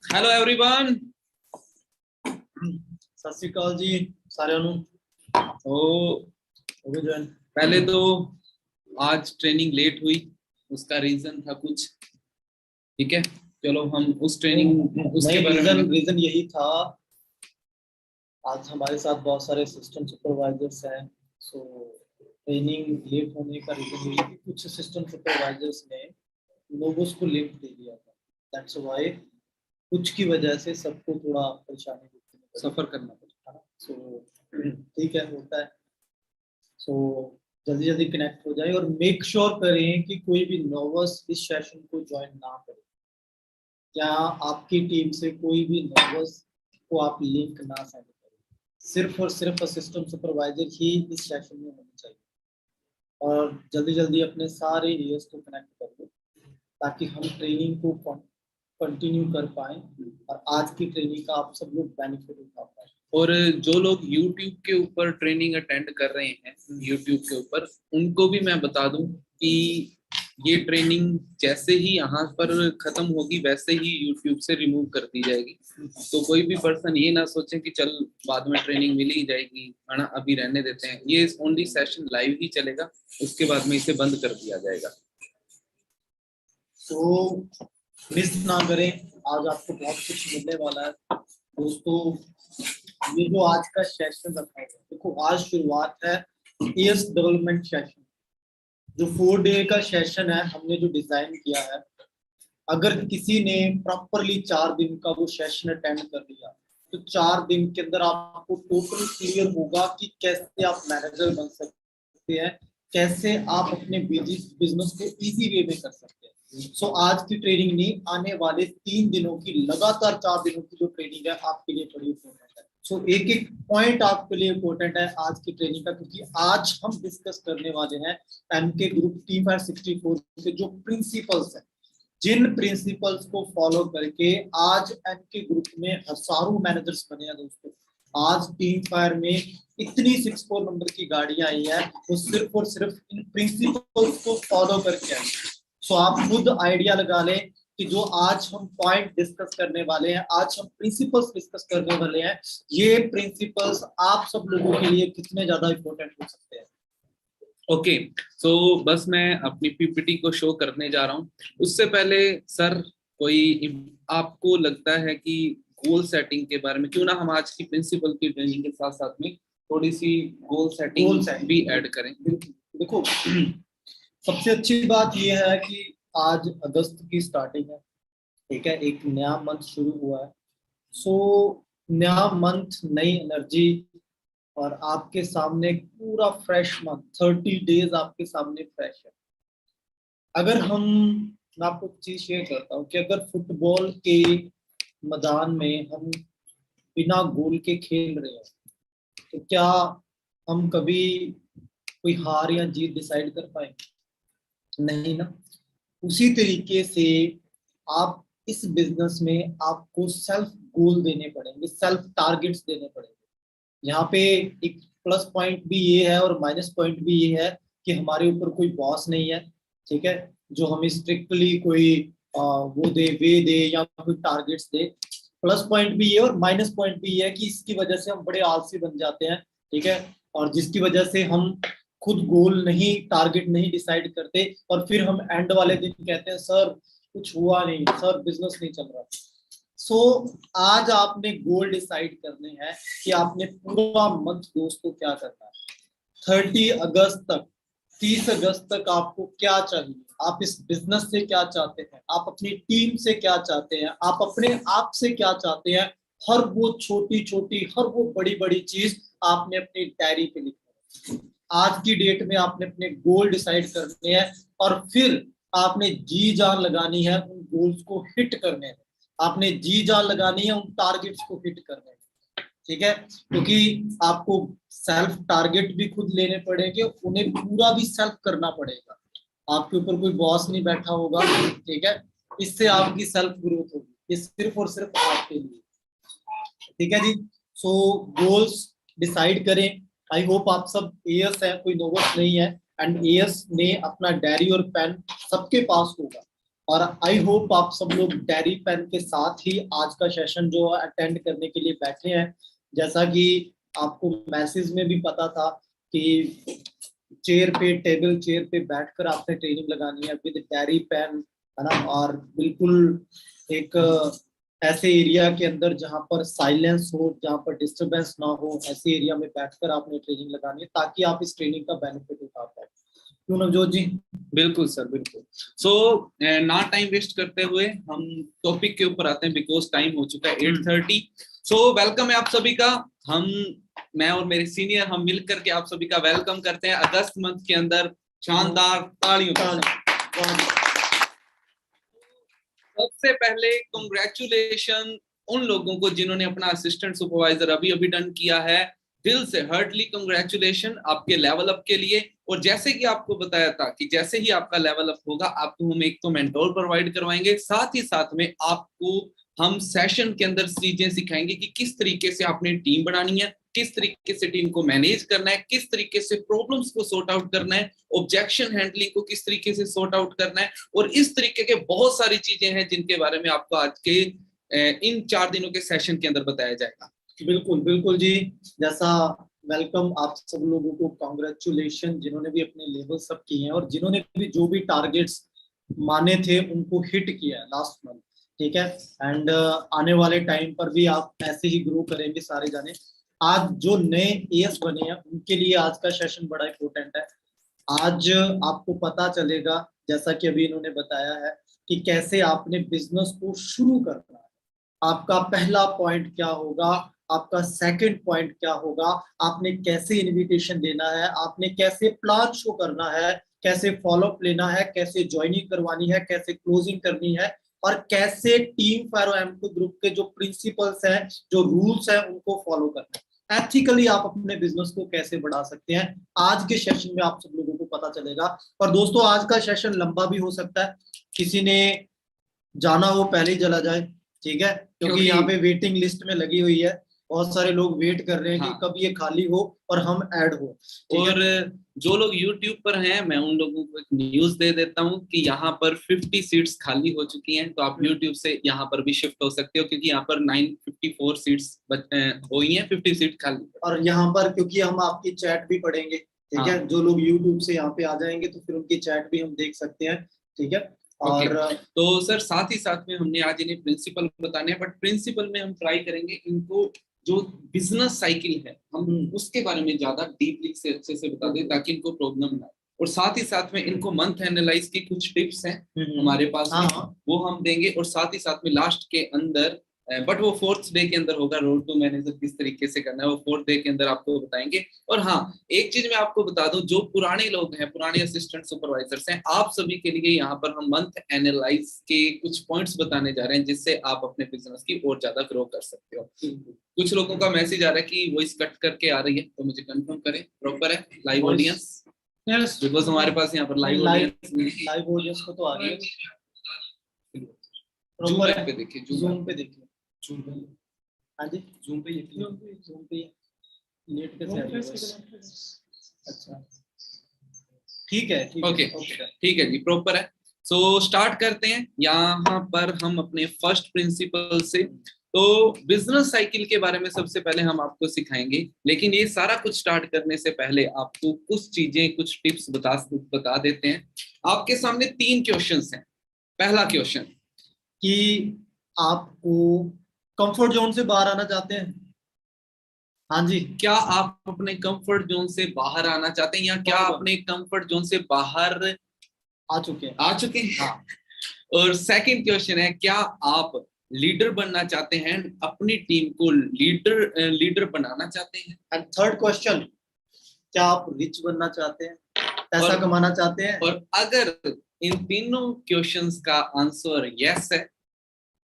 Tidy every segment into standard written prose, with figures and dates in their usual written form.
Hello everyone. सत श्री अकाल जी साਰਿਆਂ ਨੂੰ। तो पहले तो आज ट्रेनिंग लेट हुई, उसका रीजन था कुछ, ठीक है। चलो हम उस ट्रेनिंग उसके बारे में रीजन यही था, आज हमारे साथ बहुत सारे सिस्टम सुपरवाइजर्स हैं। सो ट्रेनिंग लेट होने का रीजन यही कि कुछ सिस्टम सुपरवाइजर्स ने लोगों को लिंक दे दिया था। दैट्स व्हाई कुछ की वजह से सबको थोड़ा परेशानी सफर करना पड़ा। सो ठीक है, होता है। सो जल्दी जल्दी कनेक्ट हो जाए और मेक श्योर करें कि कोई भी नर्वस इस सेशन को ज्वाइन ना करे। क्या आपकी टीम से कोई भी नर्वस को आप लिंक ना सेंड करें। सिर्फ और सिर्फ असिस्टेंट सुपरवाइजर ही इस सेशन में होनी चाहिए। और जल्दी जल्दी अपने सारे ईयर्स को कनेक्ट कर दो ताकि हम ट्रेनिंग को कंटिन्यू कर पाए और आज की ट्रेनिंग का आप सब लोग बेनिफिट उठा पाए। और जो लोग YouTube के ऊपर ट्रेनिंग अटेंड कर रहे हैं, YouTube के ऊपर, उनको भी मैं बता दूं कि ये ट्रेनिंग जैसे ही यहाँ पर खत्म होगी वैसे ही YouTube से रिमूव कर दी जाएगी। तो कोई भी पर्सन ये ना सोचे कि चल बाद में ट्रेनिंग मिल ही जाएगी, है ना, अभी रहने देते हैं। ये ओनली सेशन लाइव ही चलेगा, उसके बाद में इसे बंद कर दिया जाएगा। तो मिस ना करें, आज आपको बहुत कुछ मिलने वाला है दोस्तों। ये जो आज का सेशन रखा है, देखो आज शुरुआत है एएस डेवलपमेंट सेशन। जो 4 डे का सेशन है हमने जो डिजाइन किया है, अगर किसी ने प्रॉपरली 4 दिन का वो सेशन अटेंड कर लिया तो 4 दिन के अंदर आपको टोटल क्लियर होगा कि कैसे आप मैनेजर बन सकते हैं, कैसे आप अपने बिजनेस को इजी वे में कर सकते हैं। सो आज की ट्रेनिंग नहीं, आने वाले 3 दिनों की लगातार 4 दिनों की जो ट्रेनिंग है आपके लिए बड़ी इंपॉर्टेंट है। सो एक एक पॉइंट आपके लिए इंपॉर्टेंट है आज की ट्रेनिंग का, क्योंकि आज हम डिस्कस करने वाले हैं एमके ग्रुप T564 के जो प्रिंसिपल्स है, जिन प्रिंसिपल्स को फॉलो करके आज एमके ग्रुप में हजारों मैनेजर्स बने हैं दोस्तों। आज टीम फायर में इतनी 64 नंबर की गाड़ियां आई है, वो सिर्फ और सिर्फ इन प्रिंसिपल्स को फॉलो करके आई। सो आप खुद आइडिया लगा लें कि जो आज हम पॉइंट डिस्कस करने वाले हैं, आज हम प्रिंसिपल्स डिस्कस करने वाले हैं, ये प्रिंसिपल्स आप सब लोगों के लिए कितने ज्यादा इंपॉर्टेंट हो सकते हैं। ओके, सो बस मैं अपनी पीपीटी को शो करने जा रहा हूँ। उससे पहले सर, कोई आपको लगता है कि गोल सेटिंग के बारे में क्यों ना हम आज की प्रिंसिपल की ट्रेनिंग के साथ साथ में थोड़ी सी गोल सेटिंग भी ऐड करें। देखो सबसे अच्छी बात यह है कि आज अगस्त की स्टार्टिंग है, ठीक है, एक नया मंथ शुरू हुआ है। सो नया मंथ, नई एनर्जी, और आपके सामने पूरा फ्रेश मंथ, 30 डेज आपके सामने फ्रेश है। अगर मैं आपको चीज शेयर करता हूँ कि अगर फुटबॉल के मैदान में हम बिना गोल के खेल रहे हैं तो क्या हम कभी कोई हार या जीत डिसाइड कर पाएंगे? नहीं ना। उसी तरीके से आप इस बिजनेस में आपको सेल्फ गोल देने पड़ेंगे, सेल्फ टारगेट्स देने पड़ेंगे। यहाँ पे एक प्लस पॉइंट भी ये है और माइनस पॉइंट भी ये है कि हमारे ऊपर कोई बॉस नहीं है, ठीक है, जो हमें स्ट्रिक्टली कोई वो दे, वे दे या कोई टारगेट्स दे। प्लस पॉइंट भी ये और माइनस पॉइंट भी ये है कि इसकी वजह से हम बड़े आलसी बन जाते हैं, ठीक है, और जिसकी वजह से हम खुद गोल नहीं, टारगेट नहीं डिसाइड करते और फिर हम एंड वाले दिन कहते हैं सर कुछ हुआ नहीं, सर बिजनेस नहीं चल रहा। सो आज आपने गोल डिसाइड करने हैं कि आपने पूरा मंथ दोस्तों क्या करना है। 30 अगस्त तक, 30 अगस्त तक आपको क्या चाहिए, आप इस बिजनेस से क्या चाहते हैं, आप अपनी टीम से क्या चाहते हैं, आप अपने आप से क्या चाहते हैं, हर वो छोटी छोटी, हर वो बड़ी बड़ी चीज आपने अपनी डायरी पे लिखनी है। आज की डेट में आपने अपने गोल डिसाइड करने हैं और फिर आपने जी जान लगानी है उन गोल्स को हिट करने में, आपने जी जान लगानी है उन टारगेट्स को हिट करने में, ठीक है, क्योंकि आपको सेल्फ टारगेट भी खुद लेने पड़ेंगे, उन्हें पूरा भी सेल्फ करना पड़ेगा। आपके ऊपर कोई बॉस नहीं बैठा होगा, ठीक है, इससे आपकी सेल्फ ग्रोथ होगी, ये सिर्फ और सिर्फ आपके लिए, ठीक है जी। सो गोल्स डिसाइड करें। आई होप आप सब एएस है, कोई नोवस नहीं है, एंड एएस ने अपना डायरी और पेन सबके पास होगा और आई होप आप सब लोग डायरी पेन के साथ ही आज का सेशन जो अटेंड करने के लिए बैठे हैं। जैसा कि आपको मैसेज में भी पता था कि टेबल चेयर पे बैठकर आपने ट्रेनिंग लगानी है विद डायरी पेन, है ना। और बिल्कुल एक ऐसे एरिया के अंदर जहां पर साइलेंस हो, जहां पर डिस्टरबेंस ना हो, ऐसे एरिया में बैठकर आपने ट्रेनिंग लगानी है ताकि आप इस ट्रेनिंग का बेनिफिट उठा पाए। क्यों नवजोत जी? बिल्कुल सर, बिल्कुल। सो ना टाइम वेस्ट करते हुए हम टॉपिक के ऊपर आते हैं, बिकॉज टाइम हो चुका है 8:30। सो वेलकम है आप सभी का। मैं और मेरे सीनियर हम मिलकर के आप सभी का वेलकम करते हैं अगस्त मंथ के अंदर शानदार तालियों के साथ। सबसे पहले कांग्रेचुलेशन उन लोगों को जिन्होंने अपना असिस्टेंट सुपरवाइजर अभी अभी डन किया है। दिल से हार्टली कांग्रेचुलेशन आपके लेवल अप के लिए। और जैसे कि आपको बताया था कि जैसे ही आपका लेवल अप होगा आपको हम एक तो मेंटोर प्रोवाइड करवाएंगे, साथ ही साथ में आपको हम सेशन के अंदर चीजें सिखाएंगे कि किस तरीके से आपने टीम बनानी है, किस तरीके से टीम को मैनेज करना है, किस तरीके से प्रॉब्लम्स को सॉर्ट आउट करना है, ऑब्जेक्शन हैंडलिंग को किस तरीके से सॉर्ट आउट करना है। और इस तरीके के बहुत सारी चीजें हैं जिनके बारे में आपको आज के इन 4 दिनों के सेशन के अंदर बताया जाएगा। बिल्कुल बिल्कुल जी। जैसा वेलकम आप सब लोगों को, कांग्रेचुलेशन जिन्होंने भी अपने लेवल सब किए हैं और जिन्होंने भी जो भी टारगेट्स माने थे उनको हिट किया है लास्ट मंथ, ठीक है। एंड आने वाले टाइम पर भी आप ऐसे ही ग्रो करेंगे सारे जाने। आज जो नए एएस बने हैं उनके लिए आज का सेशन बड़ा इंपॉर्टेंट है। आज आपको पता चलेगा, जैसा कि अभी इन्होंने बताया है, कि कैसे आपने बिजनेस को शुरू करना है। आपका पहला पॉइंट क्या होगा, आपका सेकंड पॉइंट क्या होगा, आपने कैसे इनविटेशन देना है, आपने कैसे प्लान शो करना है, कैसे फॉलोअप लेना है, कैसे ज्वाइनिंग करवानी है, कैसे क्लोजिंग करनी है, और कैसे टीम फायरो एम2 ग्रुप के जो प्रिंसिपल्स हैं, जो रूल्स हैं, उनको फॉलो करना है। एथिकली आप अपने बिजनेस को कैसे बढ़ा सकते हैं, आज के सेशन में आप सब लोगों को पता चलेगा। और दोस्तों आज का सेशन लंबा भी हो सकता है, किसी ने जाना हो पहले ही चला जाए, ठीक है, क्योंकि यहाँ पे वेटिंग लिस्ट में लगी हुई है, बहुत सारे लोग वेट कर रहे हैं कि कब ये खाली हो और हम ऐड हो। और जो लोग YouTube पर हैं मैं उन लोगों को एक न्यूज दे देता हूँ कि यहाँ पर 50 सीट्स खाली हो चुकी हैं, तो आप YouTube से यहाँ पर भी शिफ्ट हो सकते हो क्योंकि यहाँ पर 954 सीट्स हुई हैं, 50 सीट खाली। और यहाँ पर क्योंकि हम आपकी चैट भी पढ़ेंगे, ठीक है, जो लोग YouTube से यहाँ पे आ जाएंगे तो फिर उनकी चैट भी हम देख सकते हैं, ठीक है। और तो सर साथ ही साथ में हमने आज इन्हें प्रिंसिपल बताने हैं, बट प्रिंसिपल में हम ट्राई करेंगे इनको जो बिजनेस साइकिल है हम उसके बारे में ज्यादा डीपली से अच्छे से बता दें ताकि इनको प्रॉब्लम ना। और साथ ही साथ में इनको मंथ एनालाइज की कुछ टिप्स हैं हमारे पास वो हम देंगे। और साथ ही साथ में लास्ट के अंदर, बट वो 4th डे के अंदर होगा, रोड टू मैनेजर किस तरीके से करना है वो 4th डे के अंदर आपको बताएंगे। और हाँ, एक चीज मैं आपको बता दूं, जो पुराने लोग हैं, पुराने असिस्टेंट सुपरवाइजर्स हैं, आप सभी के लिए यहाँ पर हम मंथ एनालाइज के कुछ पॉइंट्स बताने जा रहे हैं जिससे आप अपने बिजनेस की और ज्यादा ग्रो कर सकते हो। कुछ लोगों का मैसेज आ रहा है कि वॉइस कट करके आ रही है, तो मुझे कंफर्म करें प्रॉपर है लाइव ऑडियंस। यस, बिकॉज हमारे पास यहाँ पर लाइव ऑडियंस को तो आ गई। जूम पे देखिए, जूम पे देखिए, हाँ जी, जूम पे नेट कैसे। अच्छा ठीक है, ओके ठीक है जी, प्रॉपर है। सो स्टार्ट करते हैं यहाँ पर हम अपने फर्स्ट प्रिंसिपल से। तो बिजनेस साइकिल के बारे में सबसे पहले हम आपको सिखाएंगे, लेकिन ये सारा कुछ स्टार्ट करने से पहले आपको कुछ चीजें, कुछ टिप्स बता देते हैं। आपके सामने 3 क्वेश्चंस हैं। पहला क्वेश्चन कि आपको कंफर्ट जोन से बाहर आना चाहते हैं? हाँ जी, क्या आप अपने कंफर्ट जोन से बाहर आना चाहते हैं या क्या अपने कंफर्ट जोन से बाहर आ चुके हैं? हाँ। और सेकंड क्वेश्चन है, क्या आप लीडर बनना चाहते हैं, अपनी टीम को लीडर बनाना चाहते हैं? एंड थर्ड क्वेश्चन, क्या आप रिच बनना चाहते हैं, पैसा कमाना चाहते हैं? और अगर इन तीनों क्वेश्चंस का आंसर यस है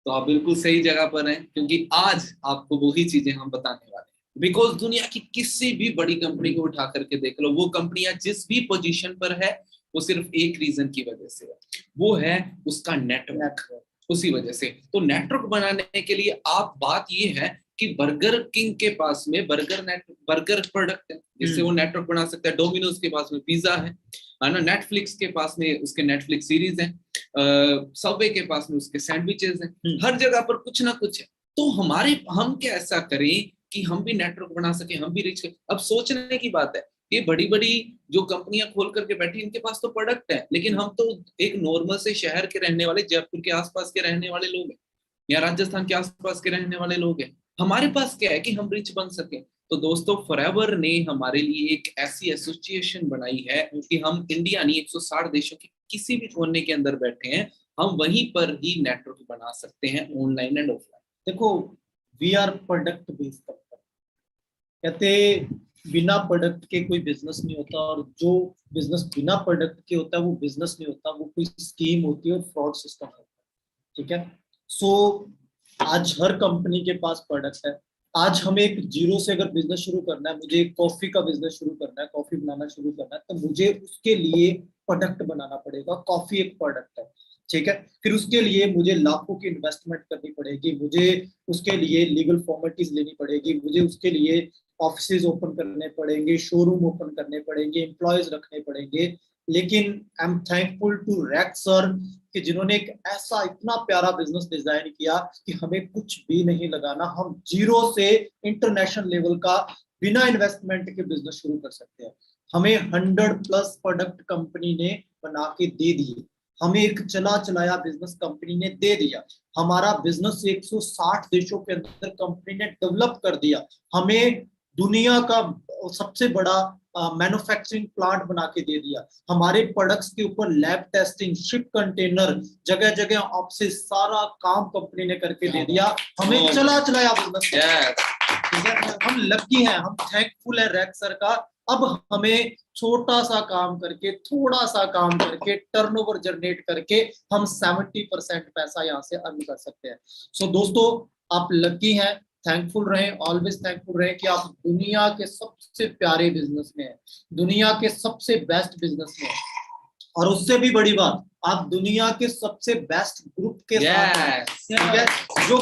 तो आप बिल्कुल सही जगह पर हैं, क्योंकि आज आपको वही चीजें हम बताने वाले हैं। बिकॉज दुनिया की किसी भी बड़ी कंपनी को उठा करके देख लो, वो कंपनियां जिस भी पोजीशन पर है वो सिर्फ एक रीजन की वजह से है, वो है उसका नेटवर्क। उसी वजह से तो नेटवर्क बनाने के लिए आप, बात ये है कि बर्गर किंग के पास में बर्गर प्रोडक्ट है जिससे वो नेटवर्क बना सकता है, डोमिनोज के पास में पिज्जा है ना, नेटफ्लिक्स के पास में उसके नेटफ्लिक्स सीरीज है, सबवे के पास में उसके सैंडविचेस हैं, हर जगह पर कुछ ना कुछ है। तो हम क्या ऐसा करें कि हम भी नेटवर्क बना सके, हम भी रिच। अब सोचने की बात है, ये बड़ी बड़ी जो कंपनियां खोल करके बैठी, इनके पास तो प्रोडक्ट है, लेकिन हम तो एक नॉर्मल से शहर के रहने वाले, जयपुर के आसपास के रहने वाले लोग हैं, या राजस्थान के आसपास के रहने वाले लोग हैं। हमारे पास क्या है कि हम रिच बन सके। तो दोस्तों, फॉरएवर ने हमारे लिए एक ऐसी एसोसिएशन बनाई है कि हम इंडिया नहीं, 160 देशों के किसी भी कोने के अंदर बैठे हैं, हम वहीं पर ही नेटवर्क बना सकते हैं, ऑनलाइन एंड ऑफलाइन। देखो, we are product based company. कहते बिना प्रोडक्ट के कोई बिजनेस नहीं होता, और जो बिजनेस बिना प्रोडक्ट के होता है वो बिजनेस नहीं होता, वो कोई स्कीम होती है और फ्रॉड सिस्टम होता है। ठीक है। सो आज हर कंपनी के पास प्रोडक्ट है। आज हमें एक जीरो से अगर बिजनेस शुरू करना है, मुझे एक कॉफी का बिजनेस शुरू करना है, कॉफी बनाना शुरू करना है, तो मुझे उसके लिए प्रोडक्ट बनाना पड़ेगा। कॉफी एक प्रोडक्ट है। ठीक है। फिर उसके लिए मुझे लाखों की इन्वेस्टमेंट करनी पड़ेगी, मुझे उसके लिए लीगल फॉर्मेलिटीज लेनी पड़ेगी, मुझे उसके लिए ऑफिसेज ओपन करने पड़ेंगे, शोरूम ओपन करने पड़ेंगे, एम्प्लॉयज रखने पड़ेंगे। लेकिन आई एम थैंकफुल टू रैक सर कि जिन्होंने एक ऐसा इतना प्यारा बिजनेस डिजाइन किया कि हमें कुछ भी नहीं लगाना, हम जीरो से इंटरनेशनल लेवल का बिना इन्वेस्टमेंट के बिजनेस शुरू कर सकते हैं। हमें 100+ प्रोडक्ट कंपनी ने बना के दे दिए, हमें एक चला चलाया बिजनेस कंपनी ने दे दिया, हमारा बिजनेस 160 देशों के अंदर कंपनी ने डेवलप कर दिया, हमें दुनिया का सबसे बड़ा मैन्युफैक्चरिंग प्लांट बना के दे दिया, हमारे प्रोडक्ट्स के ऊपर लैब टेस्टिंग, शिप कंटेनर, जगह जगह ऑफिस, सारा काम कंपनी ने करके दे दिया, हमें चला चलाया बिजनेस। ठीक है, हम लकी हैं, हम थैंकफुल है रैक सर का। अब हमें छोटा सा काम करके, थोड़ा सा काम करके, टर्नओवर जनरेट करके हम 70% पैसा यहाँ से अर्न कर सकते हैं। सो दोस्तों, आप लकी हैं, थैंकफुल रहें, ऑलवेज थैंकफुल रहें कि आप दुनिया के सबसे प्यारे बिजनेस में हैं, दुनिया के सबसे बेस्ट बिजनेस में हैं, और उससे भी बड़ी बात, आप दुनिया के सबसे बेस्ट ग्रुप के साथ हैं। ठीक है। जो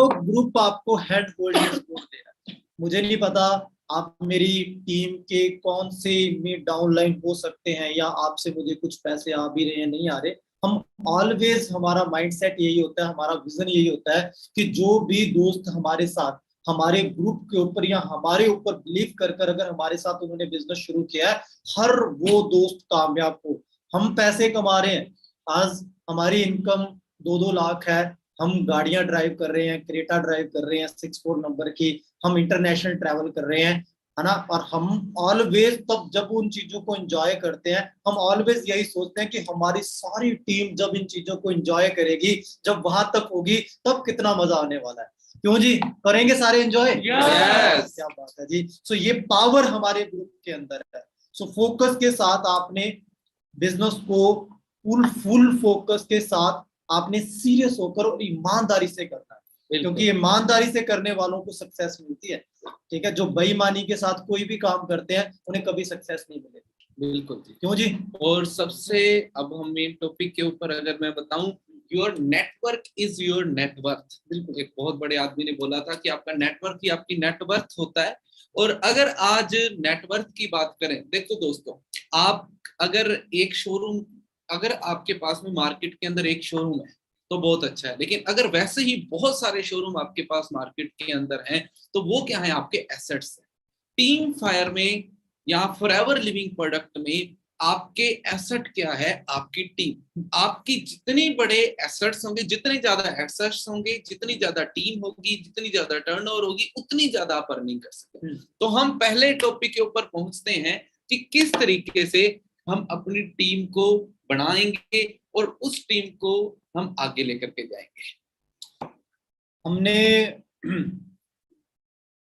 ग्रुप आपको हैंड होल्डिंग सपोर्ट दे रहा है। मुझे नहीं पता आप मेरी टीम के कौन से में डाउनलाइन हो सकते हैं, या आपसे मुझे कुछ पैसे आ भी रहे हैं, नहीं आ रहे। हम ऑलवेज, हमारा माइंडसेट यही होता है, हमारा विजन यही होता है कि जो भी दोस्त हमारे साथ, हमारे ग्रुप के ऊपर या हमारे ऊपर बिलीव कर कर अगर हमारे साथ उन्होंने बिजनेस शुरू किया है, हर वो दोस्त कामयाब हो। हम पैसे कमा रहे हैं, आज हमारी इनकम 2-2 लाख है, हम गाड़ियां ड्राइव कर रहे हैं, क्रेटा ड्राइव कर रहे हैं 64 नंबर की, हम इंटरनेशनल ट्रैवल कर रहे हैं, है ना। और हम ऑलवेज तब जब उन चीजों को एंजॉय करते हैं, हम ऑलवेज यही सोचते हैं कि हमारी सारी टीम जब इन चीजों को एंजॉय करेगी, जब वहां तक होगी, तब कितना मजा आने वाला है। क्यों जी, करेंगे सारे एंजॉय? Yes. क्या बात है जी। सो ये पावर हमारे ग्रुप के अंदर है। सो फोकस के साथ आपने बिजनेस को फुल फोकस के साथ आपने सीरियस होकर और ईमानदारी से करना है, क्योंकि ईमानदारी से करने वालों को सक्सेस मिलती है। ठीक है। जो बेईमानी के साथ कोई भी काम करते हैं, उन्हें कभी सक्सेस नहीं मिलेगी। बिल्कुल जी। क्यों जी? और सबसे, अब हम मेन टॉपिक के ऊपर अगर मैं बताऊं, your network is your net worth. बिल्कुल, एक बहुत बड़े आदमी ने बोला था कि आपका नेटवर्क ही आपकी नेटवर्थ होता है। और अगर आज नेटवर्थ की बात करें, देखो दोस्तों, आप अगर एक शोरूम, अगर आपके पास में मार्केट के अंदर एक शोरूम है तो बहुत अच्छा है, लेकिन अगर वैसे ही बहुत सारे शोरूम आपके पास मार्केट के अंदर हैं, तो वो क्या है? आपके एसेट्स हैं। टीम फायर में या फॉरएवर लिविंग प्रोडक्ट में आपके एसेट क्या है? आपकी टीम। आपकी जितने बड़े एसेट्स होंगे, जितने ज्यादा एसेट्स होंगे, जितनी ज्यादा टीम होगी, जितनी ज्यादा टर्नओवर होगी, उतनी ज्यादा आप अर्निंग कर सकते। तो हम पहले टॉपिक के ऊपर पहुंचते हैं कि किस तरीके से हम अपनी टीम को बढ़ाएंगे और उस टीम को हम आगे लेकर के जाएंगे। हमने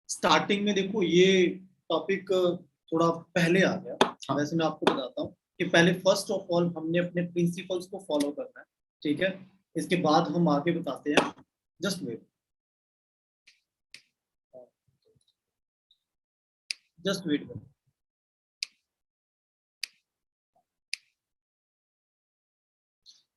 स्टार्टिंग में, देखो ये टॉपिक थोड़ा पहले आ गया। वैसे मैं आपको बताता हूँ कि पहले फर्स्ट ऑफ ऑल हमने अपने प्रिंसिपल्स को फॉलो करना है। ठीक है। इसके बाद हम आगे बताते हैं। Just wait, just wait.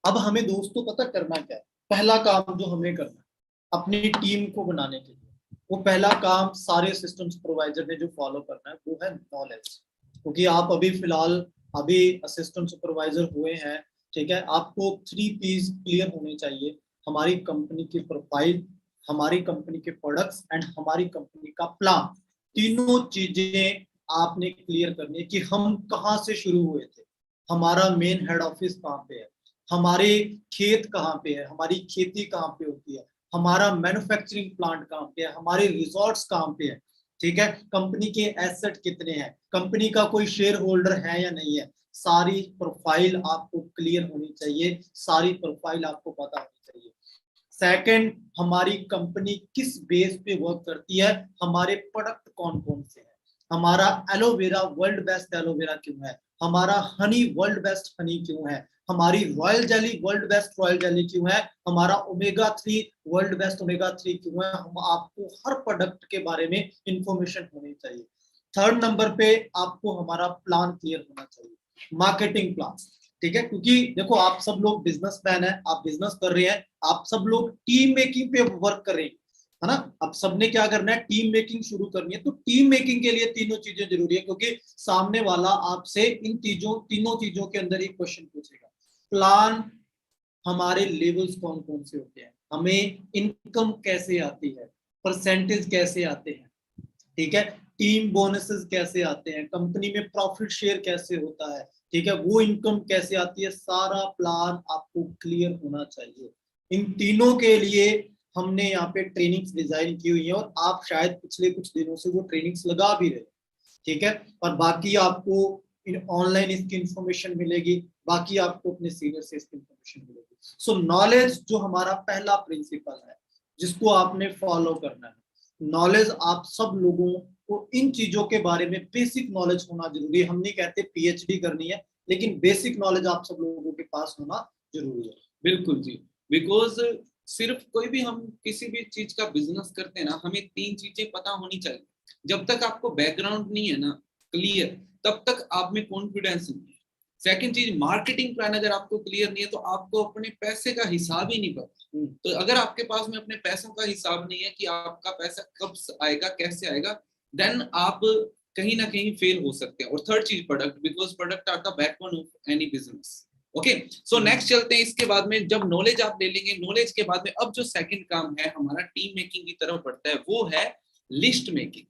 अब हमें दोस्तों पता करना क्या है? पहला काम जो हमें करना है अपनी टीम को बनाने के लिए, वो पहला काम सारे सिस्टम सुपरवाइजर ने जो फॉलो करना है वो है नॉलेज। क्योंकि आप अभी फिलहाल अभी असिस्टेंट सुपरवाइजर हुए हैं, ठीक है, आपको 3 P's क्लियर होने चाहिए, हमारी कंपनी की प्रोफाइल, हमारी कंपनी के प्रोडक्ट्स एंड हमारी कंपनी का प्लान। तीनों चीजें आपने क्लियर करनी है कि हम कहाँ से शुरू हुए थे, हमारा मेन हेड ऑफिस कहाँ पे है, हमारे खेत कहाँ पे है, हमारी खेती कहाँ पे होती है, हमारा मैन्युफैक्चरिंग प्लांट कहाँ पे है, हमारे रिजॉर्ट्स कहाँ पे है, ठीक है, कंपनी के एसेट कितने हैं, कंपनी का कोई शेयर होल्डर है या नहीं है, सारी प्रोफाइल आपको क्लियर होनी चाहिए, सारी प्रोफाइल आपको पता होनी चाहिए। सेकंड, हमारी कंपनी किस बेस पे वर्क करती है, हमारे प्रोडक्ट कौन कौन से हैं, हमारा एलोवेरा वर्ल्ड बेस्ट एलोवेरा क्यों है, हमारा हनी वर्ल्ड बेस्ट हनी क्यों है, हमारी royal jelly world best royal jelly क्यों है, हमारा ओमेगा 3 वर्ल्ड बेस्ट ओमेगा 3 क्यों है, हम आपको हर प्रोडक्ट के बारे में इंफॉर्मेशन होनी चाहिए। थर्ड नंबर पे आपको हमारा प्लान क्लियर होना चाहिए, मार्केटिंग प्लान, ठीक है, क्योंकि देखो आप सब लोग बिजनेसमैन है, आप बिजनेस कर रहे हैं, आप सब लोग टीम मेकिंग पे वर्क कर रहे हैं, है ना, अब सबने क्या करना है, टीम मेकिंग शुरू करनी है, तो टीम मेकिंग के लिए तीनों चीजें जरूरी है, क्योंकि सामने वाला आपसे इन तीनों चीजों के अंदर एक क्वेश्चन पूछेगा। प्लान, हमारे लेवल्स कौन कौन से होते हैं, हमें इनकम कैसे आती है, परसेंटेज कैसे आते हैं, ठीक है, टीम बोनसेस कैसे आते हैं, कंपनी में प्रॉफिट शेयर कैसे होता है, ठीक है, वो इनकम कैसे आती है, सारा प्लान आपको क्लियर होना चाहिए। इन तीनों के लिए हमने यहाँ पे ट्रेनिंग्स डिजाइन की हुई है, और आप शायद पिछले कुछ दिनों से वो ट्रेनिंग्स लगा भी रहे, ठीक है, और बाकी आपको ऑनलाइन इसकी इंफॉर्मेशन मिलेगी, बाकी आपको अपने सीनियर से इसकी इंफॉर्मेशन मिलेगी। सो नॉलेज जो हमारा पहला प्रिंसिपल है जिसको आपने फॉलो करना है, नॉलेज, आप सब लोगों को इन चीजों के बारे में बेसिक नॉलेज होना जरूरी है, हम नहीं कहते पीएचडी करनी है, लेकिन बेसिक नॉलेज आप सब लोगों के पास होना जरूरी है। बिल्कुल जी, बिकॉज सिर्फ कोई भी हम किसी भी चीज का बिजनेस करते हैं ना, हमें 3 चीजें पता होनी चाहिए। जब तक आपको बैकग्राउंड नहीं है ना क्लियर, तब तक आप में कॉन्फिडेंस नहीं है। सेकंड चीज, मार्केटिंग प्लान अगर आपको क्लियर नहीं है, तो आपको अपने पैसे का हिसाब ही नहीं पता। तो अगर आपके पास में अपने पैसों का हिसाब नहीं है कि आपका पैसा कब आएगा, कैसे आएगा, देन आप कहीं ना कहीं फेल हो सकते हैं। और थर्ड चीज, product, because product are the backbone of any business. Okay, so next चलते हैं। इसके बाद में जब नॉलेज आप ले लेंगे, नॉलेज के बाद में अब जो सेकंड काम है हमारा टीम मेकिंग की तरफ बढ़ता है, वो है लिस्ट मेकिंग।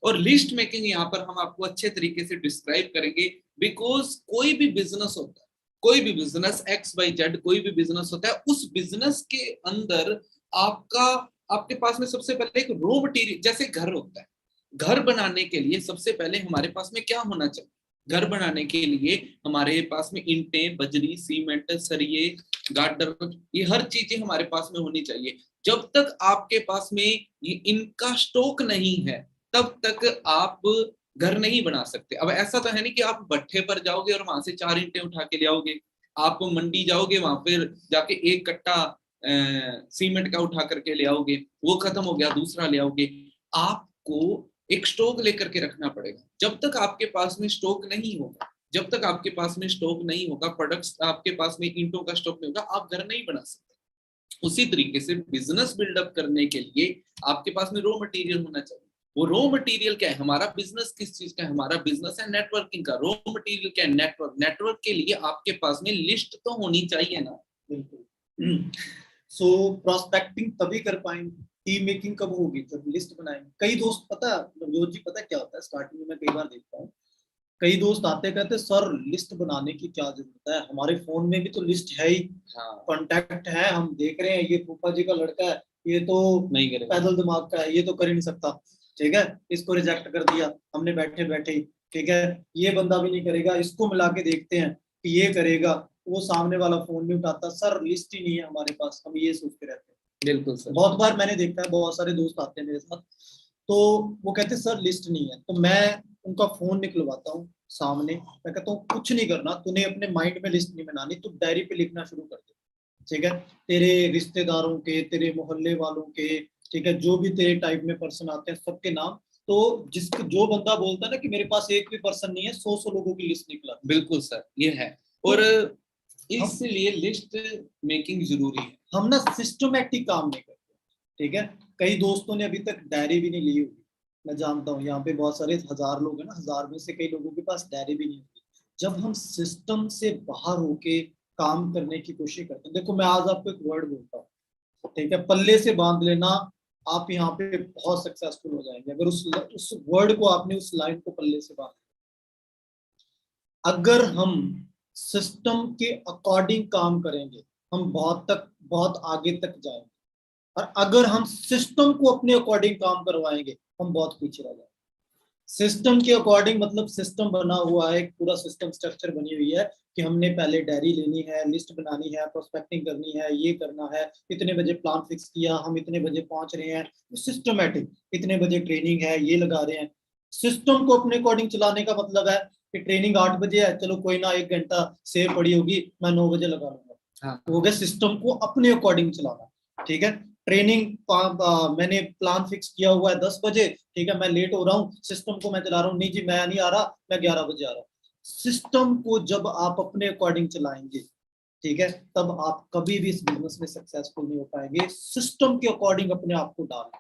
और लिस्ट मेकिंग यहाँ पर हम आपको अच्छे तरीके से डिस्क्राइब करेंगे, बिकॉज कोई भी बिजनेस होता है, कोई भी बिजनेस XYZ कोई भी बिजनेस होता है, उस बिजनेस के अंदर आपके पास में सबसे पहले एक रॉ मटेरियल, जैसे घर होता है, घर बनाने के लिए सबसे पहले हमारे पास में क्या होना चाहिए, घर बनाने के लिए हमारे पास में ईंटें, बजरी, सीमेंट, सरिये, गार्डर, ये हर चीजें हमारे पास में होनी चाहिए। जब तक आपके पास में ये इनका स्टॉक नहीं है, तब तक आप घर नहीं बना सकते। अब ऐसा तो है नहीं कि आप भट्ठे पर जाओगे और वहां से 4 ईंटें उठा के ले आओगे, आप मंडी जाओगे, वहां पर जाके एक कट्टा सीमेंट का उठा करके ले आओगे, वो खत्म हो गया, दूसरा ले आओगे। आपको एक स्टॉक लेकर के रखना पड़ेगा। जब तक आपके पास में स्टॉक नहीं होगा, जब तक आपके पास में स्टॉक नहीं होगा, प्रोडक्ट्स आपके पास में ईंटों का स्टॉक नहीं होगा, आप घर नहीं बना सकते। उसी तरीके से बिजनेस बिल्डअप करने के लिए आपके पास में रॉ मटेरियल होना चाहिए। वो रॉ मटेरियल क्या है, हमारा बिजनेस किस चीज का है, हमारा बिजनेस है नेटवर्किंग का। रॉ मटेरियल क्या है, नेटवर्क। नेटवर्क के लिए आपके पास में लिस्ट तो होनी चाहिए ना। बिल्कुल। सो प्रोस्पेक्टिंग तभी कर पाएंगे, टीम मेकिंग कब होगी, जब लिस्ट बनाएंगे। कई दोस्त, पता है नवजोत जी, पता है क्या होता है, स्टार्टिंग में मैं कई बार देखता हूँ, कई दोस्त आते कहते सर लिस्ट बनाने की क्या जरूरत है, हमारे फोन में भी तो लिस्ट है ही, कांटेक्ट है, हम देख रहे हैं, ये फूफा जी का लड़का है, ये तो नहीं करेगा, पैदल दिमाग का है, ये तो कर ही नहीं सकता, ठीक है, इसको रिजेक्ट कर दिया हमने बैठे बैठे ही, ठीक है, ये बंदा भी नहीं करेगा, इसको मिला के देखते हैं कि ये करेगा, वो सामने वाला फोन नहीं उठाता, सर लिस्ट ही नहीं है हमारे पास, हम ये सोचते रहते हैं। बिल्कुल सर, बहुत बार मैंने देखा है, बहुत सारे दोस्त आते हैं मेरे साथ, तो वो कहते सर लिस्ट नहीं है, तो मैं उनका फोन निकलवाता हूँ सामने, मैं कहता हूँ कुछ नहीं करना, तूने अपने माइंड में लिस्ट नहीं बनानी, तू डायरी पे लिखना शुरू कर दे, ठीक है, तेरे रिश्तेदारों के, तेरे मोहल्ले वालों के, ठीक है, जो भी तेरे टाइप में पर्सन आते हैं सबके नाम, तो जो बंदा बोलता है ना कि मेरे पास एक भी पर्सन नहीं है, 100 लोगों की लिस्ट निकला। बिल्कुल सर, ये है, और इसलिए लिस्ट मेकिंग जरूरी है। हम ना सिस्टमेटिक काम नहीं करते, ठीक है, कई दोस्तों ने अभी तक डायरी भी नहीं ली हुई, मैं जानता हूँ यहाँ पे बहुत सारे 1000 लोग हैं ना, 1000 में से कई लोगों के पास डायरी भी नहीं होती। जब हम सिस्टम से बाहर होके काम करने की कोशिश करते हैं। देखो मैं आज आपको एक वर्ड बोलता हूँ, ठीक है, पल्ले से बांध लेना, आप यहाँ पे बहुत सक्सेसफुल हो जाएंगे अगर उस वर्ड को आपने, उस लाइन को पल्ले से बांध। अगर हम सिस्टम के अकॉर्डिंग काम करेंगे हम बहुत आगे तक जाएंगे, और अगर हम सिस्टम को अपने अकॉर्डिंग काम करवाएंगे हम बहुत पीछे रह जाएंगे। सिस्टम के अकॉर्डिंग मतलब सिस्टम बना हुआ है, एक पूरा सिस्टम स्ट्रक्चर बनी हुई है कि हमने पहले डायरी लेनी है, लिस्ट बनानी है, प्रोस्पेक्टिंग करनी है, ये करना है, इतने बजे प्लान फिक्स किया, हम इतने बजे पहुंच रहे हैं, सिस्टमेटिक, इतने बजे ट्रेनिंग है, ये लगा रहे हैं। सिस्टम को अपने अकॉर्डिंग चलाने का मतलब है कि ट्रेनिंग 8 बजे है, चलो कोई ना, 1 घंटा सेव पड़ी होगी, मैं 9 बजे लगा लूंगा। हो गया सिस्टम को अपने अकॉर्डिंग चलाना, ठीक है। ट्रेनिंग मैंने प्लान फिक्स किया हुआ है 10 बजे, ठीक है, मैं लेट हो रहा हूँ, सिस्टम को मैं चला रहा हूँ, नहीं जी मैं नहीं आ रहा, मैं 11 बजे आ रहा हूँ। सिस्टम को जब आप अपने अकॉर्डिंग चलाएंगे, ठीक है, तब आप कभी भी इस बिजनेस में सक्सेसफुल नहीं हो पाएंगे। सिस्टम के अकॉर्डिंग अपने आप को डालें।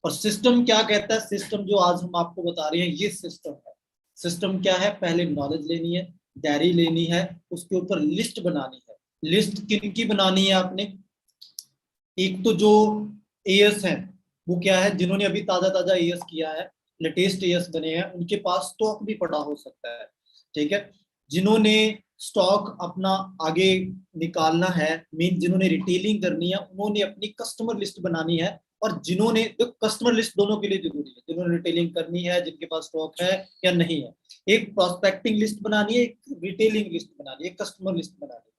और सिस्टम क्या कहता है, सिस्टम जो आज हम आपको बता रहे हैं ये सिस्टम है। सिस्टम क्या है, पहले नॉलेज लेनी है, डायरी लेनी है, उसके ऊपर लिस्ट बनानी है। लिस्ट किन की बनानी है आपने, एक तो जो एएस हैं वो क्या है, जिन्होंने अभी ताजा ताजा एएस किया है, लेटेस्ट एएस बने हैं, उनके पास स्टॉक भी पड़ा हो सकता है, ठीक है। जिन्होंने स्टॉक अपना आगे निकालना है, मीन जिन्होंने रिटेलिंग करनी है, उन्होंने अपनी कस्टमर लिस्ट बनानी है। और जिन्होंने, तो कस्टमर लिस्ट दोनों के लिए जरूरी है, जिन्होंने रिटेलिंग करनी है, जिनके पास स्टॉक है या नहीं है, एक प्रोस्पेक्टिंग लिस्ट बनानी है, एक रिटेलिंग लिस्ट बनानी है, एक कस्टमर लिस्ट बनानी है।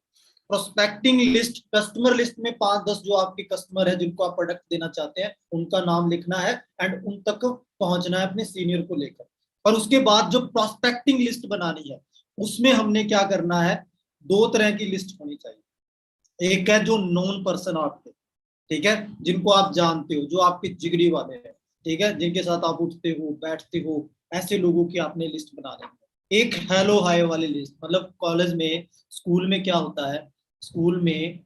प्रोस्पेक्टिंग लिस्ट, कस्टमर लिस्ट में 5-10 जो आपके कस्टमर है जिनको आप प्रोडक्ट देना चाहते हैं उनका नाम लिखना है एंड उन तक पहुंचना है अपने सीनियर को लेकर। और उसके बाद जो प्रोस्पेक्टिंग लिस्ट बनानी है उसमें हमने क्या करना है, 2 तरह की लिस्ट होनी चाहिए। एक है जो नोन पर्सन आपके, ठीक है, जिनको आप जानते हो, जो आपके जिगरी वाले हैं, ठीक है, जिनके साथ आप उठते हो बैठते हो, ऐसे लोगों की आपने लिस्ट बना देनी है। एक हेलो हाय वाली लिस्ट, मतलब कॉलेज में, स्कूल में क्या होता है, स्कूल में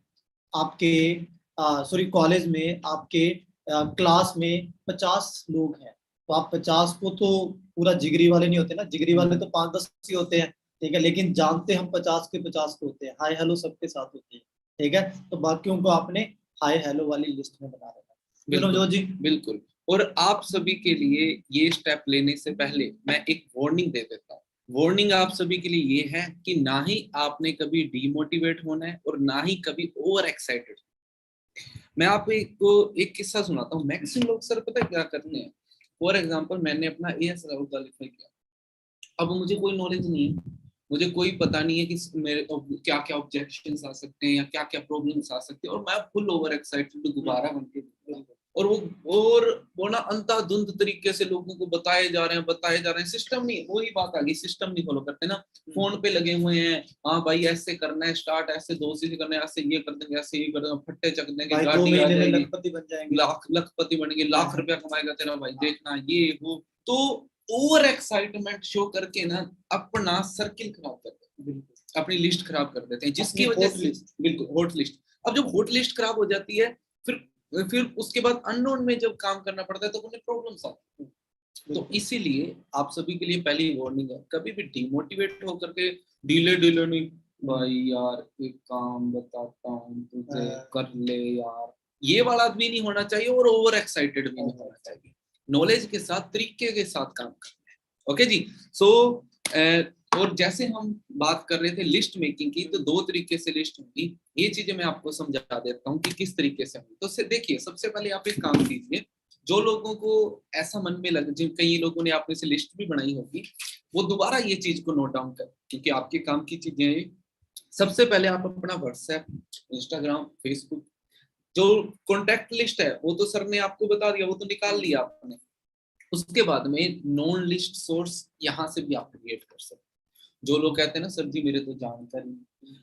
आपके सॉरी कॉलेज में आपके क्लास में 50 लोग हैं, तो आप 50 को तो पूरा जिगरी वाले नहीं होते ना, जिगरी वाले तो 5-10 ही होते हैं, ठीक है, लेकिन जानते हम 50 के 50 को होते हैं, हाय हेलो सबके साथ होते हैं, ठीक है। तो बाकियों को आपने हाय हेलो वाली लिस्ट में बना देना। जो जी बिल्कुल। और आप सभी के लिए ये स्टेप लेने से पहले मैं एक वार्निंग दे देता हूँ। वार्निंग आप सभी के लिए ये है कि ना ही आपने कभी डीमोटिवेट होना है और ना ही कभी ओवर एक्साइटेड। मैं आपको एक किस्सा सुनाता हूँ। मैक्सिमम लोग सर पता है क्या करते हैं, फॉर एग्जाम्पल मैंने अपना एएस क्वालिफाई किया, अब मुझे कोई नॉलेज नहीं है, मुझे कोई पता नहीं है कि मेरे क्या क्या ऑब्जेक्शंस आ सकते हैं या क्या क्या प्रॉब्लम्स आ सकते हैं, और मैं फुल ओवर एक्साइटेड दोबारा बन के, और वो ना अंधाधुंध तरीके से लोगों को बताए जा रहे हैं। सिस्टम नहीं, वही बात आ गई, सिस्टम नहीं फॉलो करते ना, फोन पे लगे हुए हैं, हाँ भाई ऐसे करना है स्टार्ट, ऐसे 2 चीज करना है, ऐसे ये कर देंगे, ऐसे ये कर देंगे, फट्टे चक देंगे, गाड़ी आ जाएगी, लखपति बन जाएंगे, लखपति बनेंगे, लाख रुपया कमाएगा तेरा भाई, देखना ये वो। तो ओवर एक्साइटमेंट शो करके ना अपना सर्किल खराब कर देते हैं, अपनी लिस्ट खराब कर देते हैं, जिसकी वजह से बिल्कुल हॉट लिस्ट। अब जब हॉट लिस्ट खराब हो जाती है, फिर उसके बाद अननोन में जब काम करना पड़ता है तो उन्हें प्रॉब्लम्स आती हैं। तो इसीलिए आप सभी के लिए पहली वार्निंग है, कभी भी डिमोटिवेट होकर के डिले नहीं, भाई यार एक काम बताता हूँ तुझे, कर ले यार, ये वाला भी नहीं होना चाहिए और ओवर एक्साइटेड भी नहीं होना चाहिए। नॉलेज के साथ, तरीके के साथ काम करना है। ओके जी। सो और जैसे हम बात कर रहे थे लिस्ट मेकिंग की, तो 2 तरीके से लिस्ट होगी। ये चीजें मैं आपको समझा देता हूँ कि किस तरीके से होगी। तो देखिए, सबसे पहले आप एक काम कीजिए, जो लोगों को ऐसा मन में लगे, जिन कई लोगों ने आपने से लिस्ट भी बनाई होगी, वो दोबारा ये चीज को नोट डाउन करें, क्योंकि आपके काम की चीजें। सबसे पहले आप अपना व्हाट्सएप, इंस्टाग्राम, फेसबुक, जो कॉन्टेक्ट लिस्ट है वो तो सर ने आपको बता दिया, वो तो निकाल लिया आपने। उसके बाद में नॉन लिस्ट सोर्स यहाँ से भी आप क्रिएट कर सकते हैं। जो लोग कहते हैं ना सर जी मेरे तो जानकारी,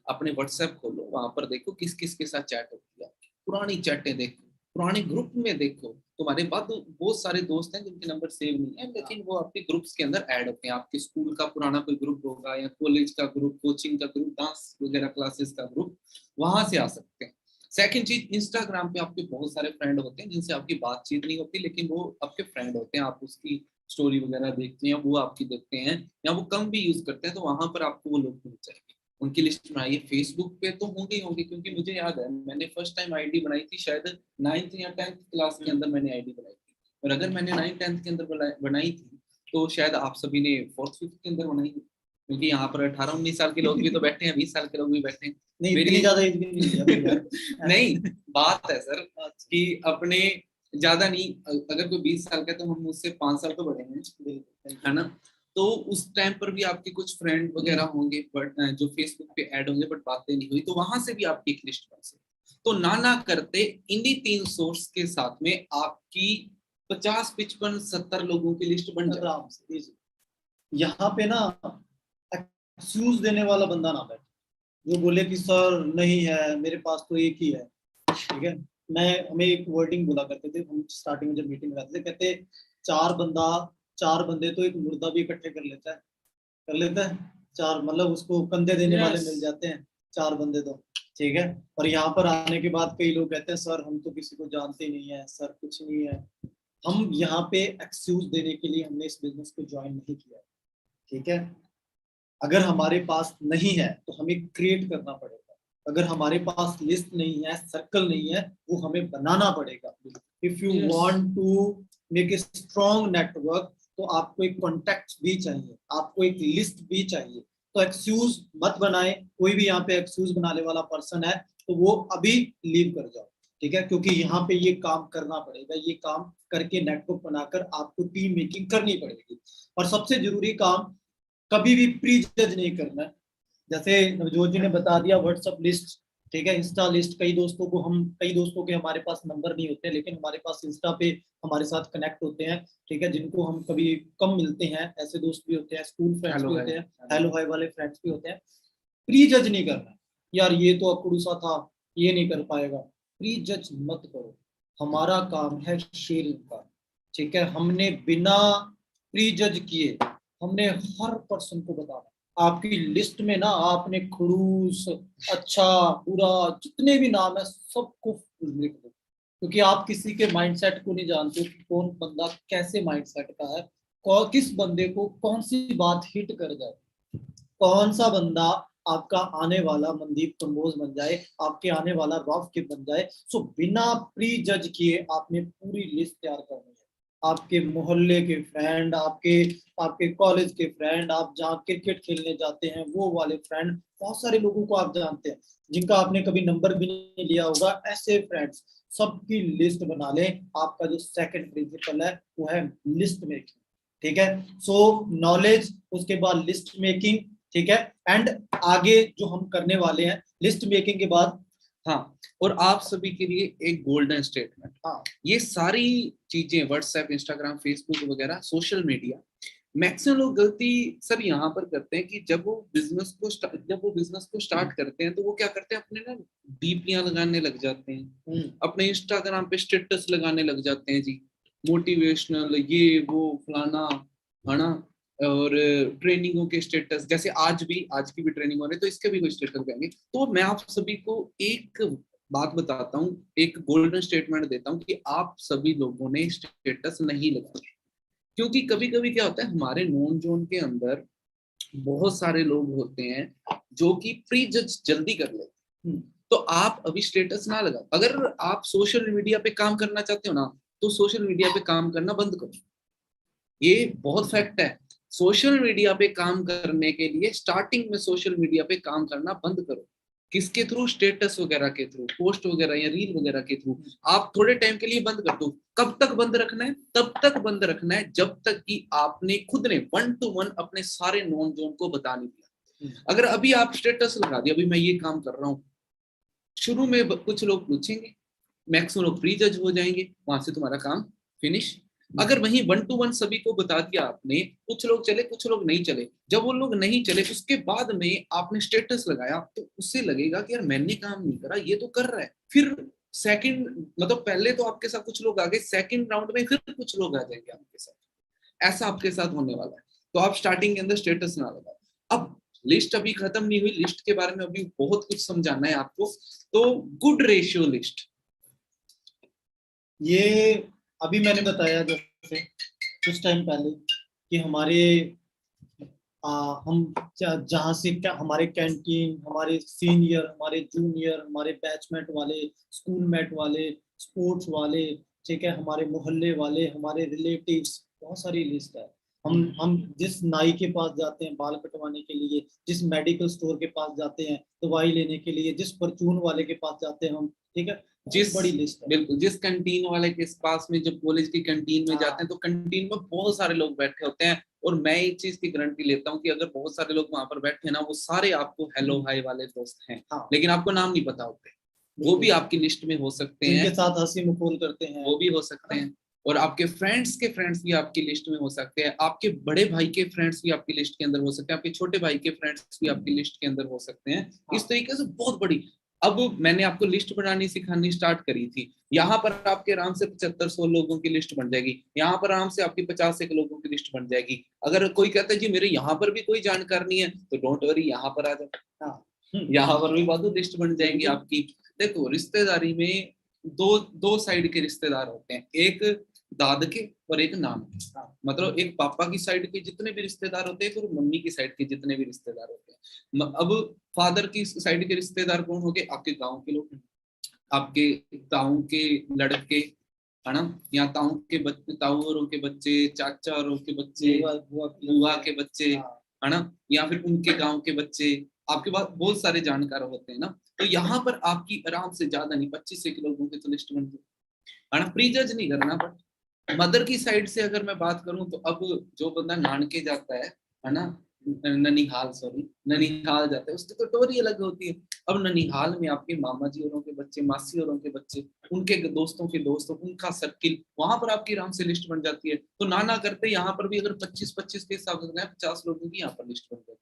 अपने व्हाट्सएप खोलो, वहां पर देखो किस किस के साथ चैट होती है, पुरानी चैटें देखो, पुराने ग्रुप में देखो, तुम्हारे बाद बहुत सारे दोस्त हैं जिनके नंबर सेव नहीं है, लेकिन वो आपके ग्रुप्स के अंदर ऐड होते हैं। आपके स्कूल का पुराना कोई ग्रुप होगा, या कॉलेज का ग्रुप, कोचिंग का ग्रुप, डांस वगैरह क्लासेस का ग्रुप, वहां से आ सकते हैं। सेकंड चीज, इंस्टाग्राम पे आपके बहुत सारे फ्रेंड होते हैं जिनसे आपकी बातचीत नहीं होती, लेकिन वो आपके फ्रेंड होते हैं, आप उसकी स्टोरी वगैरह देखते हैं, वो आपकी देखते हैं, या वो कम भी यूज करते हैं, तो वहां पर आपको वो लोग मिल जाएंगे। उनकी लिस्ट बनाई है। फेसबुक पे तो होंगे होंगे, क्योंकि मुझे याद है मैंने फर्स्ट टाइम आईडी बनाई थी शायद 9th या 10th क्लास के अंदर मैंने आईडी बनाई थी। और अगर मैंने 9th 10th के अंदर बनाई थी तो शायद आप सभी ने 4th 5th के अंदर बनाई थी, क्योंकि यहाँ पर 18-19 साल के लोग भी तो बैठे हैं, 20 साल के लोग भी बैठे हैं। नहीं, मेरी इतनी ज्यादा एज भी नहीं है अभी यार। नहीं, बात है सर कि अपने ज्यादा नहीं, अगर कोई 20 साल का है तो हम उससे 5 साल तो बड़े हैं, है ना। तो उस टाइम पर भी आपके कुछ फ्रेंड वगैरह होंगे बट जो फेसबुक पे ऐड होंगे, बट बातें नहीं हुई, तो वहां से भी आपकी एक लिस्ट बन सकती। तो ना करते इन्हीं 3 सोर्स के साथ में आपकी 50 55 70 लोगों की लिस्ट बन जाए आराम से। यहाँ पे ना एक्सक्यूज देने वाला बंदा ना बैठे जो बोले कि सर नहीं है मेरे पास तो एक ही है, ठीक है। हमें एक वर्डिंग बोला करते थे हम स्टार्टिंग में जब मीटिंग करते थे, कहते चार बंदे तो एक मुर्दा भी इकट्ठे कर लेता है। चार मतलब उसको कंधे देने वाले मिल जाते हैं, चार बंदे तो, ठीक है। और यहाँ पर आने के बाद कई लोग कहते हैं सर हम तो किसी को जानते नहीं है, सर कुछ नहीं है। हम यहाँ पे एक्सक्यूज देने के लिए हमने इस बिजनेस को ज्वाइन नहीं किया, ठीक है। अगर हमारे पास नहीं है तो हमें क्रिएट करना पड़ेगा। अगर हमारे पास लिस्ट नहीं है, सर्कल नहीं है, वो हमें बनाना पड़ेगा। If you want to make a strong network तो आपको एक कॉन्टेक्ट भी चाहिए, आपको एक लिस्ट भी चाहिए। तो एक्सक्यूज मत बनाए। कोई भी यहाँ पे एक्सक्यूज बनाने वाला पर्सन है तो वो अभी लीव कर जाओ, ठीक है। क्योंकि यहाँ पे ये काम करना पड़ेगा, ये काम करके नेटवर्क बनाकर आपको टीम मेकिंग करनी पड़ेगी। और सबसे जरूरी काम, कभी भी प्री जज नहीं करना है। जैसे नवजोत जी ने बता दिया व्हाट्सएप लिस्ट, ठीक है, इंस्टा लिस्ट। कई दोस्तों के हमारे पास नंबर नहीं होते, लेकिन हमारे पास इंस्टा पे हमारे साथ कनेक्ट होते हैं, ठीक है, जिनको हम कभी कम मिलते हैं, ऐसे दोस्त भी होते हैं, स्कूल फ्रेंड्स भी होते हैं, हेलो हाय वाले फ्रेंड्स भी होते हैं। प्री जज नहीं करना, यार ये तो अकड़ू सा था, ये नहीं कर पाएगा, प्री जज मत करो। हमारा काम है शेयरिंग का, ठीक है। हमने बिना प्री जज किए हमने हर पर्सन को बताना। आपकी लिस्ट में ना आपने खड़ूस, अच्छा, बुरा, जितने भी नाम है सबको लिख दो, क्योंकि आप किसी के माइंडसेट को नहीं जानते कि कौन बंदा कैसे माइंडसेट का है, किस बंदे को कौन सी बात हिट कर जाए, कौन सा बंदा आपका आने वाला मनदीप कंबोज बन जाए, आपके आने वाला रॉफ किट बन जाए। सो बिना प्री जज किए आपने पूरी लिस्ट तैयार करनी है। आपके मोहल्ले के फ्रेंड, आपके आपके कॉलेज के फ्रेंड, आप जहाँ क्रिकेट खेलने जाते हैं वो वाले फ्रेंड, बहुत सारे लोगों को आप जानते हैं जिनका आपने कभी नंबर भी नहीं लिया होगा, ऐसे फ्रेंड्स सबकी लिस्ट बना लें। आपका जो सेकंड प्रिंसिपल है वो है लिस्ट मेकिंग, ठीक है। सो नॉलेज, उसके बाद लिस्ट मेकिंग, ठीक है। एंड आगे जो हम करने वाले हैं लिस्ट मेकिंग के बाद, हाँ, और आप सभी के लिए एक गोल्डन स्टेटमेंट। हाँ, ये सारी चीजें व्हाट्सएप, इंस्टाग्राम, फेसबुक वगैरह सोशल मीडिया, मैक्सिमम लोग गलती सर यहाँ पर करते हैं कि जब वो बिजनेस को स्टार्ट करते हैं तो वो क्या करते हैं, अपने ना डीपियां लगाने लग जाते हैं, अपने इंस्टाग्राम पे स्टेटस लगाने लग जाते हैं जी, मोटिवेशनल ये वो फलाना, है ना। और ट्रेनिंगों के स्टेटस, जैसे आज की भी ट्रेनिंग हो रही है तो इसके भी कोई स्टेटस देंगे। तो मैं आप सभी को एक बात बताता हूँ, एक गोल्डन स्टेटमेंट देता हूँ कि आप सभी लोगों ने स्टेटस नहीं लगाया, क्योंकि कभी कभी क्या होता है हमारे नॉन जोन के अंदर बहुत सारे लोग होते हैं जो कि प्री जज जल्दी कर लेते हैं। तो आप अभी स्टेटस ना लगा। अगर आप सोशल मीडिया पे काम करना चाहते हो ना, तो सोशल मीडिया पे काम करना बंद करो। ये बहुत फैक्ट है। सोशल मीडिया पे काम करने के लिए स्टार्टिंग में सोशल मीडिया पे काम करना बंद करो। किसके थ्रू? स्टेटस वगैरह के थ्रू, पोस्ट वगैरह या रील वगैरह के थ्रू। आप थोड़े टाइम के लिए बंद कर दो। कब तक बंद रखना है? तब तक बंद रखना है जब तक कि आपने खुद ने 1-to-1 अपने सारे नॉन जोन को बता नहीं दिया। अगर अभी आप स्टेटस लगा दिया, अभी मैं ये काम कर रहा हूँ, शुरू में कुछ लोग पूछेंगे, मैक्सिमम लोग प्री जज हो जाएंगे, वहां से तुम्हारा काम फिनिश। अगर वहीं 1-to-1 सभी को बता दिया आपने, कुछ लोग चले कुछ लोग नहीं चले, जब वो लोग नहीं चले उसके बाद में आपने स्टेटस लगाया तो उससे लगेगा कि यार मैंने काम नहीं करा, ये तो कर रहा है। फिर सेकंड मतलब पहले तो आपके साथ कुछ लोग आ गए, सेकंड राउंड में फिर कुछ लोग आ जाएंगे आपके साथ। ऐसा आपके साथ होने वाला है। तो आप स्टार्टिंग के अंदर स्टेटस ना लगाओ। अब लिस्ट अभी खत्म नहीं हुई, लिस्ट के बारे में अभी बहुत कुछ समझाना है आपको। तो गुड रेशियो लिस्ट, ये अभी मैंने बताया जैसे कुछ टाइम पहले कि हमारे हम जहाँ से क्या हमारे कैंटीन, हमारे सीनियर, हमारे जूनियर, हमारे बैचमेट वाले, स्कूल मेट वाले, स्पोर्ट्स वाले, ठीक है, हमारे मोहल्ले वाले, हमारे रिलेटिव्स, बहुत सारी लिस्ट है। हम जिस नाई के पास जाते हैं बाल कटवाने के लिए, जिस मेडिकल स्टोर के पास जाते हैं दवाई लेने के लिए, जिस परचून वाले के पास जाते हैं हम, ठीक है, जिस बड़ी लिस्ट है। बिल्कुल जिस कैंटीन वाले के पास में, जब कॉलेज की कैंटीन में जाते हैं तो कैंटीन में बहुत सारे लोग बैठे होते हैं, और मैं एक चीज की गारंटी लेता हूँ कि अगर बहुत सारे लोग वहां पर बैठे हैं ना, वो सारे आपको हेलो हाय वाले दोस्त हैं, हाँ, लेकिन आपको नाम नहीं पता होते। वो भी आपकी लिस्ट में हो सकते हैं, जिनके साथ हंसी मखौल करते हैं वो भी हो सकते हैं, और आपके फ्रेंड्स के फ्रेंड्स भी आपकी लिस्ट में हो सकते हैं, आपके बड़े भाई के फ्रेंड्स भी आपकी लिस्ट के अंदर हो सकते हैं, आपके छोटे भाई के फ्रेंड्स भी आपकी लिस्ट के अंदर हो सकते हैं। इस तरीके से बहुत बड़ी, अब मैंने आपको लिस्ट बनानी सिखानी स्टार्ट करी थी, यहाँ पर आपके आराम से 75-100 लोगों की लिस्ट बन जाएगी, यहाँ पर आराम से आपकी 50 लोगों की लिस्ट बन जाएगी। अगर कोई कहता है जी मेरे यहाँ पर भी कोई जानकार नहीं है, तो डोंट वरी, यहाँ पर आ जाओ, यहाँ पर भी बात लिस्ट बन जाएंगी आपकी। देखो रिश्तेदारी में दो दो साइड के रिश्तेदार होते हैं, एक दाद के और एक नाम के। मतलब एक पापा की साइड के जितने भी रिश्तेदार होते हैं और मम्मी की साइड के जितने भी रिश्तेदार होते हैं। अब फादर की साइड के रिश्तेदार कौन हो गए? आपके गांव के लोग, आपके ताऊ के लड़के, है ना, या ताऊ के बच्चे, ताऊ औरों के बच्चे, चाचा औरों के बच्चे, बुआ के बच्चे, है ना, या फिर उनके गांव के बच्चे, आपके पास बहुत सारे जानकार होते हैं ना। तो यहाँ पर आपकी आराम से ज्यादा नहीं 25 लोगों की तो लिस्ट बन गई, है ना। प्री जज नहीं करना। बट मदर की साइड से अगर मैं बात करूं तो अब जो बंदा नानके जाता है ना, ननिहाल, सॉरी ननिहाल जाता है, उसकी तो टोरी अलग होती है। अब ननिहाल में आपके मामा जी औरों के बच्चे, मासी औरों के बच्चे, उनके दोस्तों के दोस्त, उनका सर्किल, वहां पर आपकी आराम से लिस्ट बन जाती है। तो ना करते यहाँ पर भी अगर 25-25 के हिसाब से 50 लोगों की यहाँ पर लिस्ट बन जाती है,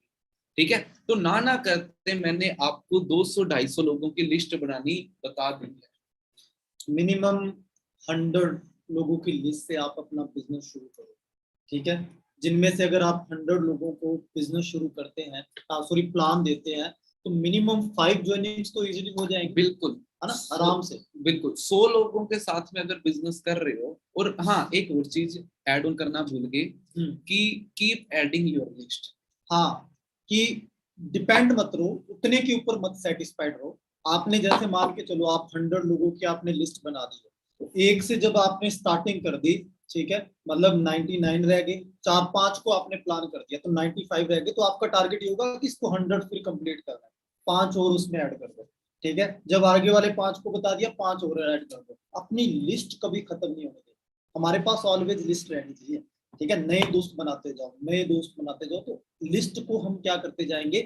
ठीक है। तो ना करते मैंने आपको 200-250 लोगों की लिस्ट बनानी बता दी है। मिनिमम 100 लोगों की लिस्ट से आप अपना बिजनेस शुरू करो, ठीक है। जिनमें से अगर आप 100 लोगों को बिजनेस शुरू करते हैं, सॉरी प्लान देते हैं, तो मिनिमम 5 ज्वाइनिंग्स तो इजीली हो जाएंगे। बिल्कुल, है ना, आराम से। बिल्कुल 100 लोगों के साथ में अगर बिजनेस कर रहे हो। और हाँ, एक और चीज ऐड ऑन करना भूल गए कि कीप एडिंग योर लिस्ट। हाँ, कि डिपेंड मत रहो, उतने के ऊपर मत सेटिस्फाइड रहो। आपने जैसे मान के चलो आप 100 लोगों की आपने लिस्ट बना दी है, तो एक से जब आपने स्टार्टिंग कर दी, ठीक है, मतलब 99 रह गए, 4-5 को आपने प्लान कर दिया तो 95 रह गए, तो आपका टारगेट ये होगा कि इसको 100 फिर कंप्लीट करना है, 5 और उसमें ऐड कर दो, ठीक है। जब आगे वाले 5 को बता दिया, 5 और ऐड कर दो। अपनी लिस्ट कभी खत्म नहीं होने देनी, हमारे पास ऑलवेज लिस्ट रहनी चाहिए, ठीक है। नए दोस्त बनाते जाओ, नए दोस्त बनाते जाओ, तो लिस्ट को हम क्या करते जाएंगे,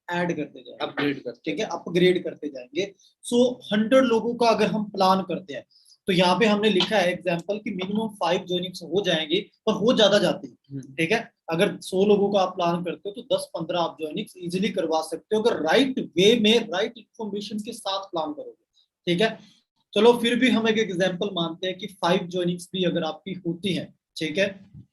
ऐड करते जाएंगे, अपग्रेड करते, ठीक है, अपग्रेड करते जाएंगे। सो 100 लोगों का अगर हम प्लान करते हैं, तो यहाँ पे हमने लिखा है एग्जांपल कि मिनिमम 5 ज्वाइनिंग्स हो जाएंगे, पर हो ज्यादा जाती है, ठीक है। अगर 100 लोगों का आप प्लान करते हो तो 10-15 आप ज्वाइनिंग्स इजीली करवा सकते हो, अगर राइट वे में राइट इंफॉर्मेशन के साथ प्लान करोगे, ठीक है। चलो फिर भी हम एक एग्जांपल मानते हैं कि 5 ज्वाइनिंग्स भी अगर आपकी होती है, ठीक है,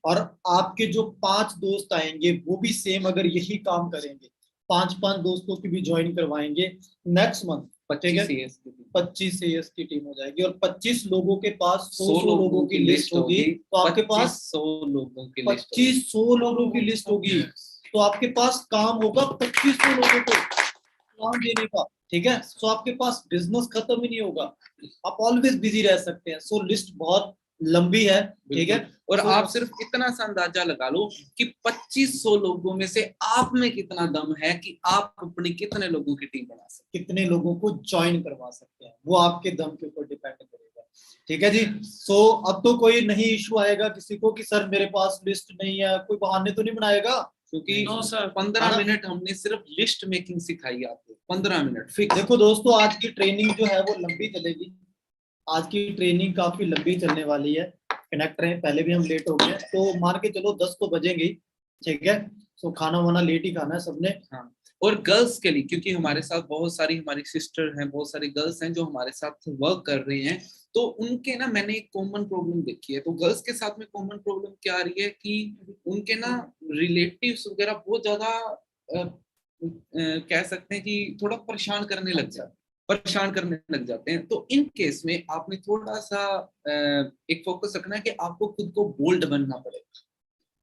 और आपके जो 5 दोस्त आएंगे वो भी सेम अगर यही काम करेंगे, 5-5 दोस्तों की भी ज्वाइन करवाएंगे, नेक्स्ट मंथ 25 एएस की टीम हो जाएगी, और 25 लोगों के पास 100 लोगों की लिस्ट होगी, तो आपके पास 100 लोगों की लिस्ट, 2500 लोगों की लिस्ट होगी, तो आपके पास काम होगा 2500 लोगों को काम देने का, ठीक है। सो आपके पास बिजनेस खत्म ही नहीं होगा, आप ऑलवेज बिजी रह सकते हैं। सो लिस्ट बहुत लंबी है, ठीक है। और आप सिर्फ इतना सा अंदाजा लगा लो कि 2500 लोगों में से आप में कितना दम है कि आप अपनी कितने लोगों की टीम बना सकते, कितने लोगों को ज्वाइन करवा सकते हैं, वो आपके दम के ऊपर डिपेंड करेगा, ठीक है जी। सो अब तो कोई नहीं इशू आएगा किसी को कि सर मेरे पास लिस्ट नहीं है, कोई बहाने तो नहीं बनाएगा, क्योंकि 15 मिनट हमने सिर्फ लिस्ट मेकिंग सिखाई आपको, 15 मिनट फिक्स। देखो दोस्तों, आज की ट्रेनिंग जो है वो लंबी चलेगी, आज की ट्रेनिंग काफी लंबी चलने वाली है, कनेक्ट रहे, पहले भी हम लेट हो गए, तो मान के चलो 10 तो बजेंगे ही, ठीक है। सो खाना वाना लेट ही खाना है सबने। हाँ, और गर्ल्स के लिए, क्योंकि हमारे साथ बहुत सारी हमारी सिस्टर हैं, बहुत सारी गर्ल्स हैं जो हमारे साथ वर्क कर रही हैं, तो उनके ना मैंने एक कॉमन प्रॉब्लम देखी है। तो गर्ल्स के साथ में कॉमन प्रॉब्लम क्या आ रही है कि उनके ना रिलेटिव्स वगैरह बहुत ज्यादा कह सकते हैं कि थोड़ा परेशान करने लग जाते हैं। तो इन केस में आपने थोड़ा सा एक फोकस रखना है कि आपको खुद को बोल्ड बनना पड़ेगा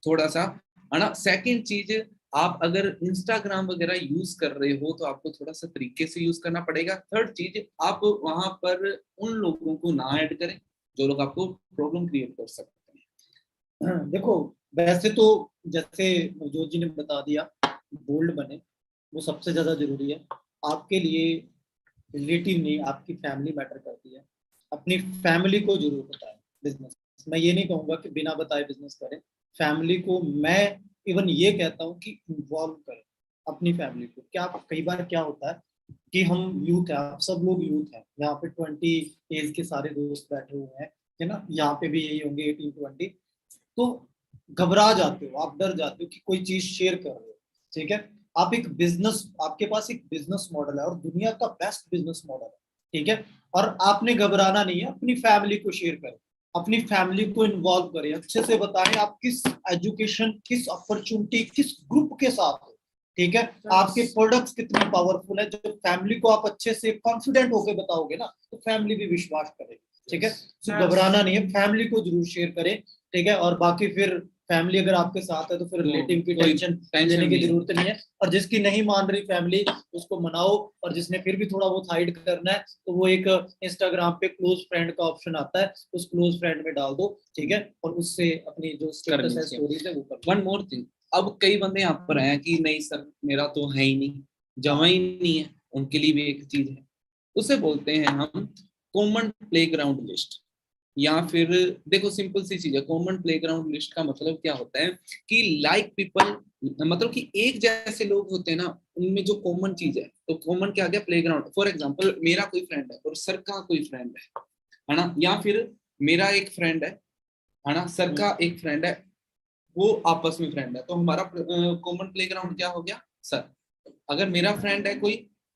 थोड़ा सा, है ना। सेकंड चीज, आप अगर इंस्टाग्राम वगैरह यूज कर रहे हो तो आपको थोड़ा सा तरीके से यूज करना पड़ेगा। थर्ड चीज, आप वहां पर उन लोगों को ना ऐड करें जो लोग आपको प्रॉब्लम क्रिएट कर सकते हैं। देखो, वैसे तो जैसे नवजोत जी ने बता दिया, बोल्ड बने, वो सबसे ज्यादा जरूरी है आपके लिए। रिलेटिव नहीं, आपकी फैमिली मैटर करती है। अपनी फैमिली को जरूर बताएं बिजनेस। मैं ये नहीं कहूंगा कि बिना बताए बिजनेस करें। फैमिली को मैं इवन ये कहता हूँ कि इन्वॉल्व करें अपनी फैमिली को। क्या कई बार क्या होता है कि हम यूथ है, आप सब लोग यूथ हैं, यहाँ पे 20 एज के सारे दोस्त बैठे हुए हैं, है ना, यहाँ पे भी यही होंगे 18-20। तो घबरा जाते हो, आप डर जाते हो कि कोई चीज शेयर कर रहे हो, ठीक है। आप एक बिजनेस, आपके पास एक बिजनेस मॉडल है और दुनिया का बेस्ट बिजनेस मॉडल है, ठीक है। और आपने घबराना नहीं है, अपनी फैमिली को शेयर करें, अपनी फैमिली को इन्वॉल्व करें, अच्छे से बताएं आप किस एजुकेशन, किस अपॉर्चुनिटी, किस ग्रुप के साथ हो, ठीक है। आपके प्रोडक्ट्स कितने पावरफुल है, जब फैमिली को आप अच्छे से कॉन्फिडेंट होकर बताओगे ना, तो फैमिली भी विश्वास करेगी, ठीक है। तो घबराना नहीं है, फैमिली को जरूर शेयर करें, ठीक है। और बाकी फिर फैमिली अगर आपके साथ है तो फिर रिलेटिव की टेंशन लेने की जरूरत नहीं है। और जिसकी नहीं मान रही फैमिली, उसको मनाओ। और जिसने फिर भी थोड़ा बहुत हाइड करना है, तो वो एक इंस्टाग्राम पे क्लोज फ्रेंड का ऑप्शन आता है, उस क्लोज फ्रेंड में डाल दो, ठीक है। और उससे अपनी जो स्टेटस है, स्टोरीज है, वो कर। वन मोर थिंग, अब कई बंदे यहाँ पर आए कि नहीं सर मेरा तो है ही नहीं, जमा ही नहीं है, उनके लिए भी एक चीज है, उसे बोलते हैं हम कॉमन प्लेग्राउंड लिस्ट। या फिर देखो सिंपल सी चीज है, कॉमन प्लेग्राउंड लिस्ट का मतलब क्या होता है कि लाइक पीपल, मतलब कि एक जैसे लोग होते हैं ना, उनमें जो कॉमन चीज है, तो कॉमन क्या आ गया, प्लेग्राउंड। फॉर एग्जांपल मेरा कोई फ्रेंड है और सर का कोई फ्रेंड है ना, या फिर मेरा एक फ्रेंड है ना, सर का एक फ्रेंड है, वो आपस में फ्रेंड है, तो हमारा कॉमन प्लेग्राउंड क्या हो गया, सर। अगर मेरा फ्रेंड है कोई,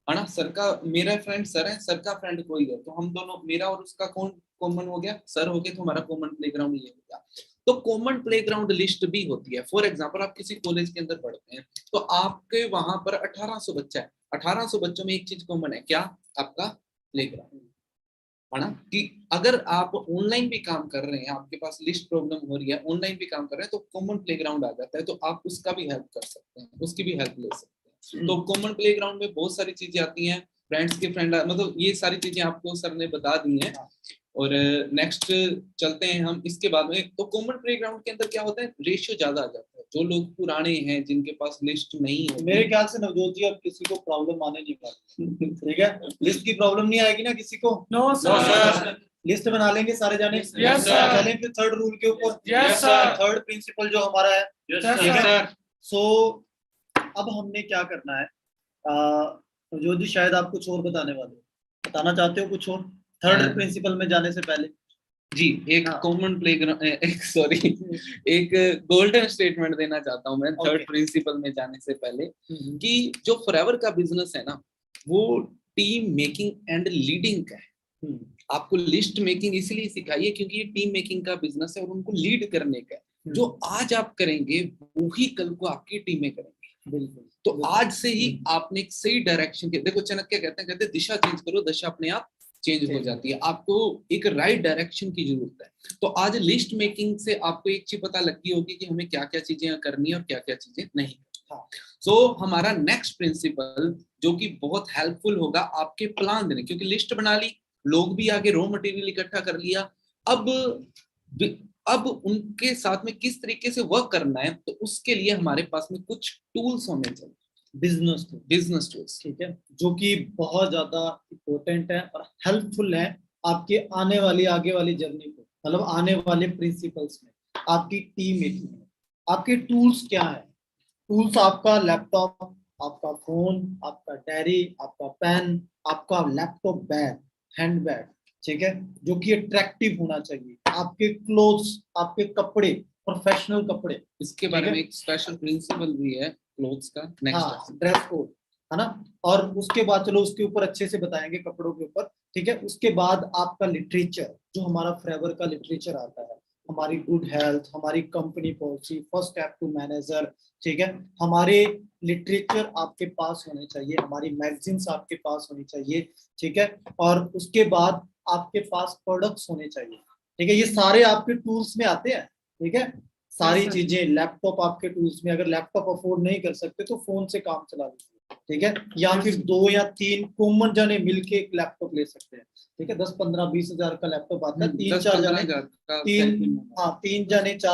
है ना, सर का, मेरा फ्रेंड सर है, सर का फ्रेंड कोई है, तो हम दोनों, मेरा और उसका कौन कॉमन हो गया, सर हो गया, तो हमारा कॉमन प्लेग्राउंड ये हो गया। तो कॉमन प्लेग्राउंड लिस्ट भी होती है। फॉर एग्जांपल आप किसी कॉलेज के अंदर पढ़ते हैं, तो आपके वहां पर 1800 बच्चा है, 1800 बच्चों में एक चीज कॉमन है, क्या, आपका प्लेग्राउंड, है ना। कि अगर आप ऑनलाइन भी काम कर रहे हैं, आपके पास लिस्ट प्रॉब्लम हो रही है, ऑनलाइन भी काम कर रहे हैं, तो कॉमन प्लेग्राउंड आ जाता है, तो आप उसका भी हेल्प कर सकते हैं, उसकी भी हेल्प ले सकते हैं। तो कॉमन प्लेग्राउंड में बहुत सारी चीजें आती हैं, फ्रेंड्स के फ्रेंड, मतलब ये सारी चीजें आपको सर ने बता दी हैं। और नेक्स्ट चलते हैं हम इसके बाद में। तो कॉमन प्लेग्राउंड के अंदर क्या होता है, रेशियो ज्यादा आ जाता है, जो लोग पुराने हैं, जिनके पास लिस्ट नहीं है। मेरे ख्याल से नवजोत जी अब किसी को प्रॉब्लम आने नहीं वाली, ठीक है। लिस्ट की प्रॉब्लम नहीं आएगी ना किसी को? No sir. लिस्ट बना लेंगे सारे जाने। Yes sir. चलें फिर थर्ड रूल के ऊपर। Yes sir. थर्ड प्रिंसिपल जो हमारा है, ठीक है सर। सो अब हमने क्या करना है, नवजोत जी शायद आप कुछ और बताने वाले हो, बताना चाहते हो कुछ और थर्ड प्रिंसिपल में जाने से पहले? जी, एक कॉमन प्लेग्राउंड, एक सॉरी, एक गोल्डन स्टेटमेंट देना चाहता हूं मैं थर्ड प्रिंसिपल में जाने से पहले, कि जो फॉरएवर का बिजनेस है ना, वो टीम मेकिंग एंड लीडिंग का है। आपको लिस्ट मेकिंग इसलिए सिखाई है क्योंकि ये टीम मेकिंग का बिजनेस है और उनको लीड करने का है। जो आज आप करेंगे वही कल को आपकी टीमें करेंगे। बिल्कुल। तो आज से ही आपने एक सही डायरेक्शन के, देखो चाणक्य कहते हैं दिशा चेंज करो, दशा अपने आप चेंज हो जाती है। आपको एक राइट डायरेक्शन की जरूरत है। तो आज लिस्ट मेकिंग से आपको एक चीज पता लगती होगी कि हमें क्या क्या चीजें करनी है और क्या क्या चीजें नहीं। सो हमारा नेक्स्ट प्रिंसिपल जो कि बहुत हेल्पफुल होगा आपके प्लान देने, क्योंकि लिस्ट बना ली, लोग भी आगे रॉ मटेरियल इकट्ठा कर लिया, अब उनके साथ में किस तरीके से वर्क करना है, तो उसके लिए हमारे पास में कुछ टूल्स होने चाहिए, बिजनेस टूल्स, ठीक है, जो कि बहुत ज्यादा इम्पोर्टेंट है और हेल्पफुल है आपके आने वाली, आगे वाली जर्नी को, मतलब आने वाले प्रिंसिपल्स में, आपकी टीम मेकिंग में। आपके टूल्स क्या है? टूल्स आपका लैपटॉप, आपका फोन, आपका डायरी, आपका पेन, आपका लैपटॉप बैग, हैंड बैग, ठीक है, जो कि अट्रैक्टिव होना चाहिए। आपके क्लोथ्स, आपके कपड़े, प्रोफेशनल कपड़े, इसके बारे में एक स्पेशल प्रिंसिपल भी है क्लोथ्स का, नेक्स्ट ड्रेस कोड, है ना। और उसके बाद चलो उसके ऊपर अच्छे से बताएंगे कपड़ों के ऊपर, ठीक है। उसके बाद आपका लिटरेचर, जो हमारा फॉरएवर का लिटरेचर आता है, हमारी गुड हेल्थ, हमारी company policy, first step to manager, ठीक है, हमारे लिटरेचर आपके पास होने चाहिए, हमारी मैगजीन्स आपके पास होनी चाहिए, ठीक है। और उसके बाद आपके पास प्रोडक्ट्स होने चाहिए, ठीक है। ये सारे आपके टूल्स में आते हैं, ठीक है। सारी सर। चीजें लैपटॉप आपके टूल्स में, अगर लैपटॉप अफोर्ड नहीं कर सकते तो फोन से काम चला लीजिए, ठीक है। या फिर 2 या 3 कॉमन जने मिलके एक लैपटॉप ले सकते हैं, ठीक है। 10-15-20 हजार का लैपटॉप आता है, 3-4 जने, 3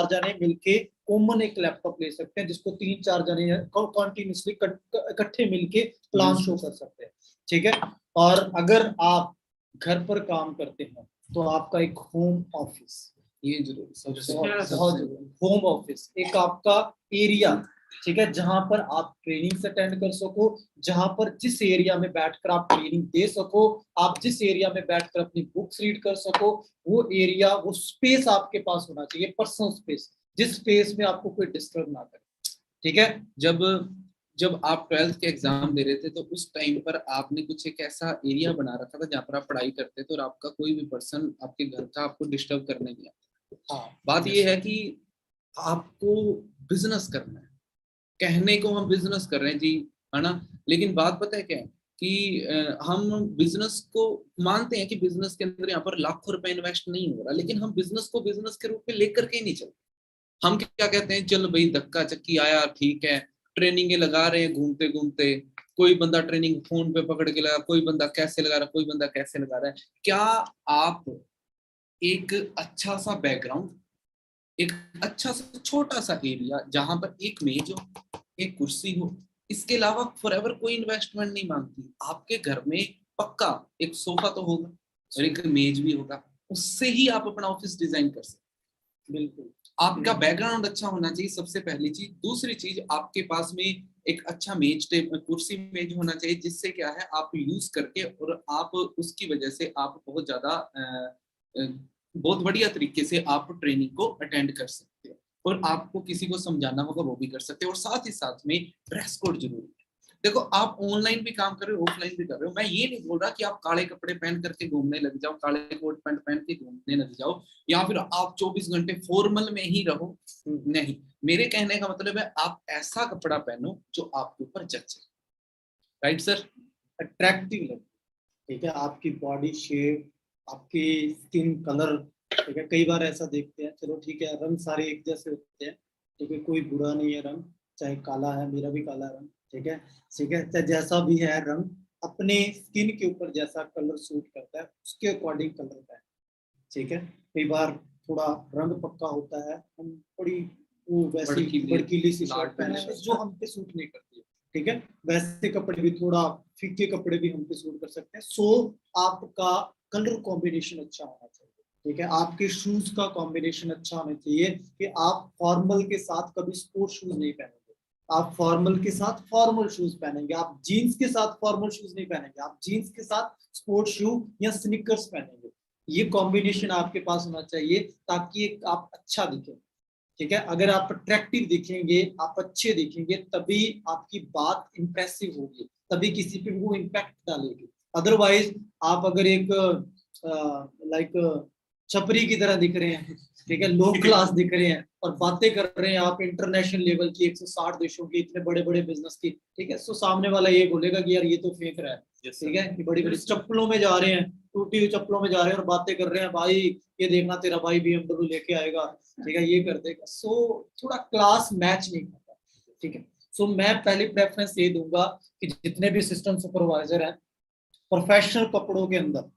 जने मिलके कॉमन एक लैपटॉप ले सकते हैं, जिसको 3-4 जने कॉन्टिन्यूसली इकट्ठे मिलके प्लान शो कर सकते हैं, ठीक है। और अगर आप घर पर काम करते हैं तो आपका एक होम ऑफिस, ये जरूर सबसे बहुत जरूरी, होम ऑफिस एक आपका एरिया, ठीक है, जहां पर आप ट्रेनिंग अटेंड कर सको, जहां पर जिस एरिया में बैठकर आप ट्रेनिंग दे सको, आप जिस एरिया में बैठकर अपनी बुक्स रीड कर सको, वो एरिया, वो स्पेस आपके पास होना चाहिए, पर्सनल स्पेस, जिस स्पेस में आपको कोई डिस्टर्ब ना करे, ठीक है। जब आप 12th के एग्जाम दे रहे थे तो उस टाइम पर आपने कुछ एक ऐसा एरिया बना रखा था जहाँ पर आप पढ़ाई करते थे और आपका कोई भी पर्सन आपके घर का आपको डिस्टर्ब करने नहीं आता। हाँ, बात ये है कि आपको बिजनेस करना है, कहने को हम बिजनेस कर रहे हैं जी, है ना, लेकिन बात पता है क्या है कि हम बिजनेस को मानते हैं कि बिजनेस के अंदर यहाँ पर लाखों रुपए इन्वेस्ट नहीं हो रहा, लेकिन हम बिजनेस को बिजनेस के रूप में लेकर के ही नहीं चलते। हम क्या कहते हैं, चल भाई धक्का चक्की आया, ठीक है, ट्रेनिंग लगा रहे हैं घूमते घूमते, कोई बंदा ट्रेनिंग फोन पे पकड़ के लगा, कोई बंदा कैसे लगा रहा, कोई बंदा कैसे लगा रहा है। क्या आप एक अच्छा सा बैकग्राउंड, एक अच्छा सा छोटा सा एरिया जहां पर एक मेज हो, एक कुर्सी हो, इसके अलावा फॉरएवर कोई इन्वेस्टमेंट नहीं मांगती। आपके घर में पक्का एक सोफा तो होगा और एक मेज भी होगा, उससे ही आप अपना ऑफिस डिजाइन कर सकते। बिल्कुल, आपका बैकग्राउंड अच्छा होना चाहिए, सबसे पहली चीज। दूसरी चीज, आपके पास में एक अच्छा मेज टेबल, कुर्सी मेज होना चाहिए, जिससे क्या है आप यूज करके और आप उसकी वजह से आप बहुत ज्यादा बहुत बढ़िया तरीके से आप ट्रेनिंग को अटेंड कर सकते हो और आपको किसी को समझाना होगा वो भी कर सकते हो। और साथ ही साथ में ड्रेस कोड जरूरी है। देखो, आप ऑनलाइन भी काम कर रहे हो, ऑफलाइन भी कर रहे हो, मैं ये नहीं बोल रहा कि आप काले कपड़े पहन करके घूमने लग जाओ, काले कोट पैंट पहन के घूमने लग जाओ, या फिर आप 24 घंटे फॉर्मल में ही रहो। नहीं, मेरे कहने का मतलब है आप ऐसा कपड़ा पहनो जो आपके ऊपर जचे। Right sir? अट्रैक्टिव लगे, ठीक है, आपकी बॉडी शेप, आपकी स्किन कलर, ठीक है। कई बार ऐसा देखते हैं, चलो ठीक है, रंग सारे एक जैसे होते हैं, ठीक है, कोई बुरा नहीं है रंग, चाहे काला है, मेरा भी काला रंग, ठीक है, ठीक है, चाहे जैसा भी है रंग, अपने स्किन के ऊपर जैसा कलर सूट करता है उसके अकॉर्डिंग कलर का है, ठीक है। कई बार थोड़ा रंग पक्का होता है, हम थोड़ी वो वैसी भड़कीली सी शर्ट पहने हैं जो हम पे सूट नहीं करती है, ठीक है। वैसे कपड़े भी, थोड़ा फीके कपड़े भी हम पे सूट कर सकते हैं। सो आपका कलर कॉम्बिनेशन अच्छा होना चाहिए, ठीक है। आपके शूज का कॉम्बिनेशन अच्छा होना चाहिए कि आप फॉर्मल के साथ कभी स्पोर्ट्स शूज नहीं पहनेंगे, आप फॉर्मल के साथ फॉर्मल शूज पहनेंगे, आप जीन्स के साथ फॉर्मल शूज नहीं पहनेंगे, आप जीन्स के साथ स्पोर्ट्स शू या स्निकर्स पहनेंगे। ये कॉम्बिनेशन आपके पास होना चाहिए ताकि आप अच्छा दिखें, ठीक है। अगर आप अट्रैक्टिव दिखेंगे, आप अच्छे दिखेंगे, तभी आपकी बात इंप्रेसिव होगी, तभी किसी पे वो इम्पैक्ट डालेगी। अदरवाइज आप अगर एक लाइक छपरी की तरह दिख रहे हैं, ठीक है, लो क्लास दिख रहे हैं और बातें कर रहे हैं आप इंटरनेशनल लेवल की, 160 देशों की, इतने बड़े बड़े बिजनेस की, ठीक है, तो सामने वाला ये बोलेगा कि यार ये तो फेंक रहा है, ठीक है, कि बड़ी बड़ी चप्पलों में जा रहे हैं, टूटी हुई चप्पलों में जा रहे हैं और बातें कर रहे हैं, भाई ये देखना तेरा भाई BMW लेके आएगा, ठीक है, ये कर देगा। सो थोड़ा क्लास मैच नहीं करता, ठीक है। सो मैं पहली प्रेफरेंस ये दूंगा कि जितने भी सिस्टम सुपरवाइजर हैं, प्रोफेशनल कपड़ों के अंदर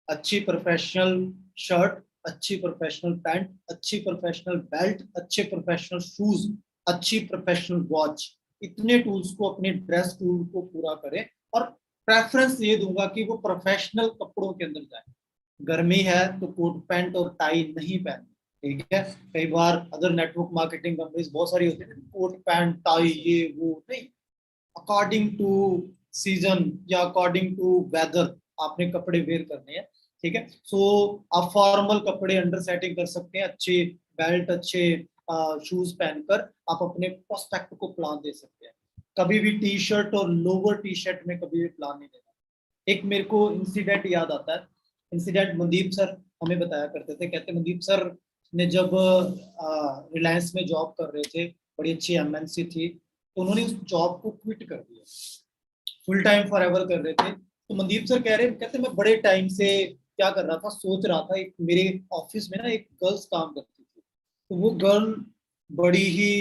अच्छी प्रोफेशनल शर्ट, अच्छी प्रोफेशनल पैंट, अच्छी प्रोफेशनल बेल्ट, अच्छे प्रोफेशनल शूज, अच्छी प्रोफेशनल वॉच, इतने टूल्स को, अपने ड्रेस टूल को पूरा करें। और प्रेफरेंस ये दूंगा कि वो प्रोफेशनल कपड़ों के अंदर जाए। गर्मी है तो कोट पैंट और टाई नहीं पहनना, ठीक है। कई बार अदर नेटवर्क मार्केटिंग कंपनीज बहुत सारी होती है, कोट पैंट टाई ये वो नहीं, अकॉर्डिंग टू सीजन या अकॉर्डिंग टू वेदर आपने कपड़े वेयर करने हैं, ठीक है। सो आप फॉर्मल कपड़े अंडर सेटिंग कर सकते हैं, अच्छे बेल्ट, अच्छे शूज पहनकर आप अपने प्रोस्पेक्ट को प्लान दे सकते हैं। कभी भी टी शर्ट और लोअर टी शर्ट में कभी भी प्लान नहीं देना। एक मेरे को इंसिडेंट याद आता है, इंसिडेंट मनदीप सर हमें बताया करते थे, कहते मनदीप सर ने जब रिलायंस में जॉब कर रहे थे, बड़ी अच्छी MNC थी, तो उन्होंने उस जॉब को क्विट कर दिया, फुल टाइम फॉर एवर कर रहे थे। तो मनदीप सर कह रहे, कहते मैं बड़े टाइम से क्या कर रहा था, सोच रहा था, एक मेरे ऑफिस में ना एक गर्ल्स काम करती थी, तो वो गर्ल बड़ी ही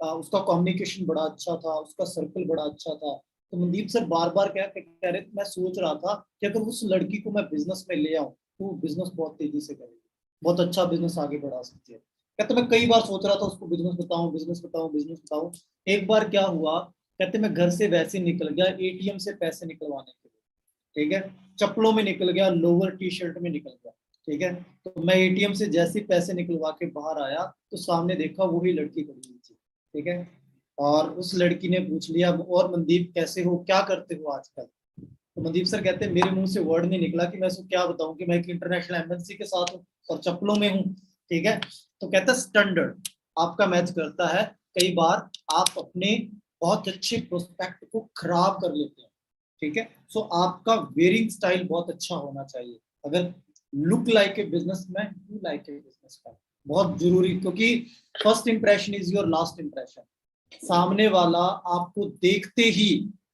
उसका कम्युनिकेशन बड़ा अच्छा था, उसका सर्कल बड़ा अच्छा था। तो मनदीप सर बार बार क्या कह रहे थे, मैं सोच रहा था कि अगर उस लड़की को मैं बिजनेस में ले आऊं तो वो बिजनेस बहुत तेजी से करेगी, बहुत अच्छा बिजनेस आगे बढ़ा सकती है। कहते मैं कई बार सोच रहा था उसको बिजनेस बताऊं, बिजनेस बताऊं, बिजनेस बताऊं। एक बार क्या हुआ, कहते मैं घर से वैसे निकल गया एटीएम से पैसे निकलवाने के लिए, ठीक है, चप्पलों में निकल गया, लोअर टी शर्ट में निकल गया, ठीक है। तो मैं एटीएम से जैसे ही पैसे निकलवा के बाहर आया तो सामने देखा वही लड़की खड़ी हुई थी, ठीक है। और उस लड़की ने पूछ लिया, और मनदीप कैसे हो, क्या करते हो आजकल? तो मनदीप सर कहते हैं मेरे मुंह से वर्ड नहीं निकला कि मैं उसको क्या बताऊं कि मैं एक इंटरनेशनल एमएनसी के साथ हूँ और चप्पलों में हूँ, ठीक है। तो कहता है स्टैंडर्ड आपका मैच करता है। कई बार आप अपने बहुत अच्छे प्रोस्पेक्ट को खराब कर लेते हैं, ठीक है। सो आपका वेयरिंग स्टाइल बहुत अच्छा होना चाहिए। अगर look like a businessman, you like a businessman, बहुत जरूरी, क्योंकि first impression is your last impression. सामने वाला आपको देखते ही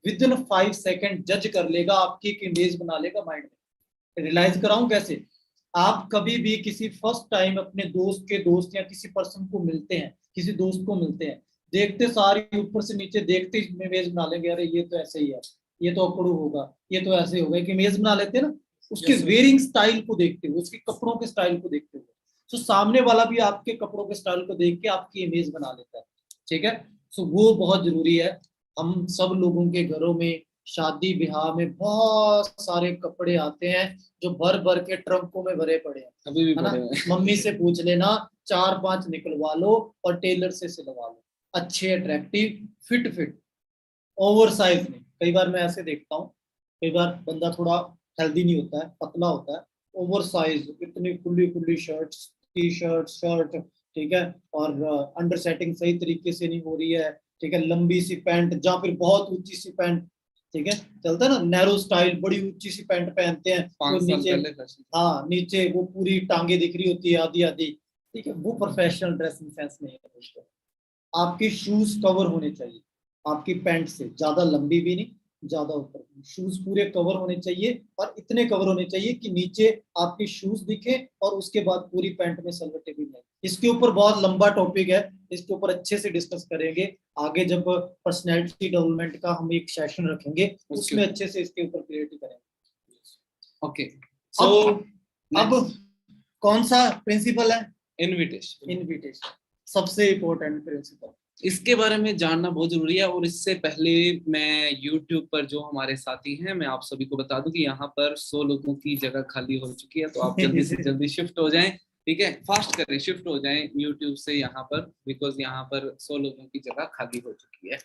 विद इन 5 सेकेंड जज कर लेगा, आपकी एक इमेज बना लेगा माइंड में। रियलाइज कराऊं कैसे? आप कभी भी किसी फर्स्ट टाइम अपने दोस्त के दोस्त या किसी पर्सन को मिलते हैं, किसी दोस्त को मिलते हैं, देखते सारी ऊपर से नीचे देखते इमेज बना लेंगे, अरे ये तो ऐसे ही है, ये तो अकड़ू होगा, ये तो ऐसे होगा, एक इमेज बना लेते हैं ना। उसके वेयरिंग स्टाइल को देखते हुए, उसके कपड़ों के स्टाइल को देखते हुए, तो सामने वाला भी आपके कपड़ों के स्टाइल को देख के आपकी इमेज बना लेता है, ठीक है। सो वो बहुत जरूरी है। हम सब लोगों के घरों में शादी ब्याह में बहुत सारे कपड़े आते हैं जो भर भर के ट्रंकों में भरे पड़े हैं, अभी भी है ना। पड़े हुए हैं। मम्मी से पूछ लेना, 4-5 निकलवा लो और टेलर से सिलवा लो, अच्छे अट्रैक्टिव फिट ओवर साइज में। कई बार मैं ऐसे देखता हूँ, कई बार बंदा थोड़ा हेल्दी नहीं होता है, पतला होता है, ओवर साइज इतनी खुली खुली शर्ट्स, टी शर्ट शर्ट, ठीक है, और अंडर सेटिंग सही तरीके से नहीं हो रही है, ठीक है, लंबी सी पैंट या फिर बहुत ऊंची सी पैंट, ठीक है, चलता है ना नैरो स्टाइल, बड़ी ऊंची सी पैंट पहनते हैं, वो 5 साल नीचे, पहले फैशन। हाँ नीचे वो पूरी टांगे दिख रही होती है आधी आधी, ठीक है, वो प्रोफेशनल ड्रेसिंग सेंस नहीं है दोस्तों। आपके शूज कवर होने चाहिए, आपकी पैंट से ज्यादा लंबी भी नहीं, ज्यादा ऊपर भी। शूज पूरे कवर होने चाहिए, और इतने कवर होने चाहिए कि नीचे आपके शूज दिखे और उसके बाद पूरी पैंट में सलवटें भी नहीं। इसके ऊपर बहुत लंबा टॉपिक है, इसके ऊपर अच्छे से डिस्कस करेंगे आगे, जब पर्सनैलिटी डेवलपमेंट का हम एक सेशन रखेंगे उसमें अच्छे से इसके ऊपर क्लियरिटी करेंगे। ओके, सो अब कौन सा प्रिंसिपल है? इनविटेशन। इनविटेशन सबसे इंपॉर्टेंट प्रिंसिपल। इसके बारे में जानना बहुत जरूरी है। और इससे पहले मैं YouTube पर जो हमारे साथी हैं, मैं आप सभी को बता दूं कि यहाँ पर 100 लोगों की जगह खाली हो चुकी है, तो आप जल्दी से जल्दी शिफ्ट हो जाएं, ठीक है, फास्ट करें, शिफ्ट हो जाएं YouTube से यहाँ पर, बिकॉज यहाँ पर 100 लोगों की जगह खाली हो चुकी है।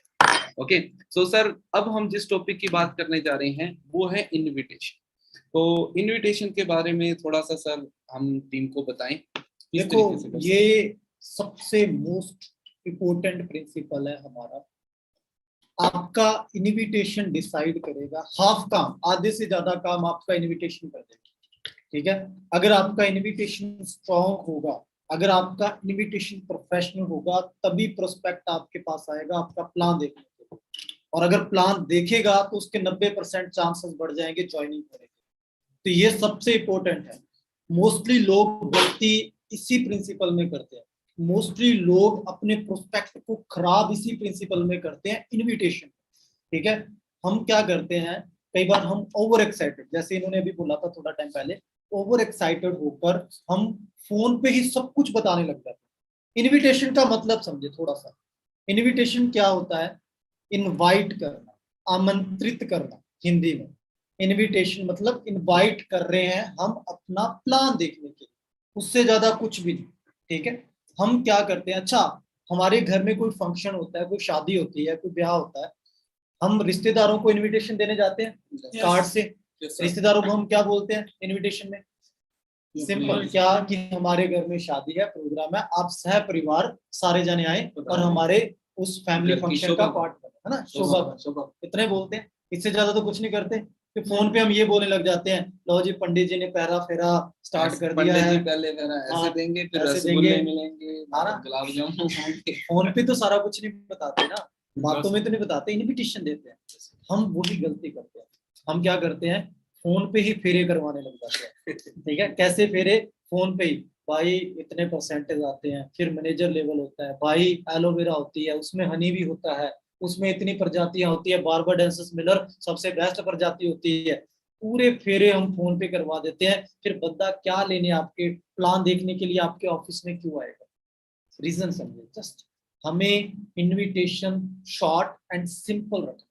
ओके, सो सर, अब हम जिस टॉपिक की बात करने जा रहे हैं वो है इनविटेशन। तो इनविटेशन के बारे में थोड़ा सा सर हम टीम को बताएं। देखो, ये सबसे मोस्ट इम्पोर्टेंट प्रिंसिपल है हमारा। आपका इनविटेशन डिसाइड करेगा हाफ काम, आधे से ज्यादा काम आपका इनविटेशन कर देगा, ठीक है। अगर आपका इनविटेशन स्ट्रॉन्ग होगा, अगर आपका इनविटेशन प्रोफेशनल होगा, तभी प्रोस्पेक्ट आपके पास आएगा आपका प्लान देखने के। और अगर प्लान देखेगा तो उसके 90% चांसेस बढ़ जाएंगे ज्वाइनिंग करने के। तो ये सबसे इंपॉर्टेंट है। मोस्टली लोग गलती इसी प्रिंसिपल में करते हैं, मोस्टली लोग अपने प्रोस्पेक्ट को खराब इसी प्रिंसिपल में करते हैं, इनविटेशन, ठीक है। हम क्या करते हैं, कई बार हम ओवर एक्साइटेड, जैसे इन्होंने अभी बोला था थोड़ा टाइम पहले, ओवर एक्साइटेड होकर हम फोन पे ही सब कुछ बताने लग जाते हैं। इनविटेशन का मतलब समझे थोड़ा सा। इनविटेशन क्या होता है? इनवाइट करना, आमंत्रित करना हिंदी में। इनविटेशन मतलब इनवाइट कर रहे हैं हम अपना प्लान देखने के लिए, उससे ज्यादा कुछ भी नहीं, ठीक है। हम क्या करते हैं, अच्छा हमारे घर में कोई फंक्शन होता है, कोई शादी होती है, कोई ब्याह होता है, हम रिश्तेदारों को इनविटेशन देने जाते हैं कार्ड से। रिश्तेदारों को हम क्या बोलते हैं इनविटेशन में? सिंपल, क्या कि हमारे घर में शादी है, प्रोग्राम है, आप सह परिवार सारे जने आए और हमारे उस फैमिली फंक्शन का पार्ट बने, है ना, शोभा बने, इतने बोलते हैं। इससे ज्यादा तो कुछ नहीं करते। फिर फोन पे हम ये बोलने लग जाते हैं, लो जी पंडित जी ने पहला फेरा स्टार्ट कर दिया है, पहले मेरा ऐसे हाँ, देंगे, फिर ऐसे रसगुल्ले देंगे, मिलेंगे, हाँ ना। गुलाब जामुन होंगे। फोन पे तो सारा कुछ नहीं बताते ना, बातों में तो नहीं बताते, इनविटेशन देते हैं। हम वही गलती करते हैं। हम क्या करते हैं, फोन पे ही फेरे करवाने लग जाते हैं, ठीक है। कैसे फेरे? फोन पे ही, भाई इतने परसेंटेज आते हैं, फिर मैनेजर लेवल होता है, भाई एलोवेरा होती है, उसमें हनी भी होता है, उसमें इतनी प्रजातियां होती है, बारबाडेंसिस मिलर सबसे बेस्ट प्रजाति होती है। पूरे फेरे हम फोन पे करवा देते हैं, फिर बंदा क्या लेने आपके प्लान देखने के लिए आपके ऑफिस में क्यों आएगा? रीजन समझे जस्ट। हमें इनविटेशन शॉर्ट एंड सिंपल रखना।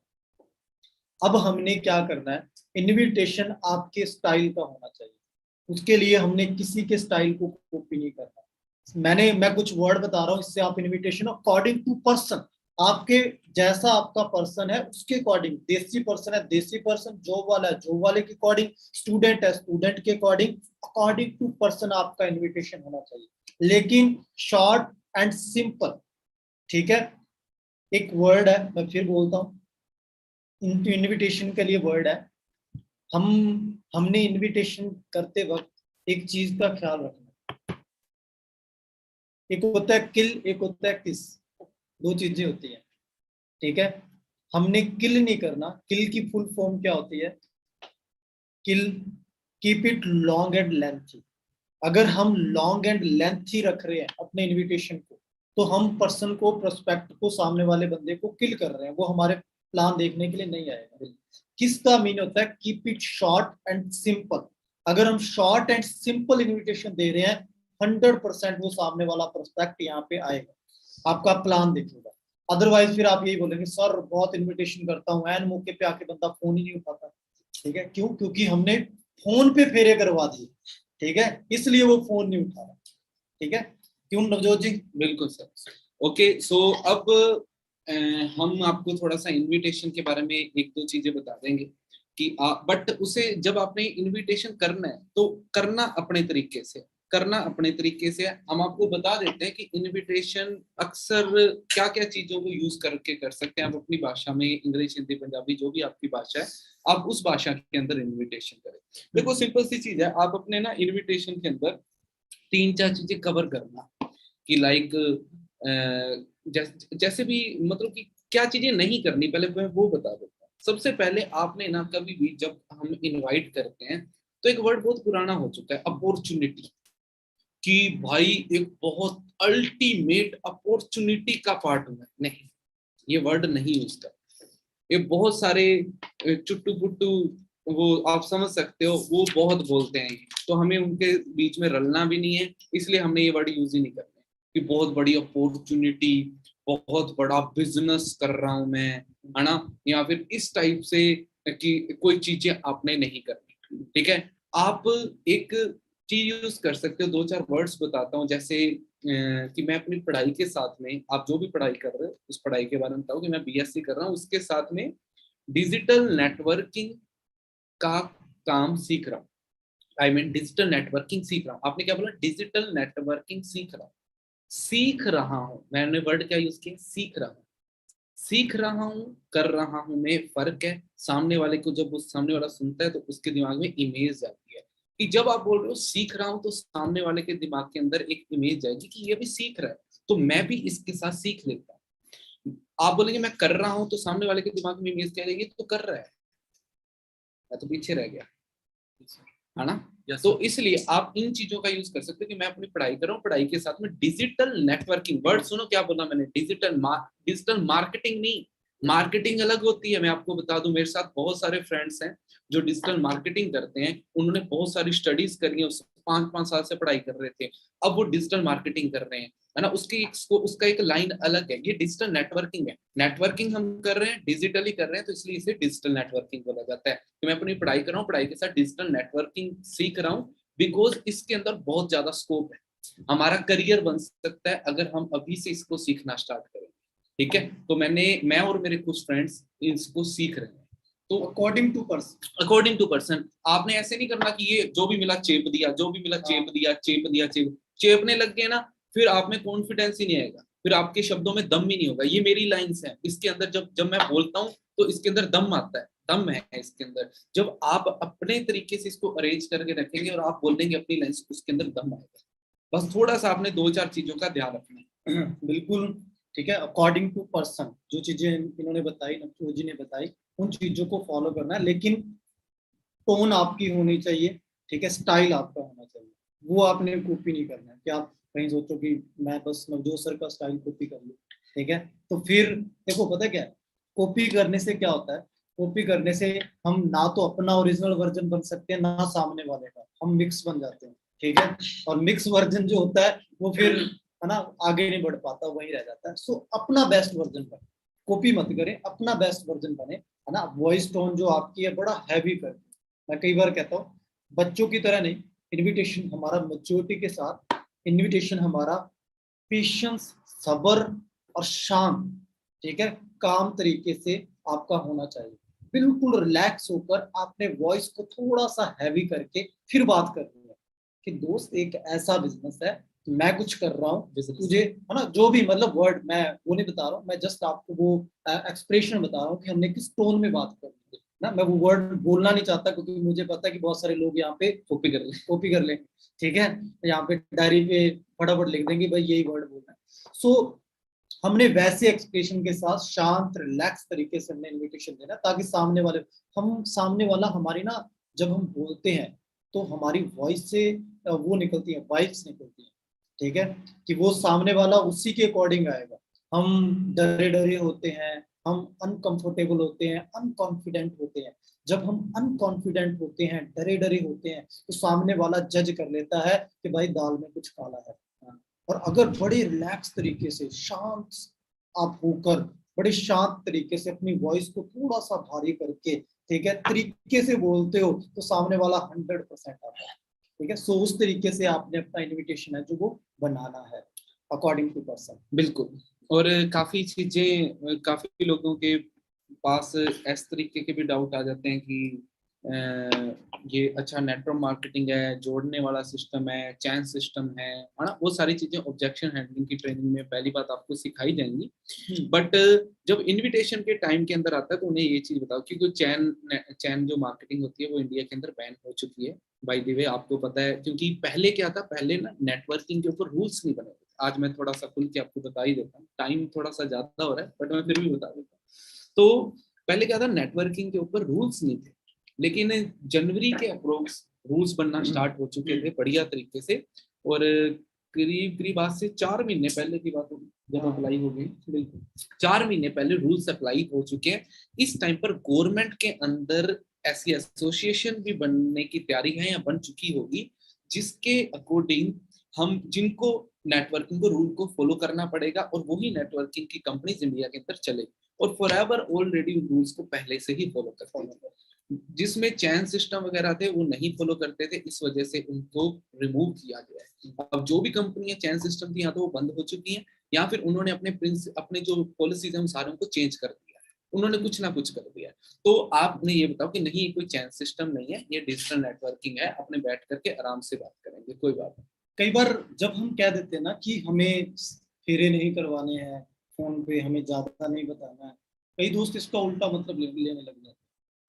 अब हमने क्या करना है, इनविटेशन आपके स्टाइल का होना चाहिए। उसके लिए हमने किसी के स्टाइल को कॉपी नहीं करना। मैं कुछ वर्ड बता रहा हूँ, इससे आप इनविटेशन अकॉर्डिंग टू पर्सन, आपके जैसा आपका पर्सन है उसके अकॉर्डिंग, देसी पर्सन है देसी पर्सन, जॉब वाला है जॉब वाले के अकॉर्डिंग, स्टूडेंट है स्टूडेंट के अकॉर्डिंग, अकॉर्डिंग टू पर्सन आपका इनविटेशन होना चाहिए, लेकिन शॉर्ट एंड सिंपल। ठीक है, एक वर्ड है, मैं फिर बोलता हूँ, इनविटेशन के लिए वर्ड है। हमने इनविटेशन करते वक्त एक चीज का ख्याल रखना, एक होता है किल, एक होता है किस, दो चीजें होती हैं। ठीक है, हमने किल नहीं करना। किल की फुल फॉर्म क्या होती है? Kill, keep it long and lengthy. अगर हम लॉन्ग एंड लेंथी रख रहे हैं अपने इनविटेशन को, तो हम पर्सन को, प्रोस्पेक्ट को, सामने वाले बंदे को किल कर रहे हैं, वो हमारे प्लान देखने के लिए नहीं आएगा। किसका मीन होता है keep it short and simple. अगर हम शॉर्ट एंड सिंपल इनविटेशन दे रहे हैं, 100% वो सामने वाला प्रोस्पेक्ट यहाँ पे आएगा, आपका प्लान देखेगा। अदरवाइज फिर आप यही बोलेंगे सर बहुत इनविटेशन करता हूँ, एन मौके पे आके बंदा फोन ही नहीं उठाता। ठीक है, क्यों? क्योंकि हमने फोन पे फेरे करवा दिए। ठीक है, इसलिए वो फोन नहीं उठा रहा। ठीक है, क्यों नवजोत जी? बिल्कुल सर। ओके, सो अब हम आपको थोड़ा सा इनविटेशन के बारे में एक दो चीजें बता देंगे कि बट उसे जब आपने इनविटेशन करना है तो करना अपने तरीके से, करना अपने तरीके से। हम आपको बता देते हैं कि इनविटेशन अक्सर क्या क्या चीजों को यूज करके कर सकते हैं। आप अपनी भाषा में, इंग्लिश हिंदी पंजाबी जो भी आपकी भाषा है, आप उस भाषा के अंदर इनविटेशन करें। देखो सिंपल सी चीज है, आप अपने ना इनविटेशन के अंदर 3-4 चीजें कवर करना कि लाइक जैसे भी, मतलब कि क्या चीजें नहीं करनी, पहले मैं वो बता देता हूँ। सबसे पहले आपने ना कभी भी जब हम इनवाइट करते हैं तो एक वर्ड बहुत पुराना हो चुका है, अपॉर्चुनिटी, कि भाई एक बहुत अल्टीमेट अपॉर्चुनिटी का पार्ट हूं मैं। नहीं, ये वर्ड नहीं यूज कर। ये बहुत सारे चुट्टू पुट्टू, वो आप समझ सकते हो, वो बहुत बोलते हैं, तो हमें उनके बीच में रलना भी नहीं है, इसलिए हमने ये वर्ड यूज ही नहीं करना कि बहुत बड़ी अपॉर्चुनिटी, बहुत बड़ा बिजनेस कर रहा हूं मैं, है ना, या फिर इस टाइप से कि कोई चीजें आपने नहीं करनी। ठीक है, आप एक चीज यूज कर सकते हो, 2-4 वर्ड्स बताता हूँ। जैसे कि मैं अपनी पढ़ाई के साथ में, आप जो भी पढ़ाई कर रहे हो उस पढ़ाई के बारे में बताओ कि मैं बीएससी कर रहा हूँ, उसके साथ में डिजिटल नेटवर्किंग का काम सीख रहा हूँ। आई मीन डिजिटल नेटवर्किंग सीख रहा हूँ। आपने क्या बोला? डिजिटल नेटवर्किंग सीख रहा हूँ। सीख रहा हूँ, मैंने वर्ड क्या यूज किया? सीख रहा हूँ। सीख रहा हूँ, कर रहा हूँ में फर्क है। सामने वाले को जब उस सामने वाला सुनता है तो उसके दिमाग में इमेज जाती है कि जब आप बोल रहे हो सीख रहा हूँ, तो सामने वाले के दिमाग के अंदर एक इमेज जाएगी कि ये भी सीख रहा है, तो मैं भी इसके साथ सीख लेता हूँ। आप बोलेंगे मैं कर रहा हूँ, तो सामने वाले के दिमाग में इमेज क्या जाएगी? तो कर रहा है, मैं तो पीछे रह गया, है ना। तो इसलिए आप इन चीजों का यूज कर सकते हो कि मैं अपनी पढ़ाई कर रहा हूँ, पढ़ाई के साथ में डिजिटल नेटवर्किंग। वर्ड सुनो क्या बोला मैंने, डिजिटल मार्केटिंग नहीं। मार्केटिंग अलग होती है। मैं आपको बता दूं, मेरे साथ बहुत सारे फ्रेंड्स हैं जो डिजिटल मार्केटिंग करते हैं, उन्होंने बहुत सारी स्टडीज करी है, 5-5 साल से पढ़ाई कर रहे थे, अब वो डिजिटल मार्केटिंग कर रहे हैं, है ना। उसका एक लाइन अलग है। ये डिजिटल नेटवर्किंग है। नेटवर्किंग हम कर रहे हैं, डिजिटली कर रहे हैं, तो इसलिए इसे डिजिटल नेटवर्किंग बोला जाता है। कि मैं अपनी पढ़ाई कर रहा हूँ, पढ़ाई के साथ डिजिटल नेटवर्किंग सीख रहा हूँ, बिकॉज इसके अंदर बहुत ज्यादा स्कोप है। हमारा करियर बन सकता है अगर हम अभी से इसको सीखना स्टार्ट करें। ठीक है, तो मैं और मेरे कुछ फ्रेंड्स इसको सीख रहे हैं। तो अकॉर्डिंग टू पर्सन आपने ऐसे नहीं करना कि ये जो भी मिला चेप दिया, जो भी मिला चेप दिया, चेप दिया, चेपने लग गए ना, फिर आप में कॉन्फिडेंस ही नहीं आएगा, फिर आपके शब्दों में दम ही नहीं होगा। ये मेरी लाइंस हैं, इसके अंदर जब जब मैं बोलता हूँ तो इसके अंदर दम आता है, दम है इसके अंदर। जब आप अपने तरीके से इसको अरेंज करके रखेंगे और आप बोलेंगे अपनी लाइंस, उसके अंदर दम आएगा। बस थोड़ा सा आपने 2-4 चीजों का ध्यान रखना है। बिल्कुल ठीक है, अकॉर्डिंग टू पर्सन जो चीजें इन्होंने बताई, नवजोत जी ने बताई, उन चीजों को फॉलो करना है, लेकिन टोन आपकी होनी चाहिए। ठीक है, स्टाइल आपका होना चाहिए। वो आपने कॉपी नहीं करना है कि आप कहीं सोचो कि मैं बस नवजोत सर का स्टाइल कॉपी कर लूं, ठीक है। तो फिर देखो पता क्या है, कॉपी करने से क्या होता है, कॉपी करने से हम ना तो अपना ओरिजिनल वर्जन बन सकते हैं, ना सामने वाले का, हम मिक्स बन जाते हैं, ठीक है। और मिक्स वर्जन जो होता है वो फिर है ना आगे नहीं बढ़ पाता, वही रह जाता है। सो अपना बेस्ट वर्जन बने, कॉपी मत करें, अपना बेस्ट वर्जन बने, है ना। वॉइस टोन जो आपकी है बड़ा हैवी कर, मैं कई बार कहता हूँ बच्चों की तरह नहीं, इनविटेशन हमारा मैच्योरिटी के साथ, इनविटेशन हमारा पेशेंस, सब्र और शांत, ठीक है, काम तरीके से आपका होना चाहिए। बिल्कुल रिलैक्स होकर आपने वॉइस को थोड़ा सा हैवी करके फिर बात करनी है कि दोस्त एक ऐसा बिजनेस है, मैं कुछ कर रहा हूँ, तुझे है ना, जो भी मतलब वर्ड मैं वो नहीं बता रहा हूँ, मैं जस्ट आपको वो एक्सप्रेशन बता रहा हूँ कि हमने किस टोन में बात करनी है ना। मैं वो वर्ड बोलना नहीं चाहता क्योंकि मुझे पता है कि बहुत सारे लोग यहाँ पे कॉपी कर लेंगे, ठीक है, यहाँ पे डायरी पे फटाफट लिख देंगे भाई यही वर्ड बोलना है। सो हमने वैसे एक्सप्रेशन के साथ शांत रिलैक्स तरीके से हमने इन्विटेशन देना, ताकि सामने वाला हमारी ना, जब हम बोलते हैं तो हमारी वॉइस से वो निकलती है, वाइब्स निकलती है, ठीक है, कि वो सामने वाला उसी के अकॉर्डिंग आएगा। हम डरे डरे होते हैं, हम अनकंफर्टेबल होते हैं, अनकॉन्फिडेंट होते हैं। जब हम अनकॉन्फिडेंट होते हैं, डरे डरे होते हैं, तो सामने वाला जज कर लेता है कि भाई दाल में कुछ काला है। और अगर बड़े रिलैक्स तरीके से शांत आप होकर, बड़े शांत तरीके से अपनी वॉइस को थोड़ा सा भारी करके, ठीक है, तरीके से बोलते हो, तो सामने वाला 100% आता है, ठीक है। सो उस तरीके से आपने अपना इन्विटेशन है जो वो बनाना है अकॉर्डिंग टू पर्सन। बिल्कुल। और काफी चीजें, काफी लोगों के पास इस तरीके के भी डाउट आ जाते हैं कि ये अच्छा नेटवर्क मार्केटिंग है, जोड़ने वाला सिस्टम है, चैन सिस्टम है ना, वो सारी चीजें ऑब्जेक्शन हैंडलिंग की ट्रेनिंग में पहली बात आपको सिखाई जाएंगी। बट जब इनविटेशन के टाइम के अंदर आता है तो उन्हें ये चीज बताओ, क्योंकि चैन जो मार्केटिंग होती है वो इंडिया के अंदर बैन हो चुकी है बाय द वे, आपको पता है। क्योंकि पहले क्या था, पहले ना नेटवर्किंग के ऊपर रूल्स नहीं बने। आज मैं थोड़ा सा खुल के आपको बता ही देता हूँ, टाइम थोड़ा सा ज्यादा हो रहा है बट मैं फिर भी बता देता हूँ। तो पहले क्या था, नेटवर्किंग के ऊपर रूल्स नहीं थे, लेकिन जनवरी के अप्रोक्स रूल्स बनना स्टार्ट हो चुके थे बढ़िया तरीके से। और करीब करीब आज से 4 महीने पहले की बात होगी जब अप्लाई हो गई, बिल्कुल 4 महीने पहले रूल्स अप्लाई हो चुके हैं। इस टाइम पर गवर्नमेंट के अंदर ऐसी एसोसिएशन भी बनने की तैयारी है या बन चुकी होगी, जिसके अकॉर्डिंग हम जिनको नेटवर्किंग को रूल को फॉलो करना पड़ेगा और वही नेटवर्किंग की कंपनीज इंडिया के अंदर चले, और फॉर एवर ऑलरेडी रूल्स को पहले से ही फॉलो करते थे। जिसमें चैन सिस्टम वगैरह थे वो नहीं फॉलो करते थे, इस वजह से उनको रिमूव किया गया है। अब जो भी कंपनियां चैन सिस्टम थी या तो वो बंद हो चुकी हैं, या फिर उन्होंने अपने जो पॉलिसीज हैं सारों को चेंज कर दिया है, उन्होंने कुछ ना कुछ कर दिया है। तो आपने ये बताओ कि नहीं, ये कोई चैन सिस्टम नहीं है, ये डिजिटल नेटवर्किंग है, अपने बैठ करके आराम से बात करेंगे, कोई बात नहीं। कई बार जब हम कह देते हैं ना कि हमें फेरे नहीं करवाने हैं, फोन पे हमें ज्यादा नहीं बताना है, कई दोस्त इसका उल्टा मतलब लेने लग जाते हैं।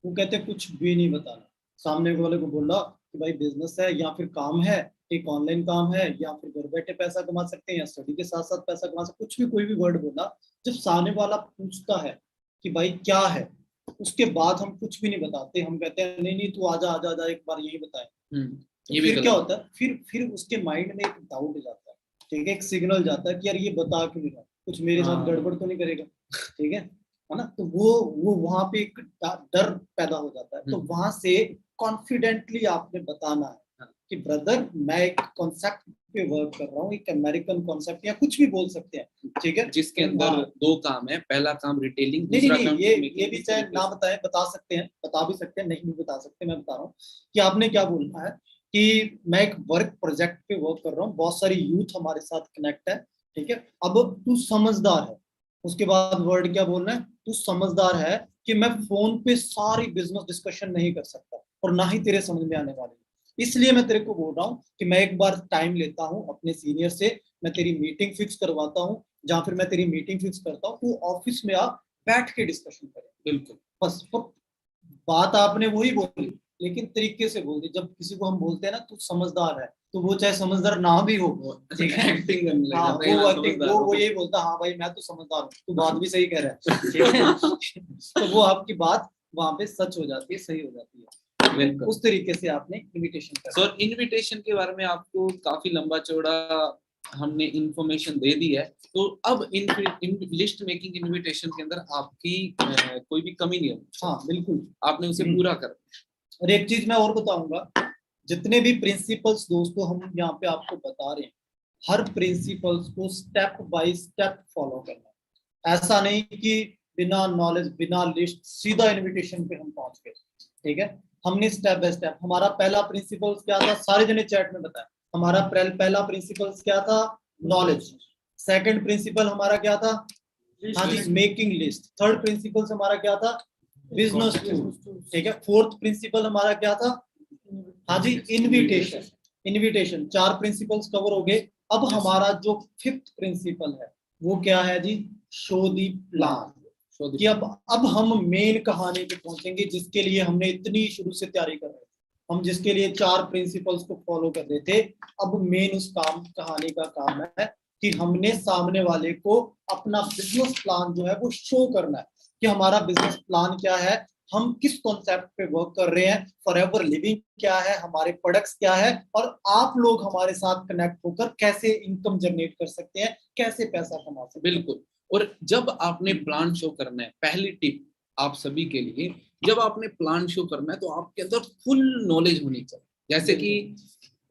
वो कहते हैं कुछ भी नहीं बताना, सामने वाले को बोला कि भाई बिजनेस है या फिर काम है, एक ऑनलाइन काम है, या फिर घर बैठे पैसा कमा सकते हैं, या स्टडी के साथ साथ पैसा कमा सकते हैं, कुछ भी कोई भी वर्ड बोला। जब सामने वाला पूछता है कि भाई क्या है, उसके बाद हम कुछ भी नहीं बताते, हम कहते हैं नहीं नहीं तू आजा आजा आजा एक बार यही बताए। तो ये भी फिर क्या होता है, फिर उसके माइंड में एक डाउट जाता है, ठीक है, एक सिग्नल जाता है कि यार ये बता क्यों नहीं रहा, कुछ मेरे साथ गड़बड़ तो नहीं करेगा, ठीक है ना। तो वो वहां पे एक डर पैदा हो जाता है। तो वहां से कॉन्फिडेंटली आपने बताना है कि ब्रदर मैं एक कॉन्सेप्ट पे वर्क कर रहा हूँ, एक अमेरिकन कॉन्सेप्ट, या कुछ भी बोल सकते हैं, ठीक है, जिसके अंदर 2 काम है, पहला काम रिटेलिंग, दूसरा काम ये भी चाहे ना बताए, बता सकते हैं, बता भी सकते हैं, नहीं भी बता सकते। मैं बता रहा हूँ कि आपने क्या बोलना है कि मैं एक वर्क प्रोजेक्ट पे वर्क कर रहा हूँ, बहुत सारी यूथ हमारे साथ कनेक्ट है, ठीक है, अब तू समझदार है। उसके बाद वर्ड क्या बोलना है, तू समझदार है कि मैं फोन पे सारी बिजनेस डिस्कशन नहीं कर सकता और ना ही तेरे समझ में आने वाली, इसलिए मैं तेरे को बोल रहा हूँ कि मैं एक बार टाइम लेता हूँ अपने सीनियर से, मैं तेरी मीटिंग फिक्स करवाता हूँ, जहाँ फिर मैं तेरी मीटिंग फिक्स करता हूँ, तू ऑफिस में आ, बैठ के डिस्कशन करें। बिल्कुल, बस तो बात आपने वही बोली, लेकिन तरीके से बोल दी। जब किसी को हम बोलते हैं ना तू समझदार है, तो वो चाहे समझदार ना भी हो, ठीक है, एक्टिंग करने लग हाँ, वो यही बोलता हाँ भाई मैं तो समझदार हूँ, तू बात भी सही कह रहा है, ठीक है। तो वो आपकी बात वहां पे सच हो जाती है, सही हो जाती है। बिल्कुल। उस तरीके से आपने इनविटेशन कर सर इनविटेशन के बारे में आपको काफी लंबा चौड़ा हमने इंफॉर्मेशन दे दी है, तो अब इन लिस्ट मेकिंग इनविटेशन के अंदर आपकी कोई भी कमी नहीं होगी। हाँ बिल्कुल, आपने उसे पूरा कर। और एक चीज मैं और बताऊंगा, जितने भी प्रिंसिपल्स दोस्तों हम यहाँ पे आपको बता रहे हैं, हर प्रिंसिपल्स को स्टेप बाय स्टेप फॉलो करना है। ऐसा नहीं कि बिना नॉलेज बिना लिस्ट सीधा इनविटेशन पे हम पहुंच गए, ठीक है। हमने स्टेप बाय स्टेप, हमारा पहला प्रिंसिपल क्या था, सारे जने चैट में बताया, हमारा पहला प्रिंसिपल क्या था, नॉलेज। सेकंड प्रिंसिपल हमारा क्या था, हाँ जी, मेकिंग लिस्ट। थर्ड प्रिंसिपल हमारा क्या था, बिजनेस टूल, ठीक है। फोर्थ प्रिंसिपल हमारा क्या था, हाँ जी, इनविटेशन। इनविटेशन, 4 प्रिंसिपल्स कवर हो गए। अब हमारा जो फिफ्थ प्रिंसिपल है वो क्या है जी, शो दी प्लान। कि अब हम मेन कहानी पे पहुंचेंगे, जिसके लिए हमने इतनी शुरू से तैयारी कर रहे थे, हम जिसके लिए 4 प्रिंसिपल्स को फॉलो कर रहे थे। अब मेन उस कहानी का काम है कि हमने सामने वाले को अपना बिजनेस प्लान जो है वो शो करना है, कि हमारा बिजनेस प्लान क्या है, हम किस कॉन्सेप्ट पे वर्क कर रहे हैं, फॉरएवर लिविंग क्या है, हमारे प्रोडक्ट्स क्या है, और आप लोग हमारे साथ कनेक्ट होकर कैसे इनकम जनरेट कर सकते हैं, कैसे पैसा कमा सकते हैं। बिल्कुल। और जब आपने प्लान शो करना है, पहली टिप आप सभी के लिए, जब आपने प्लान शो करना है तो आपके अंदर फुल नॉलेज होनी चाहिए। जैसे कि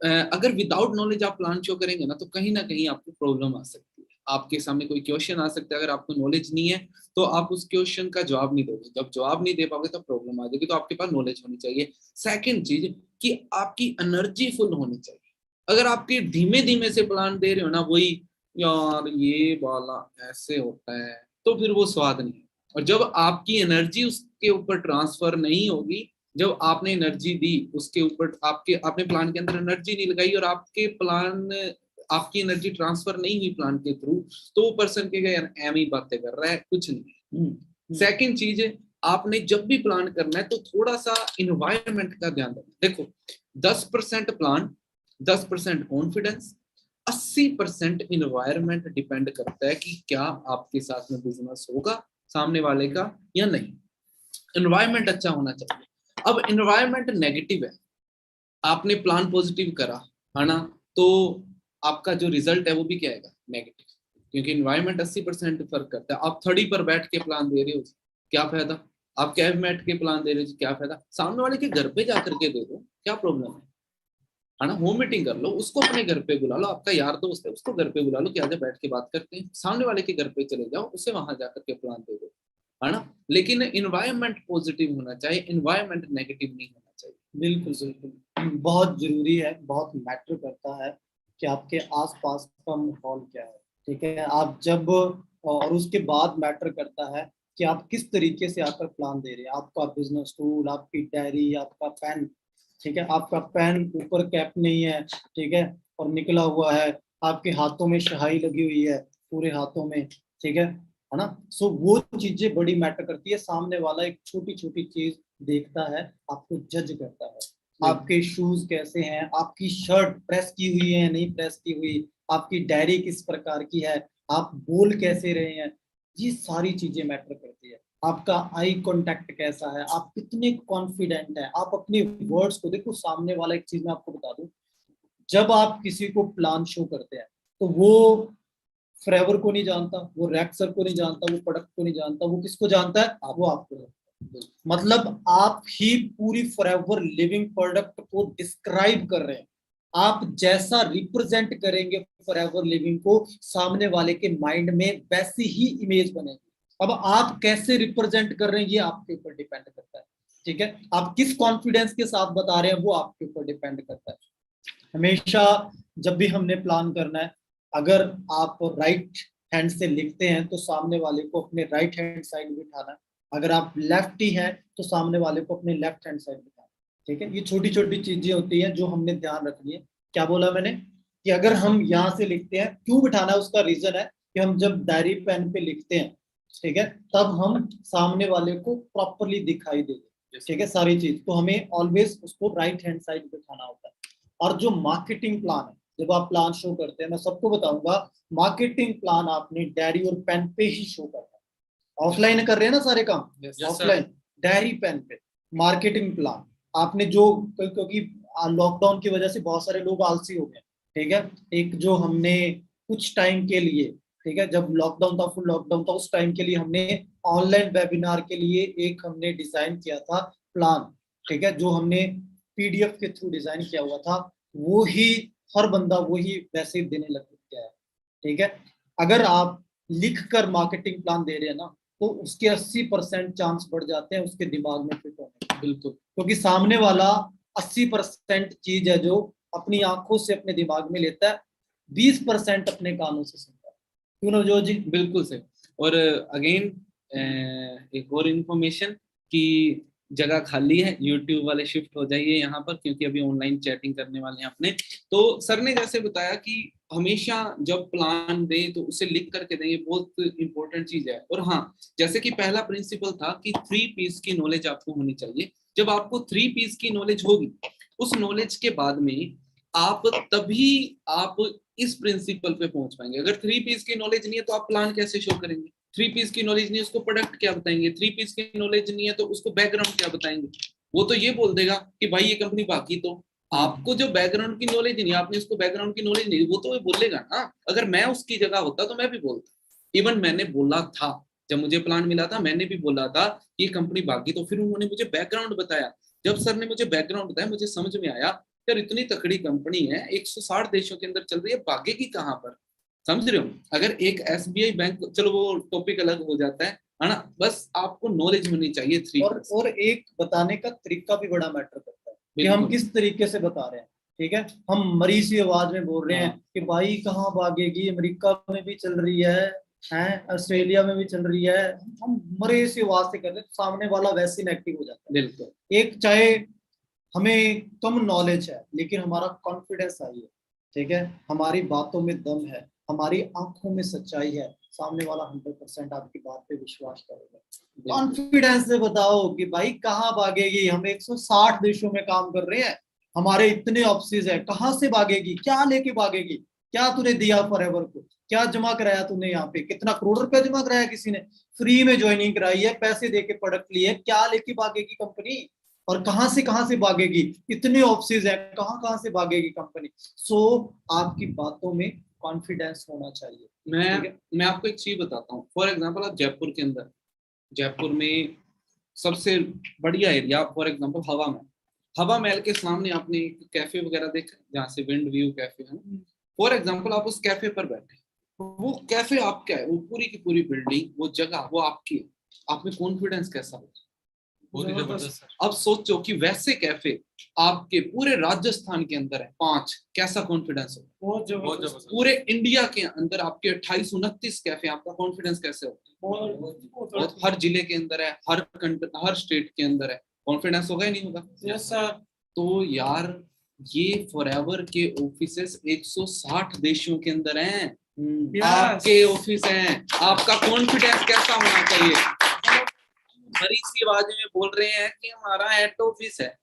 अगर विदाउट नॉलेज आप प्लान शो करेंगे ना, तो कहीं ना कहीं आपको प्रॉब्लम आ सकती है। आपके सामने कोई क्वेश्चन आ सकता है, अगर आपको नॉलेज नहीं है तो आप उस क्वेश्चन का जवाब नहीं दोगे। जब जवाब नहीं दे पाओगे तो प्रॉब्लम आ जाएगी। तो आपके पास नॉलेज होनी चाहिए। सेकंड चीज कि आपकी एनर्जी फुल होनी चाहिए। अगर आपके धीमे धीमे से प्लान दे रहे हो ना, वही यार ये वाला ऐसे होता है, तो फिर वो स्वाद नहीं है। और जब आपकी एनर्जी उसके ऊपर ट्रांसफर नहीं होगी, जब आपने एनर्जी दी उसके ऊपर, आपने प्लान के अंदर एनर्जी नहीं लगाई और आपकी एनर्जी ट्रांसफर नहीं हुई प्लान के थ्रू, तो वो पर्सन के यार एम ही बातें कर रहा है, कुछ नहीं। सेकंड चीज है, आपने जब भी प्लान करना है तो थोड़ा सा इन्वायरमेंट का ध्यान रखना। देखो 10% प्लान, 10% कॉन्फिडेंस, 80% इन्वायरमेंट डिपेंड करता है कि क्या आपके साथ में बिजनेस होगा सामने वाले का या नहीं। इन्वायरमेंट अच्छा होना चाहिए। अब इन्वायरमेंट नेगेटिव है, आपने प्लान पॉजिटिव करा है ना, तो आपका जो रिजल्ट है वो भी क्या आएगा, नेगेटिव। क्योंकि इन्वायरमेंट 80% फर्क करता है। आप 30 पर बैठ के प्लान दे रहे हो, क्या फायदा। आप कैब में बैठ के प्लान दे रहे हो, क्या फायदा। सामने वाले के घर पे जाकर के दे दो, क्या प्रॉब्लम है ना। होम मीटिंग कर लो, उसको अपने घर पे बुला लो, आपका यार दोस्त है उसको घर पे बुला लो, क्या बैठ के बात करते हैं। सामने वाले के घर पे चले जाओ, उसे वहां जाकर के प्लान दे दो, है ना। लेकिन इन्वायरमेंट पॉजिटिव होना चाहिए, इन्वायरमेंट नेगेटिव नहीं होना चाहिए। बिल्कुल बिल्कुल, बहुत जरूरी है, बहुत मैटर करता है कि आपके आसपास का माहौल क्या है, ठीक है। आप जब, और उसके बाद मैटर करता है कि आप किस तरीके से आकर प्लान दे रहे हैं। आपका बिजनेस टूल, आपकी डायरी, आपका पेन, ठीक है। आपका पेन ऊपर कैप नहीं है, ठीक है, और निकला हुआ है, आपके हाथों में स्याही लगी हुई है पूरे हाथों में, ठीक है ना। सो वो चीजें बड़ी मैटर करती है। सामने वाला एक छोटी छोटी चीज देखता है, आपको जज करता है। आपके शूज कैसे हैं, आपकी शर्ट प्रेस की हुई है नहीं प्रेस की हुई, आपकी डायरी किस प्रकार की है, आप बोल कैसे रहे हैं, ये सारी चीजें मैटर करती है। आपका आई कांटेक्ट कैसा है, आप कितने कॉन्फिडेंट हैं, आप अपने वर्ड्स को देखो। सामने वाला, एक चीज मैं आपको बता दूं, जब आप किसी को प्लान शो करते हैं तो वो फ्रेवर को नहीं जानता, वो रैक्सर को नहीं जानता, वो प्रोडक्ट को नहीं जानता, वो किसको जानता है, वो आपको जानता है। मतलब आप ही पूरी फॉरएवर लिविंग प्रोडक्ट को डिस्क्राइब कर रहे हैं। आप जैसा रिप्रेजेंट करेंगे फॉरएवर लिविंग को, सामने वाले के माइंड में वैसी ही इमेज बनेगी। अब आप कैसे रिप्रेजेंट कर रहे हैं ये आपके ऊपर डिपेंड करता है, ठीक है। आप किस कॉन्फिडेंस के साथ बता रहे हैं वो आपके ऊपर डिपेंड करता है। हमेशा जब भी हमने प्लान करना है, अगर आप राइट हैंड से लिखते हैं तो सामने वाले को अपने राइट हैंड साइड बिठाना है। अगर आप लेफ्ट ही हैं तो सामने वाले को अपने लेफ्ट हैंड साइड बिठाना, ठीक है। ये छोटी छोटी चीजें होती हैं जो हमने ध्यान रखनी है। क्या बोला मैंने, कि अगर हम यहाँ से लिखते हैं, क्यों बिठाना है उसका रीजन है कि हम जब डायरी पेन पे लिखते हैं, ठीक है, तब हम सामने वाले को प्रॉपरली दिखाई देंगे, ठीक है, सारी चीज। तो हमें ऑलवेज उसको राइट हैंड साइड बिठाना होता है। और जो मार्केटिंग प्लान है, जब आप प्लान शो करते हैं, मैं सबको बताऊंगा, मार्केटिंग प्लान आपने डायरी और पेन पे ही शो करना है। ऑफलाइन कर रहे हैं ना सारे काम, ऑफलाइन डायरी पेन पे मार्केटिंग प्लान, आपने जो, क्योंकि लॉकडाउन की वजह से बहुत सारे लोग आलसी हो गए, ठीक है। एक जो हमने कुछ टाइम के लिए, ठीक है, जब लॉकडाउन था, फुल लॉकडाउन था, उस टाइम के लिए हमने ऑनलाइन वेबिनार के लिए एक हमने डिजाइन किया था प्लान, ठीक है, जो हमने पीडीएफ के थ्रू डिजाइन किया हुआ था, वो ही हर बंदा वही वैसे देने लग गया है, ठीक है। अगर आप लिख कर मार्केटिंग प्लान दे रहे हैं ना, तो उसके 80% चांस बढ़ जाते हैं उसके दिमाग में फिट होने के। बिल्कुल, क्योंकि सामने वाला 80% चीज है जो अपनी आंखों से अपने दिमाग में लेता है, 20% अपने कानों से सुनता है। क्यों ना जो जी? बिल्कुल सही। और अगेन एक और इन्फॉर्मेशन कि जगह खाली है, यूट्यूब वाले शिफ्ट हो जाइए यहाँ पर, क्योंकि अभी ऑनलाइन चैटिंग करने वाले हैं अपने। तो सर ने जैसे बताया कि हमेशा जब प्लान दें तो उसे लिख करके दें, ये बहुत इंपॉर्टेंट चीज है। और हाँ, जैसे कि पहला प्रिंसिपल था कि 3 P's की नॉलेज आपको होनी चाहिए। जब आपको 3 P's की नॉलेज होगी, उस नॉलेज के बाद में आप तभी आप इस प्रिंसिपल पे पहुंच पाएंगे। अगर 3 P's की नॉलेज नहीं है तो आप प्लान कैसे शो करेंगे? 3 P's की नॉलेज नहीं है, उसको प्रोडक्ट क्या बताएंगे? 3 P's की नॉलेज नहीं है तो उसको बैकग्राउंड क्या बताएंगे? वो तो ये बोल देगा कि भाई ये कंपनी बाकी। तो आपको जो बैकग्राउंड की नॉलेज नहीं है, आपने उसको बैकग्राउंड की नॉलेज नहीं, वो तो वो बोलेगा ना। अगर मैं उसकी जगह होता तो मैं भी बोलता। इवन मैंने बोला था, जब मुझे प्लान मिला था मैंने भी बोला था कि कंपनी बाकी। तो फिर उन्होंने मुझे बैकग्राउंड बताया। जब सर ने मुझे बैकग्राउंड बताया, मुझे समझ में आया यार इतनी तकड़ी कंपनी है, 160 देशों के अंदर चल रही है, भागेगी कहाँ पर? समझ रहे हो? अगर एक एसबीआई बैंक, चलो वो टॉपिक अलग हो जाता है ना, बस आपको नॉलेज होनी चाहिए 3। और एक बताने का तरीका भी बड़ा मैटर करता है कि हम किस तरीके से बता रहे हैं, ठीक है। हम मरी सी आवाज में बोल रहे हैं कि भाई कहाँ भागेगी, अमेरिका में भी चल रही है, ऑस्ट्रेलिया में भी चल रही है, हम मरे सी आवाज से कर रहे हैं, सामने वाला वैसे नेगेटिव हो जाता है। बिल्कुल। एक चाहे हमें कम नॉलेज है लेकिन हमारा कॉन्फिडेंस आई है, ठीक है, हमारी बातों में दम है, हमारी आंखों में सच्चाई है, सामने वाला 100% आपकी बात पे विश्वास करेगा। कॉन्फिडेंस से बताओ कि भाई कहाँ भागेगी, हम 160 देशों में काम कर रहे हैं, हमारे इतने ऑफिस है, कहाँ से भागेगी, क्या लेके भागेगी, क्या तूने दिया फॉरएवर को, क्या जमा कराया तूने, यहाँ पे कितना करोड़ रुपया जमा कराया, किसी ने फ्री में ज्वाइनिंग कराई है, पैसे देके प्रोडक्ट लिए, क्या लेके भागेगी कंपनी, और कहां से भागेगी, इतने ऑफिस है, कहां से भागेगी कंपनी। सो आपकी बातों में कॉन्फिडेंस होना चाहिए। मैं आपको एक चीज बताता हूँ। फॉर एग्जांपल आप जयपुर के अंदर, जयपुर में सबसे बढ़िया एरिया, फॉर एग्जांपल हवा महल। हवा महल के सामने आपने एक कैफे वगैरह देखा जहाँ से विंड व्यू कैफे है। फॉर एग्जांपल आप उस कैफे पर बैठे, वो कैफे आपका है, वो पूरी की पूरी बिल्डिंग, वो जगह वो आपकी है। आप में कॉन्फिडेंस कैसा होगा? बहुत ही जबरदस्त। अब सोचो कि वैसे कैफे आपके पूरे राजस्थान के अंदर है 5, कैसा कॉन्फिडेंस होगा? बहुत जबरदस्त। पूरे इंडिया के अंदर आपके 28-29 कैफे, आपका कॉन्फिडेंस कैसे होगा? और हर जिले के अंदर है, हर स्टेट के अंदर है, कॉन्फिडेंस होगा ही नहीं होगा? Yes sir. तो यार ये फॉरएवर के ऑफिसेस 160 देशों के अंदर हैं। आपके ऑफिस हैं, आपका कॉन्फिडेंस कैसा होना चाहिए? बड़ी सी आवाज में बोल रहे हैं कि हमारा हेड ऑफिस है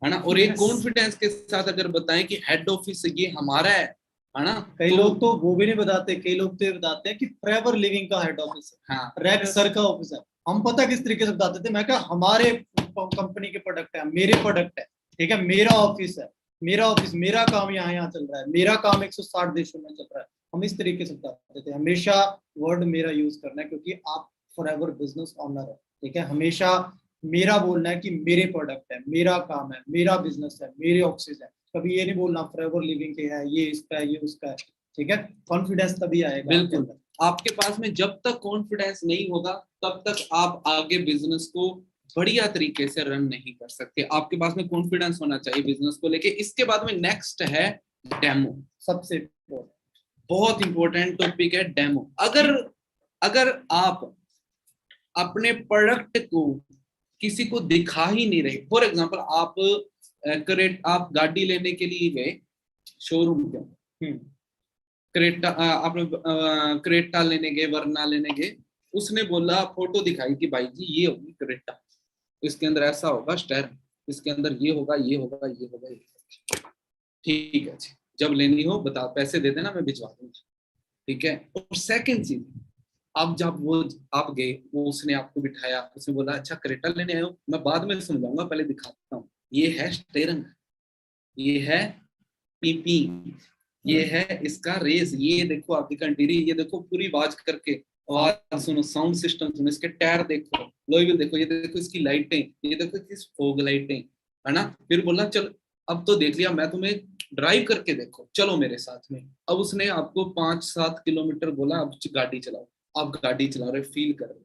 ना, और एक कॉन्फिडेंस के साथ अगर बताएं कि हेड ऑफिस ये हमारा है ना। कई लोग तो वो भी नहीं बताते, कई लोग तो ये बताते हैं कि फॉरएवर लिविंग का हेड ऑफिस है, हाँ, रेक्स सर का ऑफिस है। हम पता किस तरीके से बताते थे, मैं क्या हमारे कंपनी के प्रोडक्ट है, मेरे प्रोडक्ट है, ठीक है, मेरा ऑफिस है, मेरा ऑफिस, मेरा काम यहाँ चल रहा है, मेरा काम 160 देशों में चल रहा है। हम इस तरीके से बताते थे। हमेशा वर्ड मेरा यूज करना है, क्योंकि आप फॉरएवर बिजनेस ऑनर है, ठीक है। हमेशा मेरा बोलना है कि मेरे प्रोडक्ट है, मेरा काम है, मेरा बिजनेस है, मेरे ऑफिस है। कभी ये नहीं बोलना फॉरएवर लिविंग के है, ये इसका है, ये उसका है, ठीक है। कॉन्फिडेंस तभी आएगा। बिल्कुल। आपके पास में जब तक कॉन्फिडेंस नहीं होगा तब तक आप आगे बिजनेस को बढ़िया तरीके से रन नहीं कर सकते। आपके पास में कॉन्फिडेंस होना चाहिए बिजनेस को लेके। इसके बाद में नेक्स्ट है डेमो। सबसे बहुत इंपॉर्टेंट टॉपिक है डेमो। अगर आप अपने प्रोडक्ट को किसी को दिखा ही नहीं रहे, फॉर एग्जांपल आप गाड़ी लेने के लिए गए शोरूम के, क्रेटा आपने क्रेटा लेने गए, वरना लेने गए, उसने बोला, फोटो दिखाई कि भाई जी ये होगी क्रेटा, इसके अंदर ऐसा होगा स्टेयरिंग, इसके अंदर ये होगा, ये होगा, ये होगा, ये होगा। ठीक है जी, जब लेनी हो बता, पैसे दे देना, मैं भिजवा दूंगा। ठीक है। और सेकंड चीज, अब जब वो आप गए, वो उसने आपको बिठाया, उसने बोला अच्छा क्रेटा लेने आए हो, मैं बाद में समझाऊंगा, पहले दिखाता हूँ। ये है स्टेयरिंग, ये है पीपी, ये है इसका रेस, ये देखो आपकी कंटीरी, ये देखो पूरी आवाज करके, आवाज सुनो, साउंड सिस्टम सुनो, इसके टायर देखो, लोई देखो, ये देखो इसकी लाइटें, ये देखो इसकी फॉग लाइटें, है ना। फिर बोला चल अब तो देख लिया, मैं तुम्हें ड्राइव करके देखो, चलो मेरे साथ में। अब उसने आपको 5-7 किलोमीटर बोला, अब गाड़ी चलाओ, आप गाड़ी चला रहे, फील कर रहे,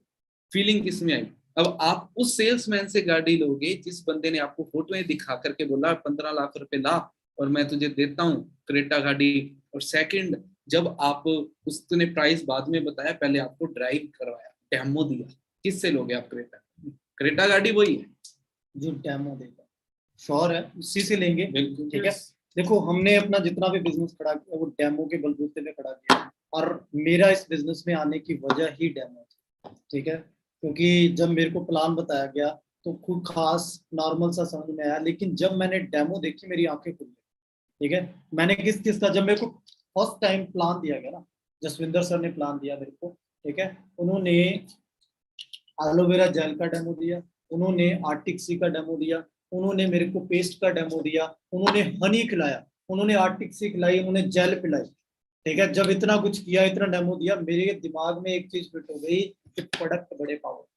फीलिंग किसमें आई। अब आप उस सेल्समैन से गाड़ी लोगे जिस बंदे ने आपको फोटोएं दिखा करके बोला 15 लाख रुपए ला और मैं तुझे देता हूँ क्रेटा गाड़ी, और सेकंड जब आप उसने प्राइस बाद में बताया, पहले आपको ड्राइव करवाया, डेमो दिया, किससे लोगे आप क्रेटा, क्रेटा गाड़ी वही है जो डेमो देगा, श्योर है उसी से लेंगे। बिल्कुल। ठीक है, देखो हमने अपना जितना भी बिजनेस खड़ा किया वो डेमो के बलबूते पे खड़ा किया, और मेरा इस बिजनेस में आने की वजह ही डेमो थी। ठीक है, क्योंकि जब मेरे को प्लान बताया गया तो खुद खास नॉर्मल सा समझ में आया, लेकिन जब मैंने डेमो देखी मेरी आंखें खुल गई। ठीक है, मैंने किस का, जब मेरे को फर्स्ट टाइम प्लान दिया गया ना, जसविंदर सर ने प्लान दिया मेरे को, ठीक है, उन्होंने एलोवेरा जेल का डेमो दिया, उन्होंने आर्टिक सी का डेमो दिया, उन्होंने मेरे को पेस्ट का डेमो दिया, उन्होंने हनी खिलाया, उन्होंने आर्टिक सी खिलाई, उन्होंने जेल पिलाई। ठीक है, जब इतना कुछ किया, इतना डेमो दिया, मेरे दिमाग में एक चीज फिट हो गई कि प्रोडक्ट बड़े पावरफुल।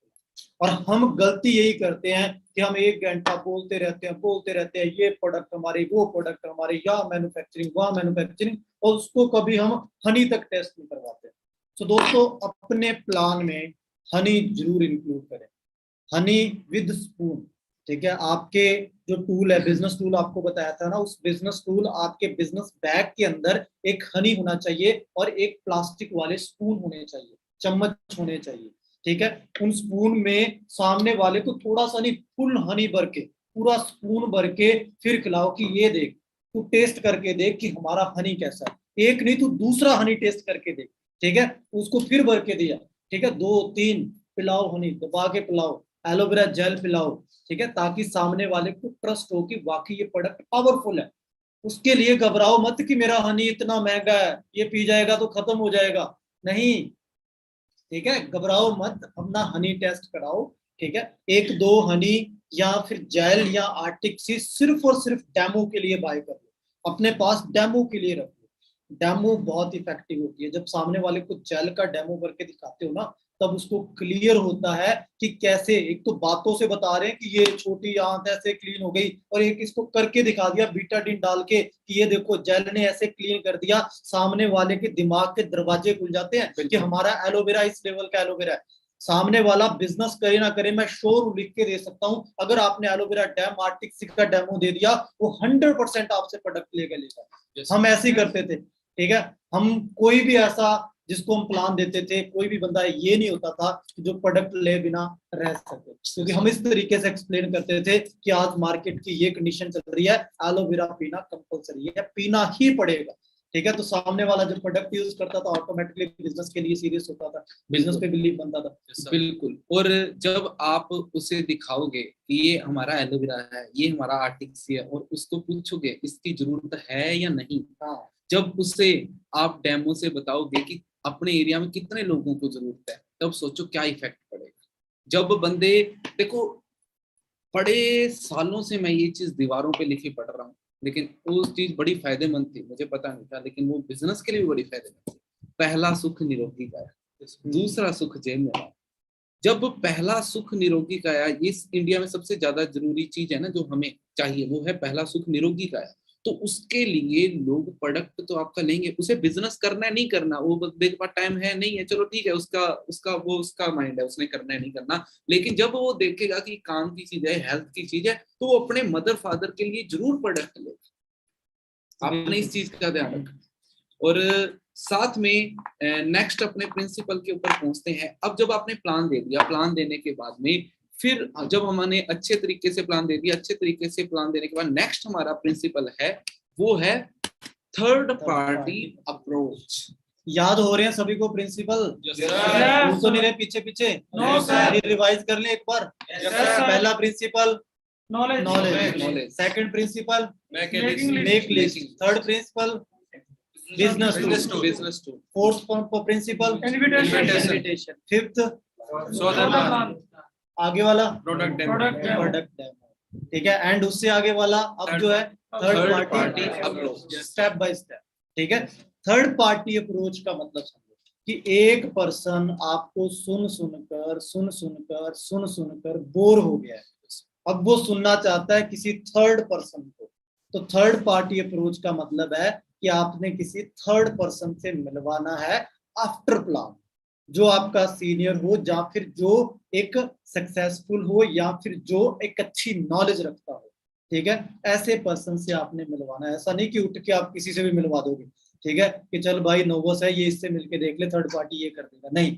और हम गलती यही करते हैं कि हम 1 घंटा बोलते रहते हैं ये प्रोडक्ट हमारे, वो प्रोडक्ट हमारे, या मैन्युफैक्चरिंग, वहाँ मैन्युफैक्चरिंग, और उसको कभी हम हनी तक टेस्ट नहीं करवाते। तो दोस्तों अपने प्लान में हनी जरूर इंक्लूड करें, हनी विद स्पून। ठीक है, आपके जो टूल है, बिजनेस टूल आपको बताया था ना, उस बिजनेस टूल आपके बिजनेस बैग के अंदर एक हनी होना चाहिए और एक प्लास्टिक वाले स्पून होने चाहिए, चम्मच होने चाहिए। ठीक है, उन स्पून में सामने वाले को थोड़ा सा नहीं, फुल हनी भर के, पूरा स्पून भर के फिर खिलाओ कि ये देख, तू टेस्ट करके देख कि हमारा हनी कैसा है। एक नहीं, तू दूसरा हनी टेस्ट करके देख। ठीक है, उसको फिर भर के दिया। ठीक है, 2-3 पिलाओ, हनी दबा के पिलाओ, एलोवेरा जेल पिलाओ। ठीक है, ताकि सामने वाले को ट्रस्ट हो कि वाकई ये प्रोडक्ट पावरफुल है। उसके लिए घबराओ मत कि मेरा हनी इतना महंगा है, ये पी जाएगा तो खत्म हो जाएगा, नहीं। ठीक है, घबराओ मत, अपना हनी टेस्ट कराओ। ठीक है, 1-2 हनी या फिर जेल या आर्टिक सी सिर्फ और सिर्फ डेमो के लिए बाय कर लो, अपने पास डेमो के लिए रख लो। डेमो बहुत इफेक्टिव होती है, जब सामने वाले को जेल का डेमो करके दिखाते हो ना, तब उसको क्लियर होता है कि कैसे, एक तो बातों से बता रहे हैं कि ये छोटी आंत ऐसे क्लीन हो गई, और एक इसको करके दिखा दिया बीटाडीन डाल के कि ये देखो जेल ने ऐसे क्लीन कर दिया। सामने वाले के दिमाग के दरवाजे खुल जाते हैं कि हमारा एलोवेरा इस लेवल का एलोवेरा है। सामने वाला बिजनेस करे ना करे, मैं श्योर लिख के दे सकता हूं, अगर आपने एलोवेरा डैम आर्टिक सिक का डेमो दे दिया, वो 100% आपसे प्रोडक्ट लेगा। हम ऐसे ही करते थे। ठीक है, हम कोई भी ऐसा जिसको हम प्लान देते थे, कोई भी बंदा ये नहीं होता था कि जो प्रोडक्ट ले बिना रह सके, क्योंकि हम इस तरीके से एक्सप्लेन करते थे कि आज मार्केट की ये कंडीशन चल रही है, एलोवेरा पीना कंपलसरी है, पीना ही पड़ेगा। ठीक है, तो सामने वाला जब प्रोडक्ट यूज करता था ऑटोमेटिकली बिजनेस के लिए सीरियस होता था, बिजनेस पे बिलीव बनता था। बिल्कुल, और जब आप उसे दिखाओगे कि ये हमारा एलोवेरा है, ये हमारा आर्टिक्सी है, और उसको पूछोगे इसकी जरूरत है या नहीं, जब उससे आप डेमो से बताओगे कि अपने एरिया में कितने लोगों को जरूरत है, तब सोचो क्या इफेक्ट पड़ेगा। जब बंदे देखो, बड़े सालों से मैं ये चीज दीवारों पे लिखी पढ़ रहा हूँ, लेकिन वो चीज बड़ी फायदेमंद थी, मुझे पता नहीं था, लेकिन वो बिजनेस के लिए भी बड़ी फायदेमंद थी। पहला सुख निरोगी काया, दूसरा सुख जेब में लाया। जब पहला सुख निरोगी काया, ये इंडिया में सबसे ज्यादा जरूरी चीज है ना जो हमें चाहिए, वो है पहला सुख निरोगी काया। तो उसके लिए लोग प्रोडक्ट तो आपका लेंगे, उसे बिजनेस करना है नहीं करना, वो बंदे के पास टाइम है नहीं है, चलो ठीक है, उसका उसका वो उसका माइंड है, उसने करना है नहीं करना। लेकिन जब वो देखेगा कि काम की चीज है, हेल्थ की चीज है, तो वो अपने मदर फादर के लिए जरूर प्रोडक्ट लेगा। आपने इस चीज का ध्यान रखना। और साथ में नेक्स्ट अपने प्रिंसिपल के ऊपर पहुंचते हैं। अब जब आपने प्लान दे दिया, प्लान देने के बाद में फिर जब हमने अच्छे तरीके से प्लान दे दिया, अच्छे तरीके से प्लान देने के बाद नेक्स्ट हमारा प्रिंसिपल है, वो है थर्ड पार्टी अप्रोच। याद हो रहे हैं सभी को प्रिंसिपल? तो नहीं रहे पीछे पीछे? रिवाइज कर ले एक बार। पहला principle knowledge, second principle make list, third principle business two, fourth principle invitation, fifth आगे वाला प्रोडक्ट डेमो। ठीक है। एंड उससे आगे वाला अब जो है third party approach. Step by step, ठीक है। थर्ड पार्टी अप्रोच का मतलब समझो कि एक पर्सन आपको सुन सुनकर बोर हो गया है, अब वो सुनना चाहता है किसी थर्ड पर्सन को। तो थर्ड पार्टी अप्रोच का मतलब है कि आपने किसी थर्ड पर्सन से मिलवाना है आफ्टर प्लान, जो आपका सीनियर हो या फिर जो एक सक्सेसफुल हो या फिर जो एक अच्छी नॉलेज रखता हो, ठीक है। ऐसे पर्सन से आपने मिलवाना है। ऐसा नहीं कि उठ के आप किसी से भी मिलवा दोगे, ठीक है, कि चल भाई नोवस है ये इससे मिलके देख ले, थर्ड पार्टी ये कर देगा। नहीं,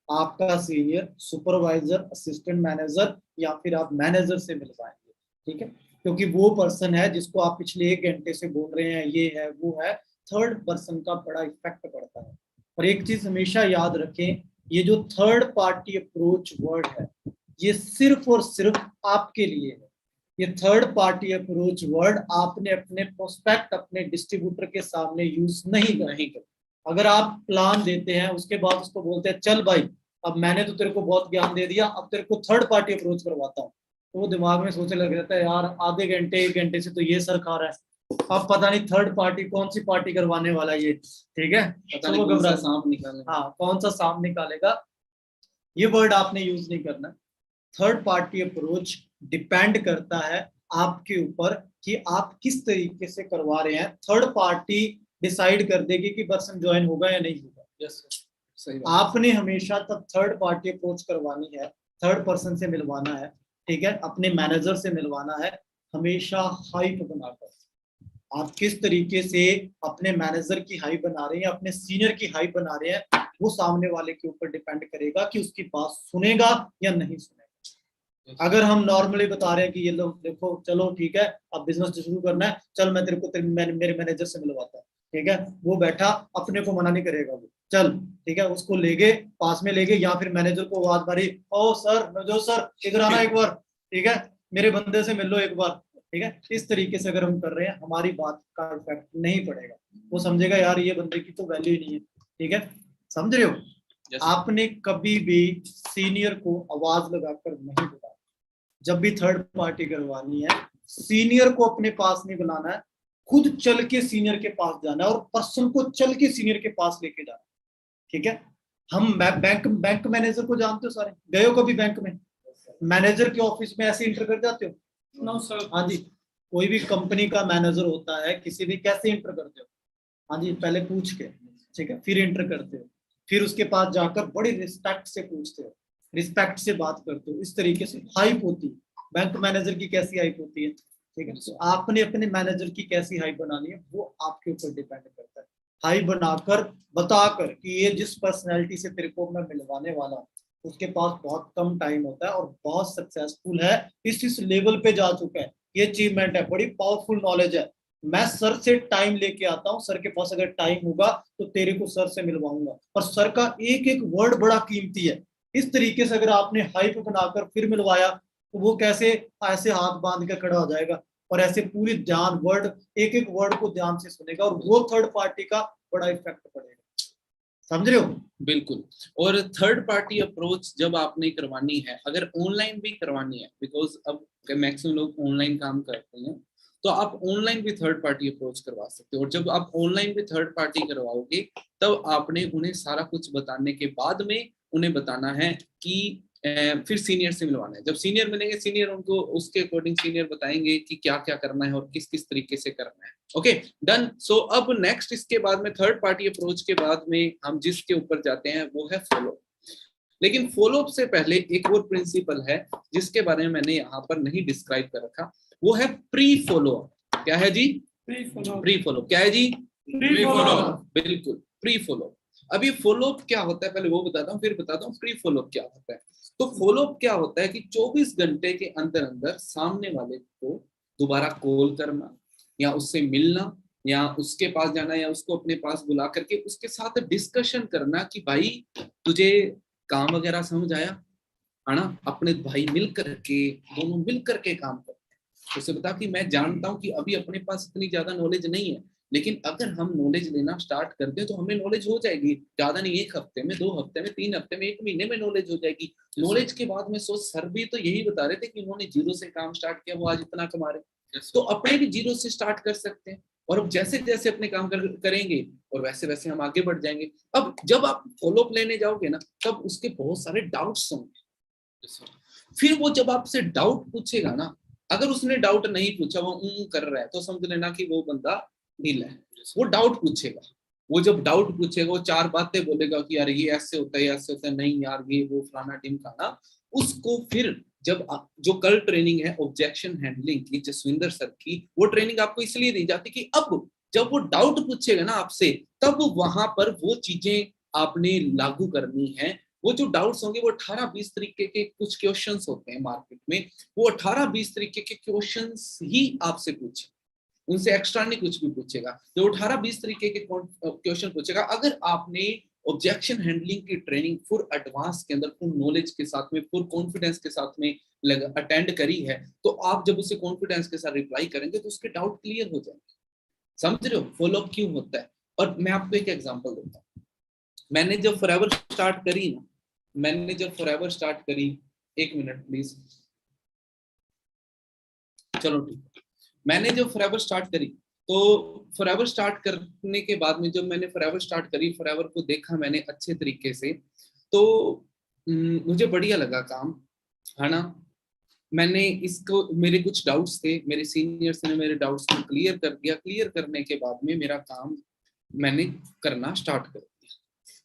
आपका सीनियर, सुपरवाइजर, असिस्टेंट मैनेजर या फिर आप मैनेजर से मिलवाएंगे, ठीक है, क्योंकि वो पर्सन है जिसको आप पिछले 1 घंटे से बोल रहे हैं ये है वो है। थर्ड पर्सन का बड़ा इफेक्ट पड़ता है। और एक चीज हमेशा याद रखें, ये जो थर्ड पार्टी अप्रोच वर्ड है ये सिर्फ और सिर्फ आपके लिए है। ये थर्ड पार्टी अप्रोच वर्ड आपने अपने प्रोस्पेक्ट, अपने डिस्ट्रीब्यूटर के सामने यूज नहीं करना। अगर आप प्लान देते हैं उसके बाद उसको बोलते हैं चल भाई अब मैंने तो तेरे को बहुत ज्ञान दे दिया, अब तेरे को थर्ड पार्टी अप्रोच करवाता हूँ, तो वो दिमाग में सोचने लग जाता है यार आधे घंटे 1 घंटे से तो ये सर खा रहा है, अब पता नहीं थर्ड पार्टी कौन सी पार्टी करवाने वाला है ये, ठीक है, पता नहीं कौन सा सांप निकालेगा। हाँ, कौन सा सांप निकालेगा, ये वर्ड आपने यूज नहीं करना। थर्ड पार्टी अप्रोच डिपेंड करता है आपके ऊपर कि आप किस तरीके से करवा रहे हैं। थर्ड पार्टी डिसाइड कर देगी कि पर्सन ज्वाइन होगा या नहीं होगा। यस सही बात। आपने हमेशा तब थर्ड पार्टी अप्रोच करवानी है, थर्ड पर्सन से मिलवाना है, ठीक है, अपने मैनेजर से मिलवाना है, हमेशा हाइप बनाकर। आप किस तरीके से अपने मैनेजर की हाइप बना रहे हैं, अपने सीनियर की हाइप बना रहे हैं, वो सामने वाले के ऊपर डिपेंड करेगा कि उसकी बात सुनेगा या नहीं सुनेगा। अगर हम नॉर्मली बता रहे हैं कि ये लोग देखो चलो ठीक है अब बिजनेस शुरू करना है, चल मैं तेरे को मेरे मैनेजर से मिलवाता हूँ, ठीक है, वो बैठा अपने को मना नहीं करेगा, वो चल ठीक है, उसको ले गए पास में ले गए, या फिर मैनेजर को आवाज मारी ओ सर नवजोत सर इधर आना एक बार, ठीक है, मेरे बंदे से मिल लो एक बार, ठीक है। इस तरीके से अगर हम कर रहे हैं हमारी बात का इफेक्ट नहीं पड़ेगा, वो समझेगा यार ये बंदे की तो वैल्यू ही नहीं है, ठीक है, समझ रहे हो। आपने कभी भी सीनियर को आवाज लगाकर नहीं बुलाया। जब भी थर्ड पार्टी करवानी है सीनियर को अपने पास नहीं बुलाना है, खुद चल के सीनियर के पास जाना है और पर्सन को चल के सीनियर के पास लेके जाना, ठीक है। हम बैंक मैनेजर को जानते हो सारे, गए हो कभी बैंक में, मैनेजर के ऑफिस में ऐसे इंटर कर जाते हो? No sir. हाँ जी, कोई भी कंपनी का मैनेजर होता है किसी भी, कैसे इंटर करते हो? हाँ जी, पहले पूछ के, ठीक है, फिर इंटर करते हो, फिर उसके पास जाकर बड़ी रिस्पेक्ट से पूछते हो, रिस्पेक्ट से बात करते हो, इस तरीके से हाइप होती है। बैंक मैनेजर की कैसी हाइप होती है, ठीक है, तो आपने अपने मैनेजर की कैसी हाइप बनानी है वो आपके ऊपर डिपेंड करता है। हाइप बनाकर बताकर कि ये जिस पर्सनैलिटी से तेरे को मैं मिलवाने वाला हूँ उसके पास बहुत कम टाइम होता है और बहुत सक्सेसफुल है, इस लेवल पे जा चुका है, ये अचीवमेंट है, बड़ी पावरफुल नॉलेज है, मैं सर से टाइम लेके आता हूँ, सर के पास अगर टाइम होगा तो तेरे को सर से मिलवाऊंगा, और सर का एक एक वर्ड बड़ा कीमती है। इस तरीके से अगर आपने हाइप बनाकर फिर मिलवाया तो वो कैसे ऐसे हाथ बांध के खड़ा हो जाएगा और ऐसे पूरी ध्यान वर्ड, एक एक वर्ड को ध्यान से सुनेगा और वो थर्ड पार्टी का बड़ा इफेक्ट पड़ेगा। समझ रहे हो? बिल्कुल। और थर्ड पार्टी अप्रोच जब आपने करवानी है, अगर ऑनलाइन भी करवानी है, बिकॉज अब मैक्सिमम लोग ऑनलाइन काम करते हैं, तो आप ऑनलाइन भी थर्ड पार्टी अप्रोच करवा सकते हो। और जब आप ऑनलाइन भी थर्ड पार्टी करवाओगे तब आपने उन्हें सारा कुछ बताने के बाद में उन्हें बताना है कि फिर सीनियर से मिलवाना है। जब सीनियर मिलेंगे, सीनियर उनको उसके अकॉर्डिंग सीनियर बताएंगे कि क्या क्या करना है और किस किस तरीके से करना है। Okay done. सो अब नेक्स्ट इसके बाद में थर्ड पार्टी अप्रोच के बाद में हम जिसके ऊपर जाते हैं वो है फॉलो। लेकिन फॉलो अप से पहले एक और प्रिंसिपल है जिसके बारे में मैंने यहाँ पर नहीं डिस्क्राइब कर रखा, वो है प्री फॉलो अप। क्या है जी? Pre follow. क्या है जी? Pre follow. बिल्कुल, प्री फॉलो। अब ये फॉलो अप क्या होता है पहले वो बताता हूँ, फिर बताता हूँ प्री फॉलो अप क्या होता है। तो फॉलो अप क्या होता है कि 24 घंटे के अंदर अंदर सामने वाले को दोबारा कॉल करना या उससे मिलना या उसके पास जाना या उसको अपने पास बुला करके उसके साथ डिस्कशन करना कि भाई तुझे काम वगैरह समझ आया है ना, अपने भाई मिल करके, दोनों मिल करके काम करते हैं। उसे बता कि मैं जानता हूँ कि अभी अपने पास इतनी ज्यादा नॉलेज नहीं है, लेकिन अगर हम नॉलेज लेना स्टार्ट कर दें तो हमें नॉलेज हो जाएगी, ज्यादा नहीं, 1 हफ्ते में, 2 हफ्ते में, 3 हफ्ते में, 1 महीने में नॉलेज हो जाएगी। नॉलेज के बाद में सोच, सर भी तो यही बता रहे थे कि उन्होंने जीरो से काम स्टार्ट किया, वो आज इतना कमा रहे। तो अपने भी जीरो से स्टार्ट कर सकते हैं, और अब जैसे जैसे अपने काम करेंगे और वैसे वैसे हम आगे बढ़ जाएंगे। अब जब आप फॉलोअप लेने जाओगे ना, तब उसके बहुत सारे डाउट्स होंगे। फिर वो जब आपसे डाउट पूछेगा ना, अगर उसने डाउट नहीं पूछा, वो कर रहा है, तो समझ लेना कि वो बंदा ढीला है। वो डाउट पूछेगा, वो जब डाउट पूछेगा, वो 4 बातें बोलेगा कि यार ये ऐसे होता है, ऐसे होता है, नहीं यार ये वो फलाना ढिमकाना। उसको फिर जब जो कल ट्रेनिंग है ऑब्जेक्शन हैंडलिंग की, जसविंदर सर की, वो ट्रेनिंग आपको इसलिए दी जाती कि अब जब वो डाउट पूछेगा ना आपसे, तब वहां पर वो चीजें आपने लागू करनी है। वो जो डाउट्स होंगे वो 18-20 तरीके के कुछ क्वेश्चंस होते हैं मार्केट में, वो 18-20 तरीके के क्वेश्चंस ही आपसे पूछे, उनसे एक्स्ट्रा नहीं कुछ भी पूछेगा। जो 18-20 तरीके के क्वेश्चन पूछेगा, अगर आपने ऑब्जेक्शन हैंडलिंग की ट्रेनिंग फुल एडवांस के अंदर, फुल नॉलेज के साथ में, फुल कॉन्फिडेंस के साथ में अटेंड करी है, तो आप जब उसे कॉन्फिडेंस के साथ रिप्लाई करेंगे तो उसके डाउट क्लियर हो जाएंगे। समझ रहे हो फॉलोअप क्यों होता है? और मैं आपको एक एग्जांपल देता हूँ। मैंने जब फॉरएवर स्टार्ट करी ना, मैंने जब फॉरएवर स्टार्ट करी, 1 मिनट प्लीज, चलो ठीक। मैंने जब फॉरएवर स्टार्ट करी, तो फॉरएवर स्टार्ट करने के बाद में जब मैंने फॉरएवर स्टार्ट करी, फॉरएवर को देखा मैंने अच्छे तरीके से, तो मुझे बढ़िया लगा काम, है ना। मैंने इसको, मेरे कुछ डाउट्स थे, मेरे सीनियर्स ने मेरे डाउट्स को क्लियर कर दिया। क्लियर करने के बाद में मेरा काम मैंने करना स्टार्ट कर दिया।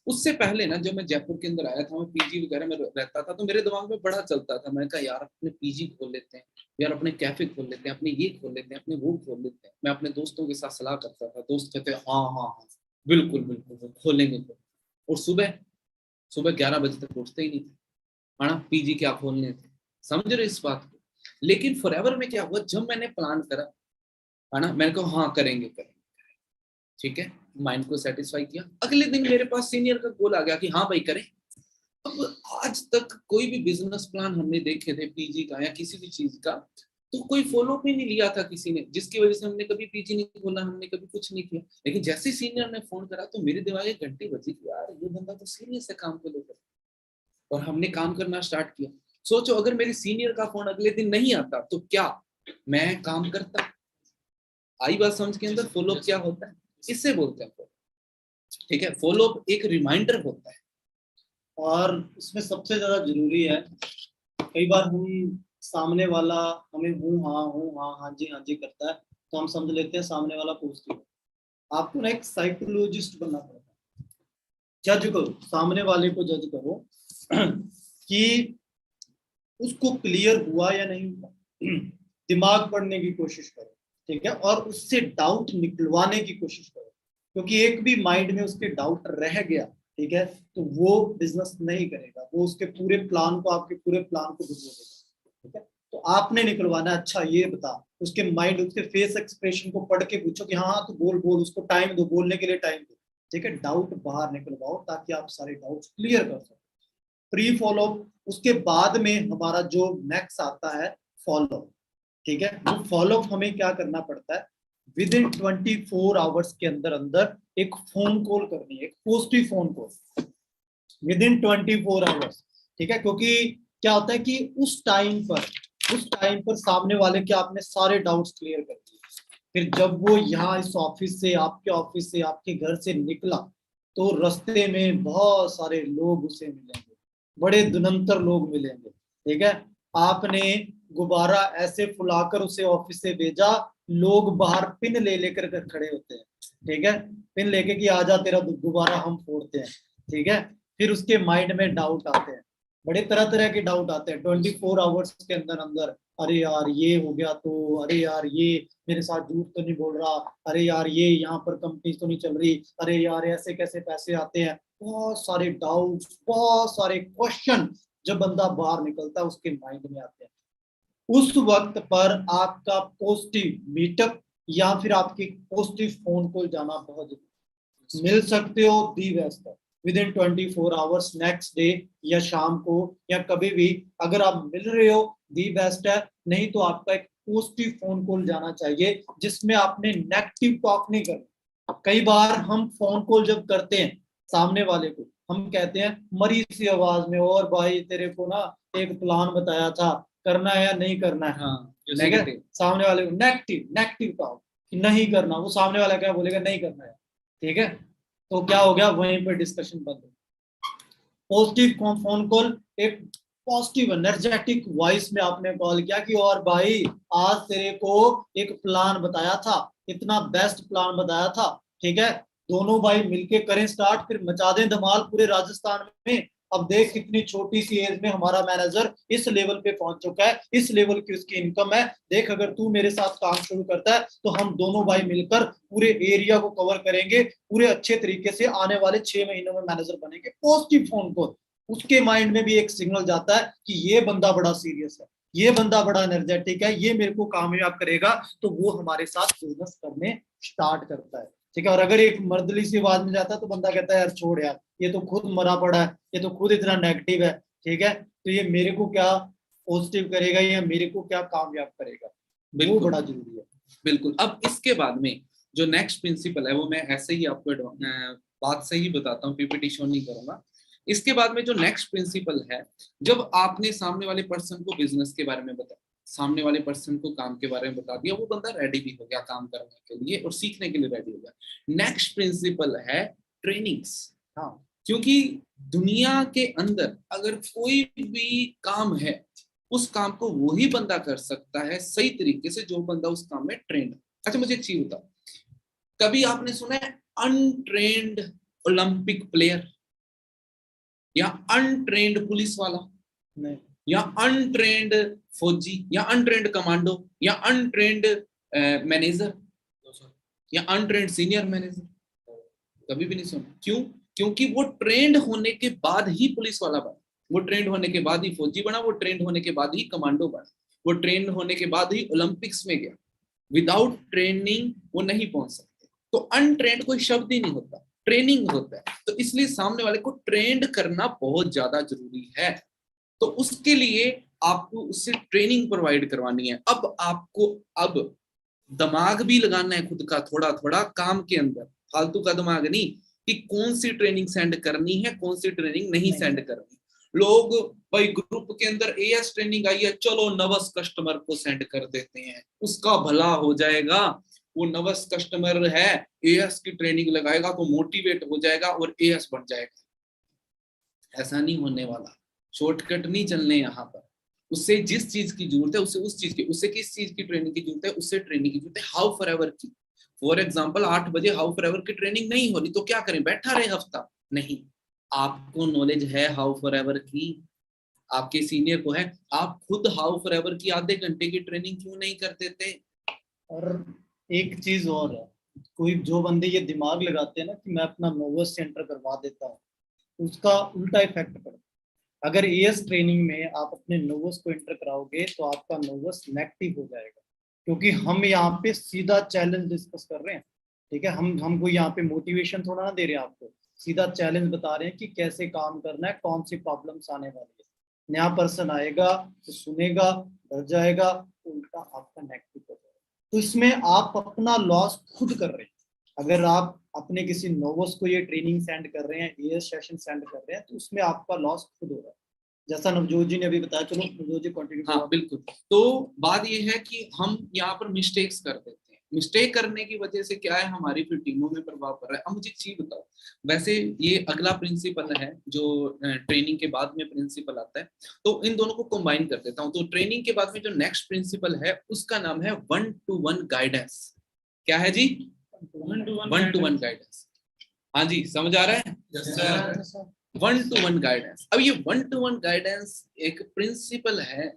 उससे पहले ना, जब मैं जयपुर के अंदर आया था, मैं पीजी वगैरह में रहता था, तो मेरे दिमाग में बड़ा चलता था। मैंने कहा यार अपने पीजी खोल लेते हैं, यार अपने कैफे खोल लेते हैं, अपने ये खोल लेते हैं, अपने वो खोल लेते हैं। मैं अपने दोस्तों के साथ सलाह करता था, दोस्त कहते हाँ हाँ हाँ बिल्कुल बिल्कुल खोलेंगे। और सुबह सुबह 11 बजे तक उठते ही नहीं थे, है ना, पीजी क्या खोलने थे। समझ रहे इस बात को? लेकिन फॉरएवर में क्या हुआ, जब मैंने प्लान करा, है ना, मैंने कहा हाँ करेंगे करेंगे, ठीक है, माइंड को सेटिस्फाई किया। अगले दिन मेरे पास सीनियर का कॉल आ गया कि हाँ भाई करें। अब आज तक कोई भी बिजनेस प्लान हमने देखे थे पीजी का या किसी भी चीज का, तो कोई फॉलो भी नहीं लिया था किसी ने, जिसकी वजह से हमने कभी पीजी नहीं खोला, हमने कभी कुछ नहीं किया। लेकिन जैसे सीनियर ने फोन करा, तो मेरे दिमाग में घंटी बजी कि यार ये बंदा तो सीरियस है काम को लेकर, और हमने काम करना स्टार्ट किया। सोचो अगर मेरे सीनियर का फोन अगले दिन नहीं आता, तो क्या मैं काम करता? आई बात समझ के अंदर? फॉलोअप क्या होता है, इससे बोलते हैं follow, ठीक है। फॉलोअप एक रिमाइंडर होता है। और इसमें सबसे ज्यादा जरूरी है, कई बार हम सामने वाला हमें हाँ जी करता है, तो हम समझ लेते हैं सामने वाला पॉजिटिव है। आपको ना एक साइकोलॉजिस्ट बनना पड़ता है। जज करो, सामने वाले को जज करो कि उसको क्लियर हुआ या नहीं हुआ। दिमाग पढ़ने की कोशिश करो, ठीक है, और उससे डाउट निकलवाने की कोशिश करो, क्योंकि एक भी माइंड में उसके डाउट रह गया, ठीक है, तो वो बिजनेस नहीं करेगा, वो उसके पूरे प्लान को, आपके पूरे प्लान को डुबो देगा, ठीक है। तो आपने निकलवाना, अच्छा ये बता, उसके माइंड, उसके फेस एक्सप्रेशन को पढ़ के पूछो कि हाँ तो बोल बोल, उसको टाइम दो, बोलने के लिए टाइम दो, ठीक है। डाउट बाहर निकलवाओ ताकि आप सारे डाउट्स क्लियर कर सको। प्री फॉलो, उसके बाद में हमारा जो नेक्स्ट आता है फॉलो, ठीक है। वो फॉलो हमें क्या करना पड़ता है, विद इन 24 आवर्स के अंदर अंदर एक फोन कॉल करनी है, एक positive phone call with in 24 hours, ठीक है। क्योंकि क्या होता है कि उस टाइम पर सामने वाले के आपने सारे डाउट्स क्लियर कर दिए, फिर जब वो यहाँ इस ऑफिस से, आपके ऑफिस से, आपके घर से निकला, तो रास्ते में बहुत सारे लोग उसे मिलेंगे, बड़े दुनंतर लोग मिलेंगे, ठीक है। आपने गुब्बारा ऐसे फुलाकर उसे ऑफिस से भेजा, लोग बाहर पिन ले लेकर खड़े होते हैं, ठीक है, पिन लेके कि आजा तेरा गुब्बारा हम फोड़ते हैं, ठीक है। फिर उसके माइंड में डाउट आते हैं, बड़े तरह तरह के डाउट आते हैं 24 आवर्स के अंदर अंदर। अरे यार ये हो गया, तो अरे यार ये मेरे साथ झूठ तो नहीं बोल रहा, अरे यार ये यहाँ पर कंपनी तो नहीं चल रही, अरे यार ऐसे कैसे पैसे आते हैं, बहुत सारे डाउट्स, बहुत सारे क्वेश्चन जब बंदा बाहर निकलता है उसके माइंड में आते हैं। उस वक्त पर आपका पॉजिटिव मीटअप या फिर आपकी पॉजिटिव फोन कॉल जाना बहुत जरूरी। मिल सकते हो दी बेस्ट है with in 24 hours, next day या शाम को या कभी भी, अगर आप मिल रहे हो दी बेस्ट है। नहीं तो आपका एक पॉजिटिव फोन कॉल जाना चाहिए जिसमें आपने नेगेटिव टॉक नहीं करना, अब कई बार हम फोन कॉल जब करते हैं सामने वाले को, हम कहते हैं मरी सी आवाज में, और भाई तेरे को ना एक प्लान बताया था, करना है या नहीं करना है। हाँ, मैं क्या, सामने वाले को नेगेटिव नेगेटिव कहो कि नहीं करना, वो सामने वाला क्या बोलेगा, नहीं करना है, ठीक है। तो क्या हो गया, वहीं पर डिस्कशन बंद हो। पॉजिटिव फोन कॉल, एक पॉजिटिव एनर्जेटिक वॉइस में आपने कॉल किया कि और भाई आज तेरे को एक प्लान बताया था, इतना बेस्ट प्लान बताया था, ठीक है, दोनों भाई मिलके करें स्टार्ट, फिर मचा दें धमाल पूरे राजस्थान में। अब देख कितनी छोटी सी एज में हमारा मैनेजर इस लेवल पे पहुंच चुका है, इस लेवल की उसकी इनकम है। देख अगर तू मेरे साथ काम शुरू करता है तो हम दोनों भाई मिलकर पूरे एरिया को कवर करेंगे, पूरे अच्छे तरीके से आने वाले 6 महीनों में मैनेजर बनेंगे। पॉजिटिव फोन कॉल, उसके माइंड में भी एक सिग्नल जाता है कि ये बंदा बड़ा सीरियस है, ये बंदा बड़ा एनर्जेटिक है, ये मेरे को कामयाब करेगा, तो वो हमारे साथ बिजनेस करने स्टार्ट करता है, ठीक है। और अगर एक मर्दली सी आवाज में जाता है तो बंदा कहता है यार छोड़ यार, ये तो खुद मरा पड़ा है, ये तो खुद इतना नेगेटिव है, ठीक है, तो ये मेरे को क्या पॉजिटिव करेगा या मेरे को क्या कामयाब करेगा, वो बड़ा जरूरी है। बिल्कुल। अब इसके बाद में जो नेक्स्ट प्रिंसिपल है वो मैं ऐसे ही आपको बात से ही बताता हूँ, पीपीटी शो नहीं करूंगा। इसके बाद में जो नेक्स्ट प्रिंसिपल है, जब आपने सामने वाले पर्सन को बिजनेस के बारे में बताया, सामने वाले पर्सन को काम के बारे में बता दिया, वो बंदा रेडी भी हो गया काम करने के लिए और सीखने के लिए रेडी हो गया। नेक्स्ट प्रिंसिपल है ट्रेनिंग्स। हाँ, क्योंकि दुनिया के अंदर अगर कोई भी काम है, उस काम को वही बंदा कर सकता है सही तरीके से जो बंदा उस काम में ट्रेंड है। अच्छा मुझे एक चीज बताओ, कभी आपने सुना है अनट्रेंड ओलंपिक प्लेयर या अनट्रेंड पुलिस वाला नहीं, या अनट्रेंड फौजी या अनट्रेंड कमांडो या अनट्रेंड मैनेजर या अनट्रेंड सीनियर मैनेजर? कभी भी नहीं सुना। क्यों? क्योंकि वो ट्रेंड होने के बाद ही पुलिस वाला बना, वो ट्रेंड होने के बाद ही फौजी बना, वो ट्रेंड होने के बाद ही कमांडो बना, वो ट्रेंड होने के बाद ही ओलंपिक्स में गया। विदाउट ट्रेनिंग वो नहीं पहुंच सकते। तो अनट्रेंड कोई शब्द ही नहीं होता, ट्रेनिंग होता है। तो इसलिए सामने वाले को ट्रेंड करना बहुत ज्यादा जरूरी है। तो उसके लिए आपको उससे ट्रेनिंग प्रोवाइड करवानी है। अब आपको अब दिमाग भी लगाना है खुद का थोड़ा थोड़ा काम के अंदर, फालतू का दिमाग नहीं कि कौन सी ट्रेनिंग सेंड करनी है, कौन सी ट्रेनिंग नहीं सेंड करनी। लोग भाई ग्रुप के अंदर एएस ट्रेनिंग आई है, चलो नवस कस्टमर को सेंड कर देते हैं, उसका भला हो जाएगा। वो नवस कस्टमर है, एएस की ट्रेनिंग लगाएगा तो मोटिवेट हो जाएगा और एएस बन जाएगा। ऐसा नहीं होने वाला। शॉर्टकट नहीं चलने यहाँ पर। उससे जिस चीज की जरूरत है उससे उस चीज की, उससे किस चीज की ट्रेनिंग की जरूरत है, उससे ट्रेनिंग की जरूरत है हाउ फॉर एवर की। फॉर एग्जाम्पल 8 बजे हाउ फॉर एवर की ट्रेनिंग नहीं हो रही तो क्या करें, बैठा रहे हफ्ता? नहीं, आपको नॉलेज है हाउ फॉर एवर की, आपके सीनियर को है, आप खुद हाउ फॉर एवर की आधे घंटे की ट्रेनिंग क्यों नहीं कर देते? और एक चीज और है, कोई जो बंदे ये दिमाग लगाते हैं ना कि मैं अपना नोवस सेंटर करवा देता हूँ, उसका उल्टा इफेक्ट पड़ता है। अगर एएस ट्रेनिंग में आप अपने नोवस को एंटर कराओगे तो आपका नोवस नेगेटिव हो जाएगा, क्योंकि हम यहाँ पे सीधा चैलेंज डिस्कस कर रहे हैं, ठीक है। हमको यहाँ पे मोटिवेशन थोड़ा ना दे रहे हैं आपको, सीधा चैलेंज बता रहे हैं कि कैसे काम करना है, कौन सी प्रॉब्लम्स आने वाली है। नया पर्सन आएगा तो सुनेगा, डर जाएगा, उल्टा आपका नेगेटिव हो जाएगा। तो इसमें आप अपना लॉस खुद कर रहे हैं। अगर आप अपने किसी नोवस को ये ट्रेनिंग सेंड कर रहे हैं, एएस सेशन सेंड कर रहे हैं, तो उसमें आपका लॉस खुद हो रहा है, जैसा नवजोत जी ने अभी बताया। चलो नवजोत जी कंटिन्यू। हाँ बिल्कुल। तो बात ये है कि हम यहाँ पर मिस्टेक्स कर देते हैं। मिस्टेक करने की वजह से क्या है, हमारी फिर टीमों में प्रभाव पड़ रहा है। अब मुझे एक चीज बताओ, वैसे ये अगला प्रिंसिपल है जो ट्रेनिंग के बाद में प्रिंसिपल आता है, तो इन दोनों को कंबाइन कर देता हूँ। तो ट्रेनिंग के बाद में जो नेक्स्ट प्रिंसिपल है उसका नाम है 1-to-1 गाइडेंस। क्या है जी? 1-to-1 guidance. हाँ जी, समझ आ रहा है? Yes sir. 1-to-1 guidance. अब ये 1-to-1 गाइडेंस एक प्रिंसिपल है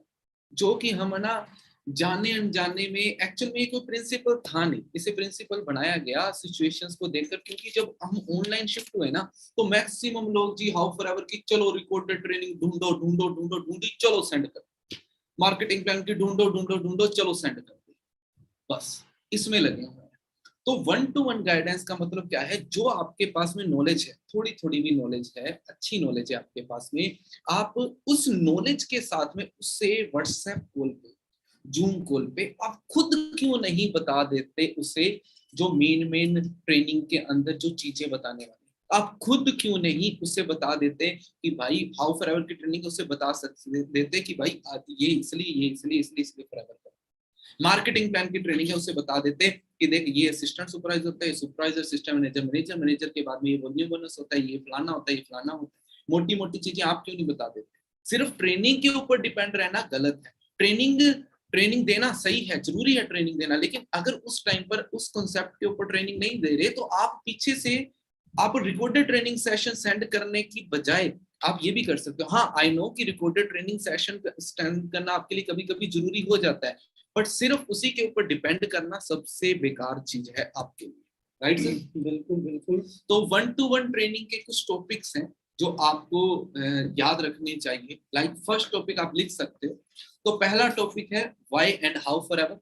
जो कि हम ना जाने अनजाने में, एक्चुअल में कोई प्रिंसिपल था नहीं, इसे प्रिंसिपल बनाया गया सिचुएशंस को देखकर। क्योंकि जब हम ऑनलाइन शिफ्ट हुए ना तो मैक्सिमम लोग जी हाउ फॉर एवर की चलो रिकॉर्डेड ट्रेनिंग ढूंढो ढूंढो ढूंढो ढूंढी, चलो सेंड कर, मार्केटिंग प्लान की ढूंढो ढूंढो ढूंढो, चलो सेंड कर, बस इसमें लगे हुए हैं। तो 1-to-1 गाइडेंस का मतलब क्या है, जो आपके पास में नॉलेज है, थोड़ी थोड़ी भी नॉलेज है, अच्छी नॉलेज है आपके पास में, आप उस नॉलेज के साथ में उससे व्हाट्सएप कॉल पे, जूम कॉल पे आप खुद क्यों नहीं बता देते उसे जो मेन ट्रेनिंग के अंदर जो चीजें बताने वाली, आप खुद क्यों नहीं उससे बता देते कि भाई हाउ फॉरएवर की ट्रेनिंग उससे बता सकते देते कि भाई ये इसलिए फॉरएवर करो। मार्केटिंग प्लान की ट्रेनिंग है, उससे बता देते कि देख ये असिस्टेंट सुपरवाइजर होता है, सुपरवाइजर सिस्टम मैनेजर, मैनेजर के बाद में ये वॉल्यूम बोनस होता है, ये फलाना होता है, ये फलाना होता है। मोटी मोटी चीजें आप क्यों नहीं बता देते? सिर्फ ट्रेनिंग के ऊपर डिपेंड रहना गलत है। ट्रेनिंग देना सही है, जरूरी है ट्रेनिंग देना, लेकिन अगर उस टाइम पर उस कॉन्सेप्ट के ऊपर ट्रेनिंग नहीं दे रहे तो आप पीछे से आप रिकॉर्डेड ट्रेनिंग सेशन सेंड करने की बजाय आप ये भी कर सकते हो। हाँ, आई नो कि रिकॉर्डेड ट्रेनिंग सेशन सेंड करना आपके लिए कभी कभी जरूरी हो जाता है, बट सिर्फ उसी के ऊपर डिपेंड करना सबसे बेकार चीज है आपके लिए, राइट सर? बिल्कुल बिल्कुल। तो 1-to-1 ट्रेनिंग के कुछ टॉपिक्स हैं जो आपको याद रखने चाहिए। लाइक फर्स्ट टॉपिक आप लिख सकते हो। तो पहला टॉपिक है why and how forever.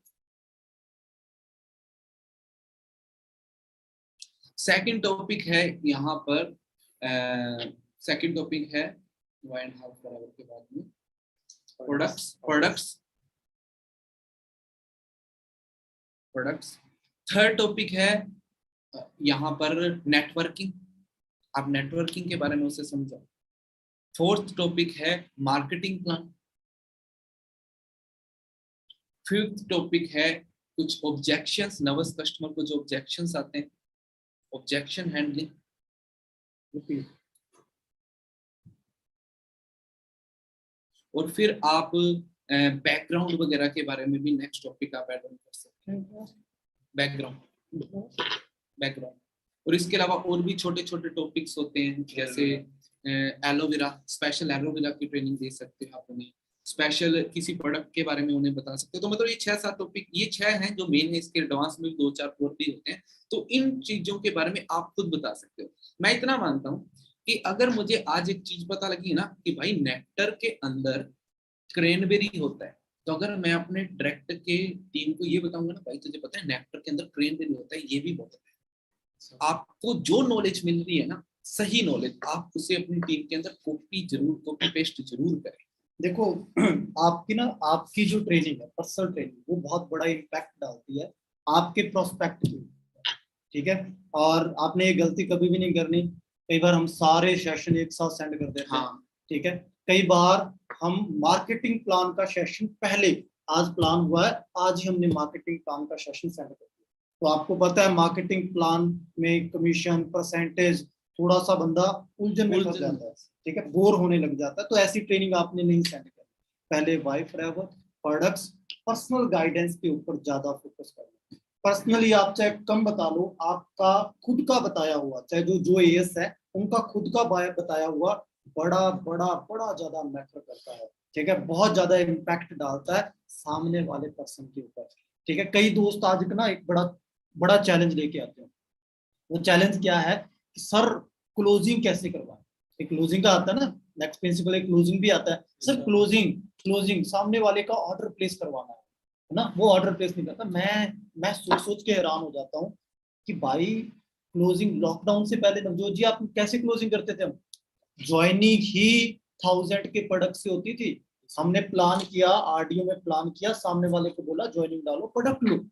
Second topic है यहाँ पर सेकंड टॉपिक है व्हाई एंड हाउ फॉरएवर के बाद में प्रोडक्ट्स। थर्ड टॉपिक है यहाँ पर नेटवर्किंग, आप नेटवर्किंग के बारे में उसे समझो। फोर्थ टॉपिक है मार्केटिंग प्लान। फिफ्थ टॉपिक है कुछ ऑब्जेक्शंस, नर्वस कस्टमर को जो ऑब्जेक्शंस आते हैं, ऑब्जेक्शन हैंडलिंग। और फिर आप बैकग्राउंड वगैरह के बारे में भी नेक्स्ट टॉपिक आप ऐड ऑन कर सकते हैं। बैकग्राउंड और इसके अलावा और भी छोटे छोटे टॉपिक्स होते हैं, जैसे एलोवेरा, स्पेशल एलोवेरा की ट्रेनिंग दे सकते हैं आप उन्हें, स्पेशल किसी प्रोडक्ट के बारे में उन्हें बता सकते हो। तो मतलब ये 6-7 टॉपिक, ये 6 हैं जो मेन है। इसके एडवांस में 2-4 और भी होते हैं, तो इन चीजों के बारे में आप खुद बता सकते हो। मैं इतना मानता हूँ कि अगर मुझे आज एक चीज पता लगी ना कि भाई नेक्टर के अंदर क्रेनबेरी होता है, तो अगर मैं अपने डायरेक्टर के टीम को ये बताऊंगा ना भाई तुझे पता है नेक्टर के अंदर क्रेनबेरी होता है, ये भी बहुत है। आपको जो नॉलेज मिल रही है ना, सही नॉलेज, आप उसे अपनी टीम के अंदर कॉपी पेस्ट जरूर करें। देखो आपकी जो ट्रेनिंग है, पर्सनल ट्रेनिंग, वो बहुत बड़ा इम्पैक्ट डालती है आपके प्रोस्पेक्ट पे, ठीक है। और आपने ये गलती कभी भी नहीं करनी। कई बार हम सारे सेशन एक साथ सेंड कर देते हैं, ठीक है। कई बार हम मार्केटिंग प्लान का सेशन पहले, आज प्लान हुआ है, आज ही हमने मार्केटिंग प्लान का सेशन सेंड कर दिया। तो आपको पता है मार्केटिंग प्लान में कमीशन परसेंटेज थोड़ा सा बंदा उलझन में फंस जाता है, ठीक है, बोर होने लग जाता है। तो ऐसी ट्रेनिंग आपने नहीं सेंड करनी। पहले why forever, products, personal guidance के ऊपर ज्यादा फोकस करना। पर्सनली आप चाहे कम बता लो, आपका खुद का बताया हुआ, चाहे जो एएस है उनका खुद का बताया हुआ बड़ा बड़ा बड़ा ज्यादा मैटर करता है, ठीक है। बहुत ज्यादा इम्पैक्ट डालता है सामने वाले पर्सन के ऊपर, ठीक है। कई दोस्त आज ना एक बड़ा चैलेंज लेके आते हैं। वो चैलेंज क्या है कि सर क्लोजिंग कैसे करवाएं। एक क्लोजिंग का आता है ना, नेक्स्ट प्रिंसिपल एक क्लोजिंग भी आता है। सर क्लोजिंग सामने वाले का ऑर्डर प्लेस करवाना है ना, वो ऑर्डर प्लेस नहीं करता। मैं सोच के हैरान हो जाता हूँ कि भाई क्लोजिंग लॉकडाउन से पहले नवजोत जी आप कैसे क्लोजिंग करते थे? हम ज्वाइनिंग ही 1000 के प्रोडक्ट से होती थी। हमने प्लान किया, आरडीओ में प्लान किया, सामने वाले को बोला ज्वाइनिंग डालो, प्रोडक्ट लो।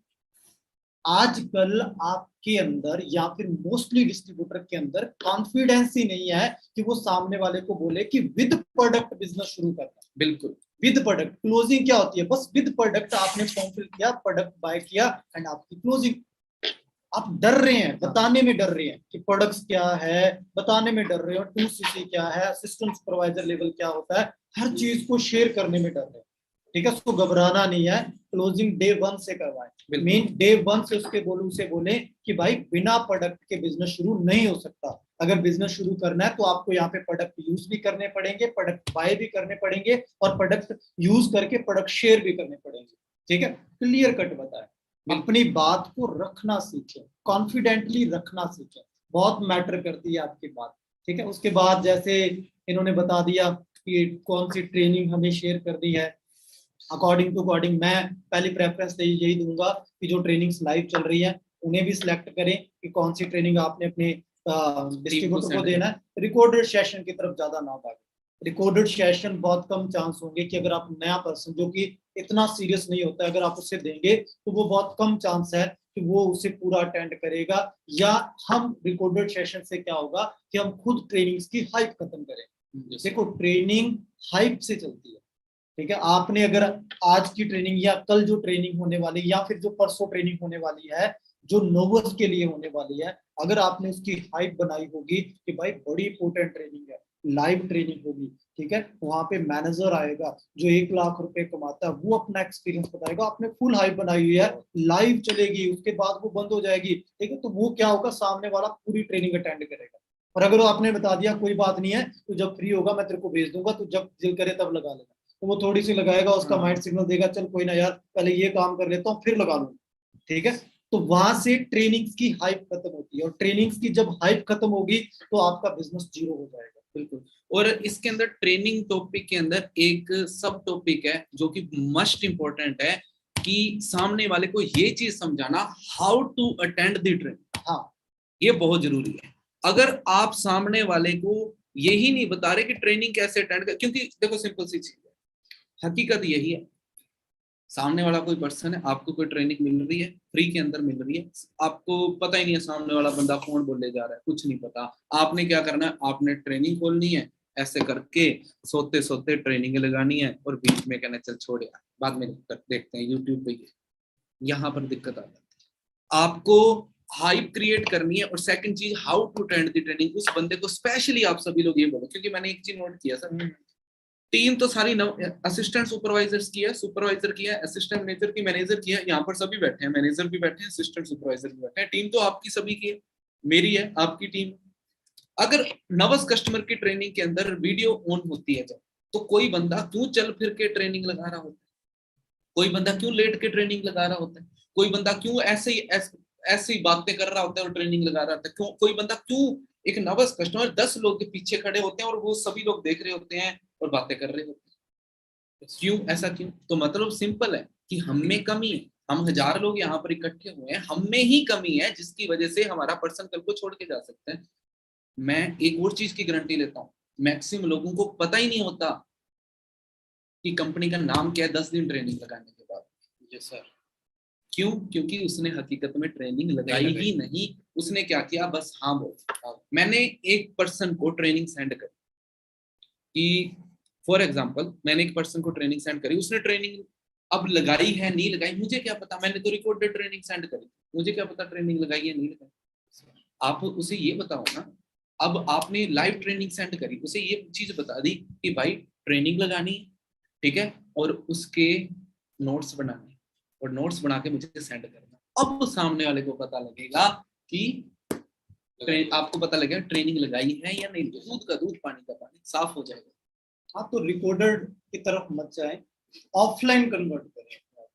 आजकल आपके अंदर या फिर मोस्टली डिस्ट्रीब्यूटर के अंदर कॉन्फिडेंस ही नहीं है कि वो सामने वाले को बोले कि विद प्रोडक्ट बिजनेस शुरू करना। बिल्कुल, विद प्रोडक्ट क्लोजिंग क्या होती है? बस विद प्रोडक्ट आपने फॉर्म फिल किया, प्रोडक्ट बाय किया एंड आपकी क्लोजिंग। आप डर रहे हैं, बताने में डर रहे हैं कि प्रोडक्ट्स क्या है, बताने में डर रहे हो 2cc क्या है, असिस्टेंट सुपरवाइजर लेवल क्या होता है, हर चीज को शेयर करने में डर रहे हैं, ठीक है। उसको घबराना नहीं है, क्लोजिंग डे 1 से करवाएं। मेन डे 1 से उसे बोले कि भाई बिना प्रोडक्ट के बिजनेस शुरू नहीं हो सकता। अगर बिजनेस शुरू करना है तो आपको यहाँ पे प्रोडक्ट यूज भी करने पड़ेंगे, प्रोडक्ट बाय भी करने पड़ेंगे, और प्रोडक्ट यूज करके प्रोडक्ट शेयर भी करने पड़ेंगे, ठीक है। क्लियर कट बताएं, अपनी बात को रखना सीखें, कॉन्फिडेंटली रखना सीखें, बहुत मैटर करती है आपकी बात, ठीक है। उसके बाद जैसे इन्होंने बता दिया कि कौन सी ट्रेनिंग हमें शेयर करनी है, अकॉर्डिंग टू मैं पहली प्रेफरेंस यही दूंगा कि जो ट्रेनिंग्स लाइव चल रही है उन्हें भी सिलेक्ट करें कि कौन सी ट्रेनिंग आपने अपने डिस्ट्रीब्यूटर को देना है। रिकॉर्डेड सेशन की तरफ ज्यादा ना भागें। रिकॉर्डेड सेशन बहुत कम चांस होंगे कि अगर आप नया पर्सन जो कि इतना सीरियस नहीं होता है, अगर आप उसे देंगे तो वो बहुत कम चांस है कि वो उसे पूरा अटेंड करेगा, या हम रिकॉर्डेड सेशन से क्या होगा कि हम खुद ट्रेनिंग्स की हाइप खत्म करेंगे। देखो ट्रेनिंग हाइप से चलती है, ठीक है। आपने अगर आज की ट्रेनिंग या कल जो ट्रेनिंग होने वाली या फिर जो परसों ट्रेनिंग होने वाली है जो नोवर्स के लिए होने वाली है, अगर आपने उसकी हाइप बनाई होगी कि भाई बड़ी इंपॉर्टेंट ट्रेनिंग है, लाइव ट्रेनिंग होगी, ठीक है, वहां पे मैनेजर आएगा जो 1 लाख रुपए कमाता है, वो अपना एक्सपीरियंस बताएगा, आपने फुल हाइप बनाई हुई है, लाइव चलेगी, उसके बाद वो बंद हो जाएगी, ठीक है, तो वो क्या होगा, सामने वाला पूरी ट्रेनिंग अटेंड करेगा। और अगर आपने बता दिया कोई बात नहीं है, तो जब फ्री होगा मैं तेरे को भेज दूंगा, तो जब दिल करे तब लगा लेना, तो वो थोड़ी सी लगाएगा, उसका माइंड सिग्नल देगा, चल कोई ना यार पहले ये काम कर लेता हूँ फिर लगा लूंगा, ठीक है। तो वहां से ट्रेनिंग्स की हाइप खत्म होती है, और ट्रेनिंग्स की जब हाइप खत्म होगी तो आपका बिजनेस जीरो हो जाएगा। बिल्कुल। और इसके अंदर ट्रेनिंग टॉपिक के अंदर एक सब टॉपिक है जो कि मस्ट इंपॉर्टेंट है, कि सामने वाले को ये चीज समझाना, how to attend the training. हाँ, ये बहुत जरूरी है। अगर आप सामने वाले को यही नहीं बता रहे कि ट्रेनिंग कैसे अटेंड कर, क्योंकि देखो सिंपल सी चीज है, हकीकत यही है, सामने वाला कोई पर्सन है, आपको कोई ट्रेनिंग मिल रही है, फ्री के अंदर मिल रही है, आपको पता ही नहीं है सामने वाला बंदा कौन बोले जा रहा है, कुछ नहीं पता। आपने क्या करना है, आपने ट्रेनिंग खोलनी है, ऐसे करके सोते सोते ट्रेनिंग लगानी है, और बीच में कहना चल छोड़ यार बाद में देखते हैं यूट्यूब पे। यहाँ पर दिक्कत आ जाती है। आपको हाइप क्रिएट करनी है, और सेकंड चीज how to attend the training. उस बंदे को स्पेशली आप सभी लोग ये बोलो, क्योंकि मैंने एक चीज नोट किया सर, टीम तो सारी असिस्टेंट सुपरवाइजर्स की है, सुपरवाइजर की है, असिस्टेंट मैनेजर की, मैनेजर की है, यहाँ पर सभी बैठे हैं, मैनेजर भी बैठे हैं, असिस्टेंट सुपरवाइजर भी बैठे हैं, टीम तो आपकी सभी की है, मेरी है, आपकी टीम। अगर नवस कस्टमर की ट्रेनिंग के अंदर वीडियो ऑन होती है जब, तो कोई बंदा क्यों चल फिर के ट्रेनिंग लगा रहा होता है, कोई बंदा क्यों लेट के ट्रेनिंग लगा रहा होता है, कोई बंदा क्यों ऐसे ही ऐसी बातें कर रहा होता है और ट्रेनिंग लगा रहा होता है, क्यों कोई बंदा क्यों, एक नवस कस्टमर 10 लोग के पीछे खड़े होते हैं और वो सभी लोग देख रहे होते हैं और बातें कर रहे होते हैं, क्यों ऐसा क्यों? तो मतलब सिंपल है कि हम में कमी है, हम 1000 लोग यहाँ पर इकट्ठे हुए हैं, हम में ही कमी है जिसकी वजह से हमारा पर्सन कल को छोड़ के जा सकते हैं। मैं एक और चीज की गारंटी लेता हूँ, मैक्सिमम लोगों को पता ही नहीं होता कि कंपनी का नाम क्या है 10 दिन ट्रेनिंग लगाने के बाद। Yes sir. क्यों? क्योंकि उसने हकीकत में ट्रेनिंग लगाई ही नहीं, उसने क्या किया, बस हाँ बोल। मैंने एक पर्सन को ट्रेनिंग सेंड करी कि फॉर एग्जांपल मैंने एक पर्सन को ट्रेनिंग सेंड करी, उसने ट्रेनिंग अब लगाई है नहीं लगाई मुझे क्या पता, मैंने तो रिकॉर्डेड ट्रेनिंग सेंड करी, मुझे क्या पता ट्रेनिंग लगाई है नहीं लगाई। आप उसे ये बताओ ना, अब आपने लाइव ट्रेनिंग सेंड करी, उसे ये चीज बता दी कि भाई ट्रेनिंग लगानी, ठीक है, और उसके नोट्स बनाने, और नोट्स बना के मुझे सेंड करना। अब सामने वाले को पता लगेगा कि आपको पता लगेगा ट्रेनिंग लगाई है या नहीं, दूध का दूध पानी का पानी, साफ हो जाएगा। हाँ, तो रिकॉर्डेड की तरफ मत जाए, ऑफलाइन कन्वर्ट करें,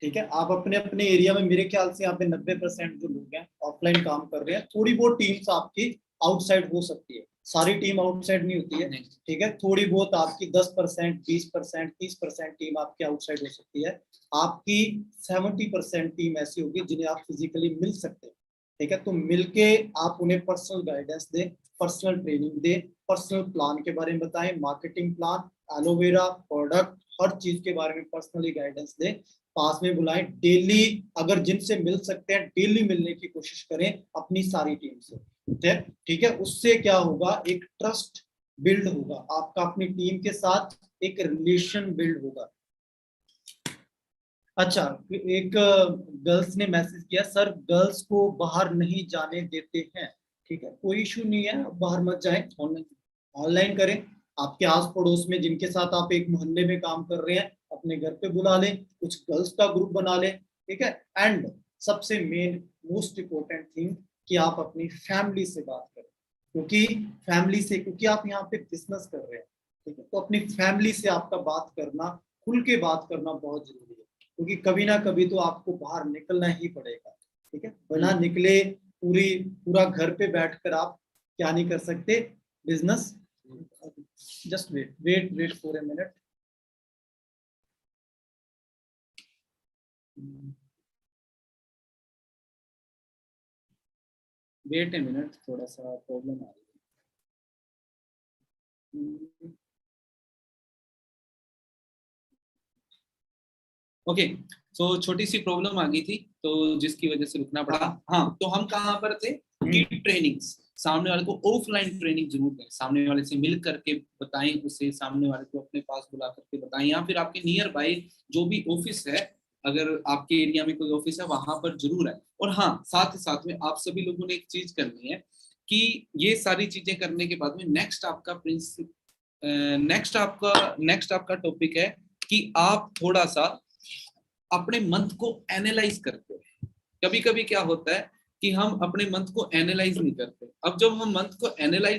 ठीक है। आप अपने अपने एरिया में, मेरे ख्याल से यहाँ पे 90% जो लोग हैं ऑफलाइन काम कर रहे हैं, थोड़ी बहुत टीम्स आपकी आउटसाइड हो सकती है, सारी टीम आउटसाइड नहीं होती है, ठीक है, थोड़ी बहुत आपकी 10%, 20%, 30% टीम आपकी आउटसाइड हो सकती है, आपकी 70% टीम ऐसी होगी जिन्हें आप फिजिकली मिल सकते हैं, ठीक है। तो मिलके आप उन्हें पर्सनल गाइडेंस दें, पर्सनल ट्रेनिंग दें, पर्सनल प्लान के बारे में बताएं, मार्केटिंग प्लान, एलोवेरा प्रोडक्ट, हर चीज के बारे में पर्सनली गाइडेंस दें, पास में बुलाएं, डेली अगर जिनसे मिल सकते हैं डेली मिलने की कोशिश करें अपनी सारी टीम से, ठीक है। उससे क्या होगा, एक ट्रस्ट बिल्ड होगा आपका अपनी टीम के साथ, एक रिलेशन बिल्ड होगा। अच्छा, एक गर्ल्स ने मैसेज किया, सर गर्ल्स को बाहर नहीं जाने देते हैं, ठीक है, कोई इशू नहीं है, बाहर मत जाएं, ऑनलाइन करें, आपके आस पड़ोस में जिनके साथ आप एक मोहल्ले में काम कर रहे हैं अपने घर पे बुला लें, कुछ गर्ल्स का ग्रुप बना लें, ठीक है। एंड सबसे मेन मोस्ट इम्पोर्टेंट थिंग कि आप अपनी फैमिली से बात करें, क्योंकि फैमिली से, क्योंकि आप यहाँ पे बिजनेस कर रहे हैं, ठीक है, तो अपनी फैमिली से आपका बात करना, खुल के बात करना बहुत जरूरी है, क्योंकि कभी ना कभी तो आपको बाहर निकलना ही पड़ेगा, ठीक है, बिना निकले पूरा घर पे बैठकर आप क्या नहीं कर सकते, business. Just wait for a minute. Wait a minute, थोड़ा सा प्रॉब्लम आ रही है। ओके, सो छोटी सी प्रॉब्लम आ गई थी तो जिसकी वजह से रुकना पड़ा। हाँ, तो हम कहाँ पर थे कि ट्रेनिंग्स, सामने वाले को ऑफलाइन ट्रेनिंग जरूर दें, सामने वाले से मिल करके बताएं उसे, सामने वाले को अपने पास बुला करके बताएं, या फिर आपके नियर बाय जो भी ऑफिस है, अगर आपके एरिया में कोई ऑफिस है वहां पर जरूर है। और हाँ, साथ ही साथ में आप सभी लोगों ने एक चीज करनी है कि ये सारी चीजें करने के बाद में नेक्स्ट आपका टॉपिक है कि आप थोड़ा सा अपने मंथ को एनालाइज करते हैं। कभी कभी क्या होता है कि हम अपने मंथ को एनालाइज नहीं करते। अब जब हम मंथ को एनालाइज